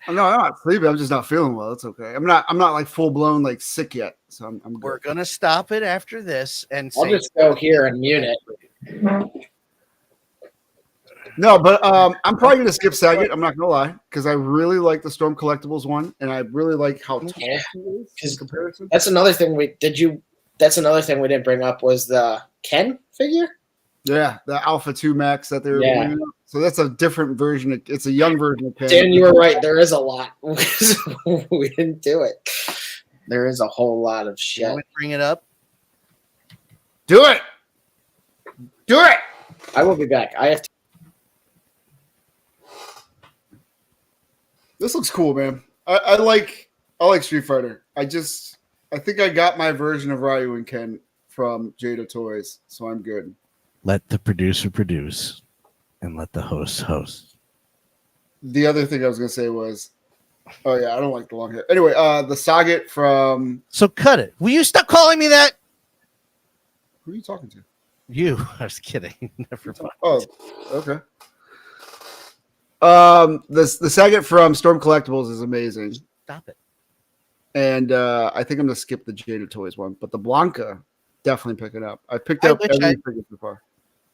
No, I'm not sleepy. I'm just not feeling well. It's okay. I'm not like full blown like sick yet. So I'm good. We're gonna stop it after this, and I'll just go here and mute it. No, but I'm probably gonna skip Saget. I'm not gonna lie, because I really like the Storm Collectibles one, and I really like how tall he is in comparison. That's another thing That's another thing we didn't bring up was the Ken figure. Yeah, the Alpha 2 Max that they were bringing up. So that's a different version. It's a young version of Ken. Dan, you were right. There is a lot. We didn't do it. There is a whole lot of shit. Want me to bring it up? Do it. Do it. I will be back. I have to. This looks cool, man. I like Street Fighter. I think I got my version of Ryu and Ken from Jada Toys, so I'm good. Let the producer produce, and let the host host. The other thing I was gonna say was, oh yeah, I don't like the long hair. Anyway, the Saget from. So cut it. Will you stop calling me that? Who are you talking to? You. I was kidding. Never mind. Oh, okay. The Saget from Storm Collectibles is amazing. Stop it. And I think I'm gonna skip the Jada Toys one, but the Blanca definitely pick it up. I picked up every figure so far.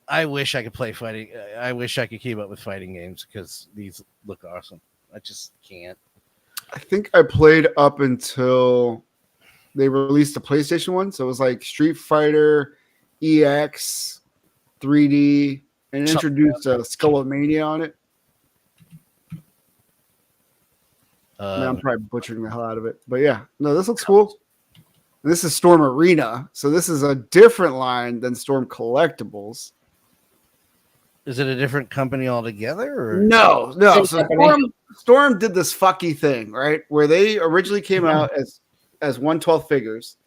I wish I could play fighting. I wish I could keep up with fighting games because these look awesome. I just can't. I think I played up until they released the PlayStation one, so it was like Street Fighter EX 3D and introduced Skullomania on it. Man, I'm probably butchering the hell out of it, but yeah, no, this looks cool. This is Storm Arena, so this is a different line than Storm Collectibles. Is it a different company altogether? Or? No. So Storm did this fucky thing, right? Where they originally came out as 1/12 figures,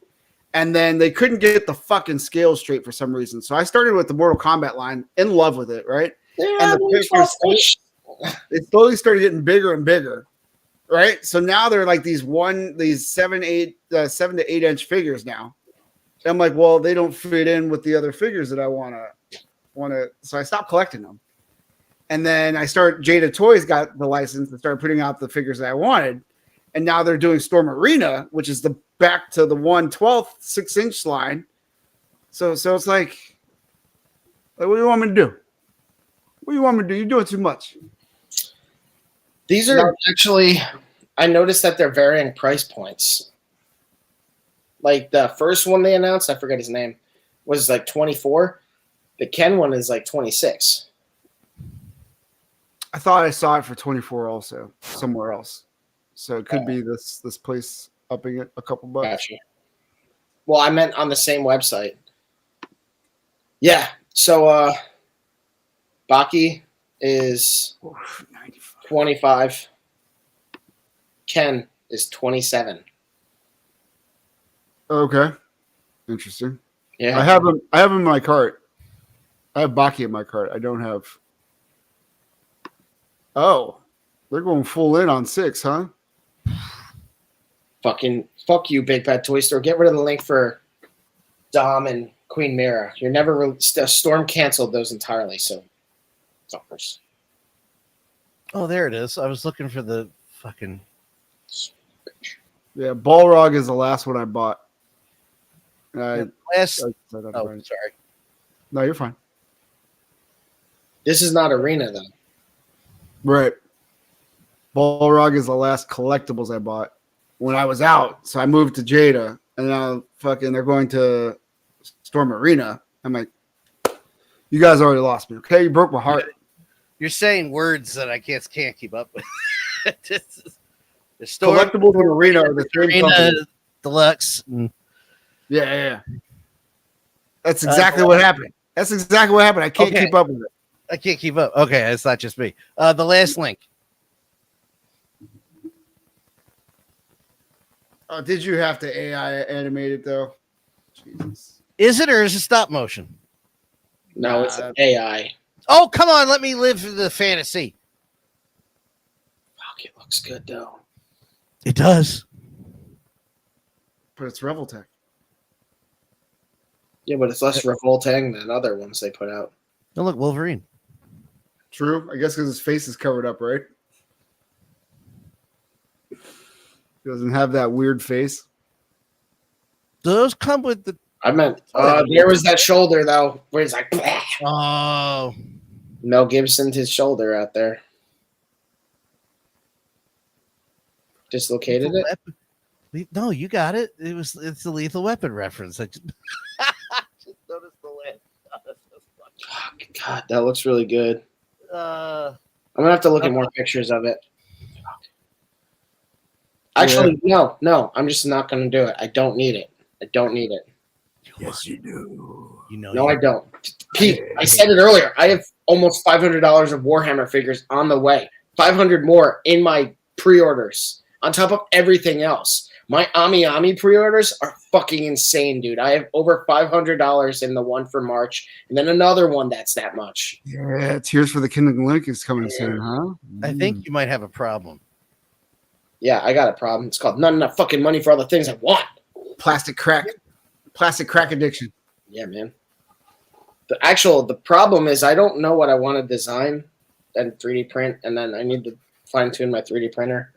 and then they couldn't get the fucking scale straight for some reason. So I started with the Mortal Kombat line, in love with it, right? And the figures, they slowly started getting bigger and bigger, right? So now they're like these 7 to 8 inch figures now. And I'm like, well, they don't fit in with the other figures that I want to. So I stopped collecting them, and then Jada Toys got the license and started putting out the figures that I wanted, and now they're doing Storm Arena, which is the back to the 1/12 6-inch line. So it's like, what do you want me to do? What do you want me to do? You're doing too much. These are actually, I noticed that they're varying price points. Like the first one they announced, I forget his name, was like 24. The Ken one is like 26. I thought I saw it for 24 also somewhere else. So it could be this place upping it a couple bucks. Gotcha. Well, I meant on the same website. Yeah. So Baki is 25. Ken is 27. Okay. Interesting. Yeah. I have him in my cart. I have Baki in my cart. I don't have Oh, they're going full in on 6, huh? Fucking fuck you, Big Bad Toy Store. Get rid of the link for Dom and Queen Mira. You're never Storm canceled those entirely, so fuckers. Oh, there it is. I was looking for the fucking. Yeah, Balrog is the last one I bought. Oh, sorry. No, you're fine. This is not Arena though. Right. Balrog is the last collectibles I bought when I was out. So I moved to Jada, and now they're going to Storm Arena. I'm like, you guys already lost me. Okay, you broke my heart. You're saying words that I can't keep up with. The Collectibles and Arena are the same company. Deluxe. Yeah. That's exactly what happened. That's exactly what happened. I can't keep up with it. I can't keep up. Okay, it's not just me. The last link. Oh, did you have to AI animate it though? Jesus. Is it or is it stop motion? No, it's AI. Oh, come on. Let me live the fantasy. Fuck, it looks good though. It does. But it's Revoltech. Yeah, but it's less revolting than other ones they put out. Oh, look, Wolverine. True. I guess because his face is covered up, right? He doesn't have that weird face. Those come with the. I meant there was that shoulder though, where he's like, bleh. Oh, Mel Gibson's his shoulder out there. Dislocated it. No, you got it. It's the Lethal Weapon reference. I just noticed the lens. God, that looks really good. I'm gonna have to look at more pictures of it. Actually, no, I'm just not gonna do it. I don't need it. Yes, you do. No, I don't. Pete, I said it earlier. I have almost $500 of Warhammer figures on the way. 500 more in my pre-orders on top of everything else. My Ami pre-orders are fucking insane, dude. I have over $500 in the one for March, and then another one that's that much. Yeah, Tears for the Kingdom Link is coming soon, huh? I think you might have a problem. Yeah, I got a problem. It's called not enough fucking money for all the things I want. Plastic crack addiction. Yeah, man. The problem is I don't know what I want to design and 3D print, and then I need to fine tune my 3D printer.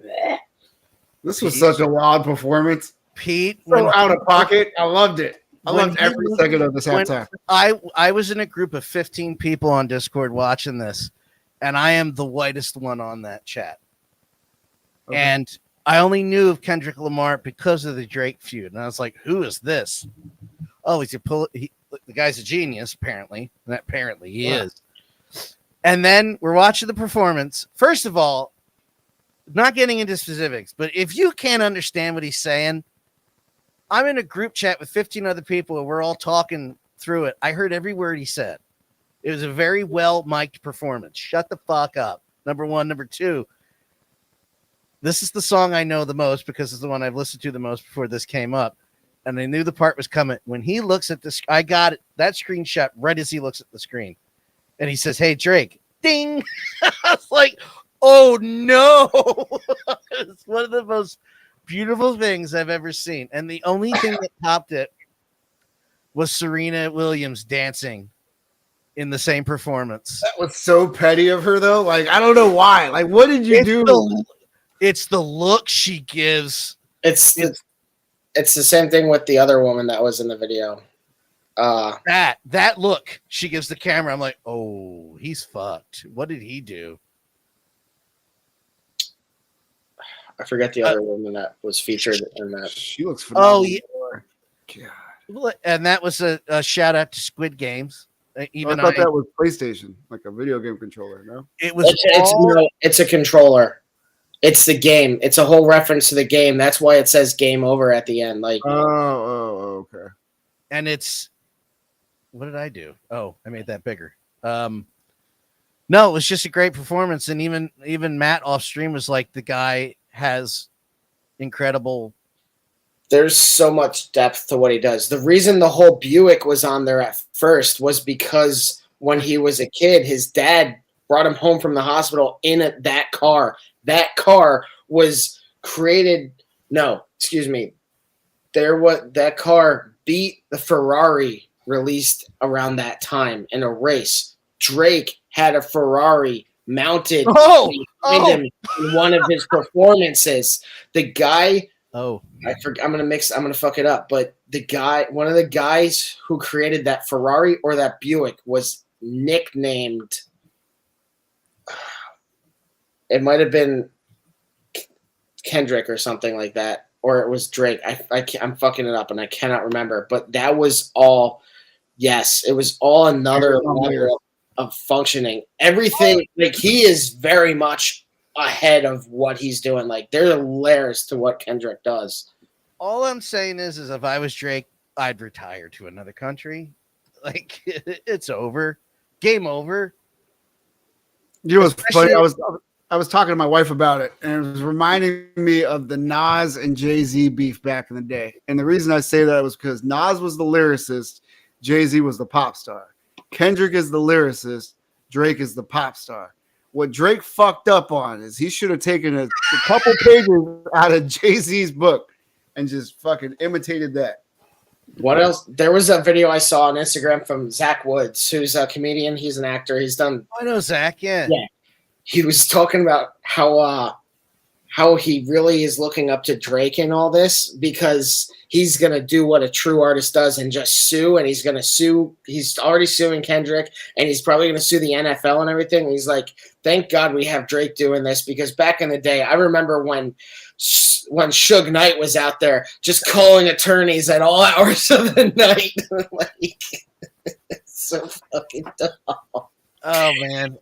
This was such a wild performance. Pete, so out of pocket. I loved it. I loved every second of this halftime. I was in a group of 15 people on Discord watching this, and I am the whitest one on that chat. Okay. And I only knew of Kendrick Lamar because of the Drake feud. And I was like, who is this? Oh, the guy's a genius, apparently. And apparently he is. And then we're watching the performance. First of all, not getting into specifics, but if you can't understand what he's saying, I'm in a group chat with 15 other people and we're all talking through it. I heard every word he said. It was a very well mic'd performance. Shut the fuck up. Number one. Number two, this is the song I know the most because it's the one I've listened to the most before this came up. And I knew the part was coming. When he looks at this, I got it, that screenshot right as he looks at the screen. And he says, "Hey, Drake." Ding. I was like, oh, no. It's one of the most beautiful things I've ever seen. And the only thing that topped it was Serena Williams dancing in the same performance. That was so petty of her, though. Like, I don't know why. Like, what did you do? It's the look she gives. It's the same thing with the other woman that was in the video. That look she gives the camera. I'm like, oh, he's fucked. What did he do? I forget the other woman that was featured in that. She looks phenomenal. Oh, yeah. God. And that was a shout out to Squid Games. Even I thought that was PlayStation, like a video game controller. No, it was. It's a controller. It's the game. It's a whole reference to the game. That's why it says "game over" at the end. Like, okay. And it's. What did I do? Oh, I made that bigger. No, it was just a great performance, and even Matt off stream was like, the guy has incredible. There's so much depth to what he does. The reason the whole Buick was on there at first was because when he was a kid, his dad brought him home from the hospital in that car. That car was created. No, excuse me. That car beat the Ferrari released around that time in a race. Drake had a Ferrari mounted behind him in one of his performances. The guy. I'm gonna fuck it up, but one of the guys who created that Ferrari or that Buick was nicknamed. It might have been Kendrick or something like that, or it was Drake. I'm fucking it up and I cannot remember, but that was all. Yes, it was all another level of functioning. Everything, like, he is very much ahead of what he's doing. Like, there are layers to what Kendrick does. All I'm saying is if I was Drake, I'd retire to another country. Like, it's over. Game over. You know what's funny? I was talking to my wife about it, and it was reminding me of the Nas and Jay-Z beef back in the day. And the reason I say that was because Nas was the lyricist, Jay-Z was the pop star. Kendrick is the lyricist, Drake is the pop star. What Drake fucked up on is he should have taken a couple pages out of Jay-Z's book and just fucking imitated that. What else? There was a video I saw on Instagram from Zach Woods, who's a comedian. He's an actor. He's done. I know Zach. Yeah. He was talking about how he really is looking up to Drake and all this because he's gonna do what a true artist does and just sue. And he's gonna sue. He's already suing Kendrick, and he's probably gonna sue the NFL and everything. And he's like, "Thank God we have Drake doing this because back in the day, I remember when Suge Knight was out there just calling attorneys at all hours of the night." Like, it's so fucking dumb. Oh man,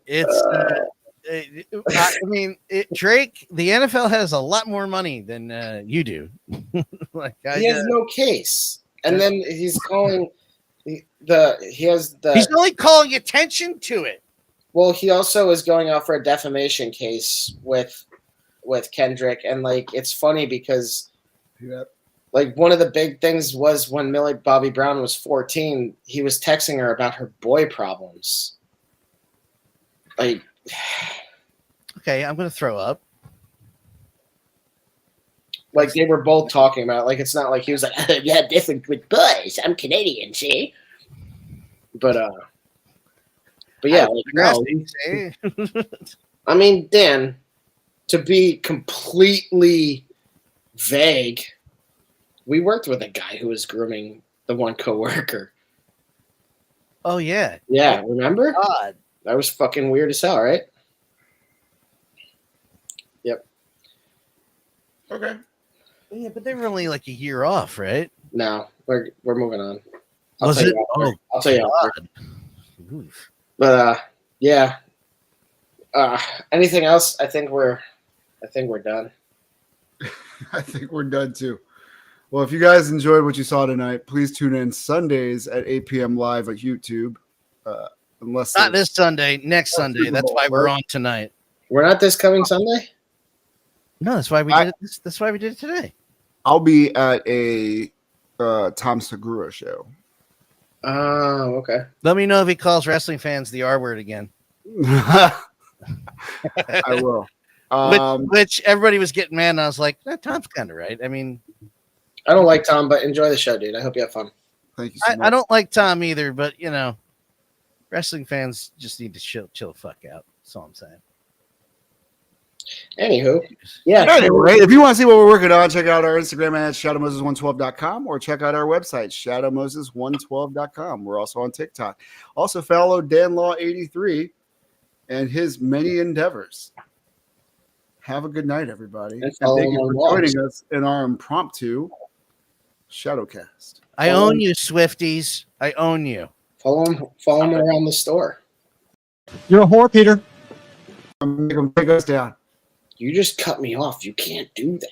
Drake. The NFL has a lot more money than you do. He has no case, and then he's calling He's only calling attention to it. Well, he also is going out for a defamation case with Kendrick, and like it's funny because like one of the big things was when Millie Bobby Brown was 14, he was texting her about her boy problems. Like, okay, I'm gonna throw up. Like they were both talking about it. Like it's not like he was like, "Yeah, different with boys. I'm Canadian, see." But yeah, like, no. I mean, Dan, to be completely vague, we worked with a guy who was grooming the one coworker. Oh yeah, yeah. Remember? God, that was fucking weird as hell, right? Yep. Okay. Yeah, but they were only like a year off, right? No, we're moving on. I'll tell you after. But yeah. Anything else? I think we're done. I think we're done too. Well, if you guys enjoyed what you saw tonight, please tune in Sundays at 8 p.m. live at YouTube. Unless not this Sunday, next Sunday. That's why we're on tonight. We're not this coming Sunday? No, that's why we did it. That's why we did it today. I'll be at a Tom Segura show. Oh, okay. Let me know if he calls wrestling fans the R word again. I will. Which everybody was getting mad, and I was like, Tom's kind of right. I mean, I don't like Tom, but enjoy the show, dude. I hope you have fun. Thank you so much. I don't like Tom either, but wrestling fans just need to chill the fuck out. That's all I'm saying. Anywho, yeah. Anyway, if you want to see what we're working on, check out our Instagram at shadowmoses112.com or check out our website, shadowmoses112.com. We're also on TikTok. Also follow DanLaw83 and his many endeavors. Have a good night, everybody. And thank you for joining us in our impromptu Shadowcast. I own you, Swifties. I own you. Follow him around the store. You're a whore, Peter. I'm going to take us down. You just cut me off. You can't do that.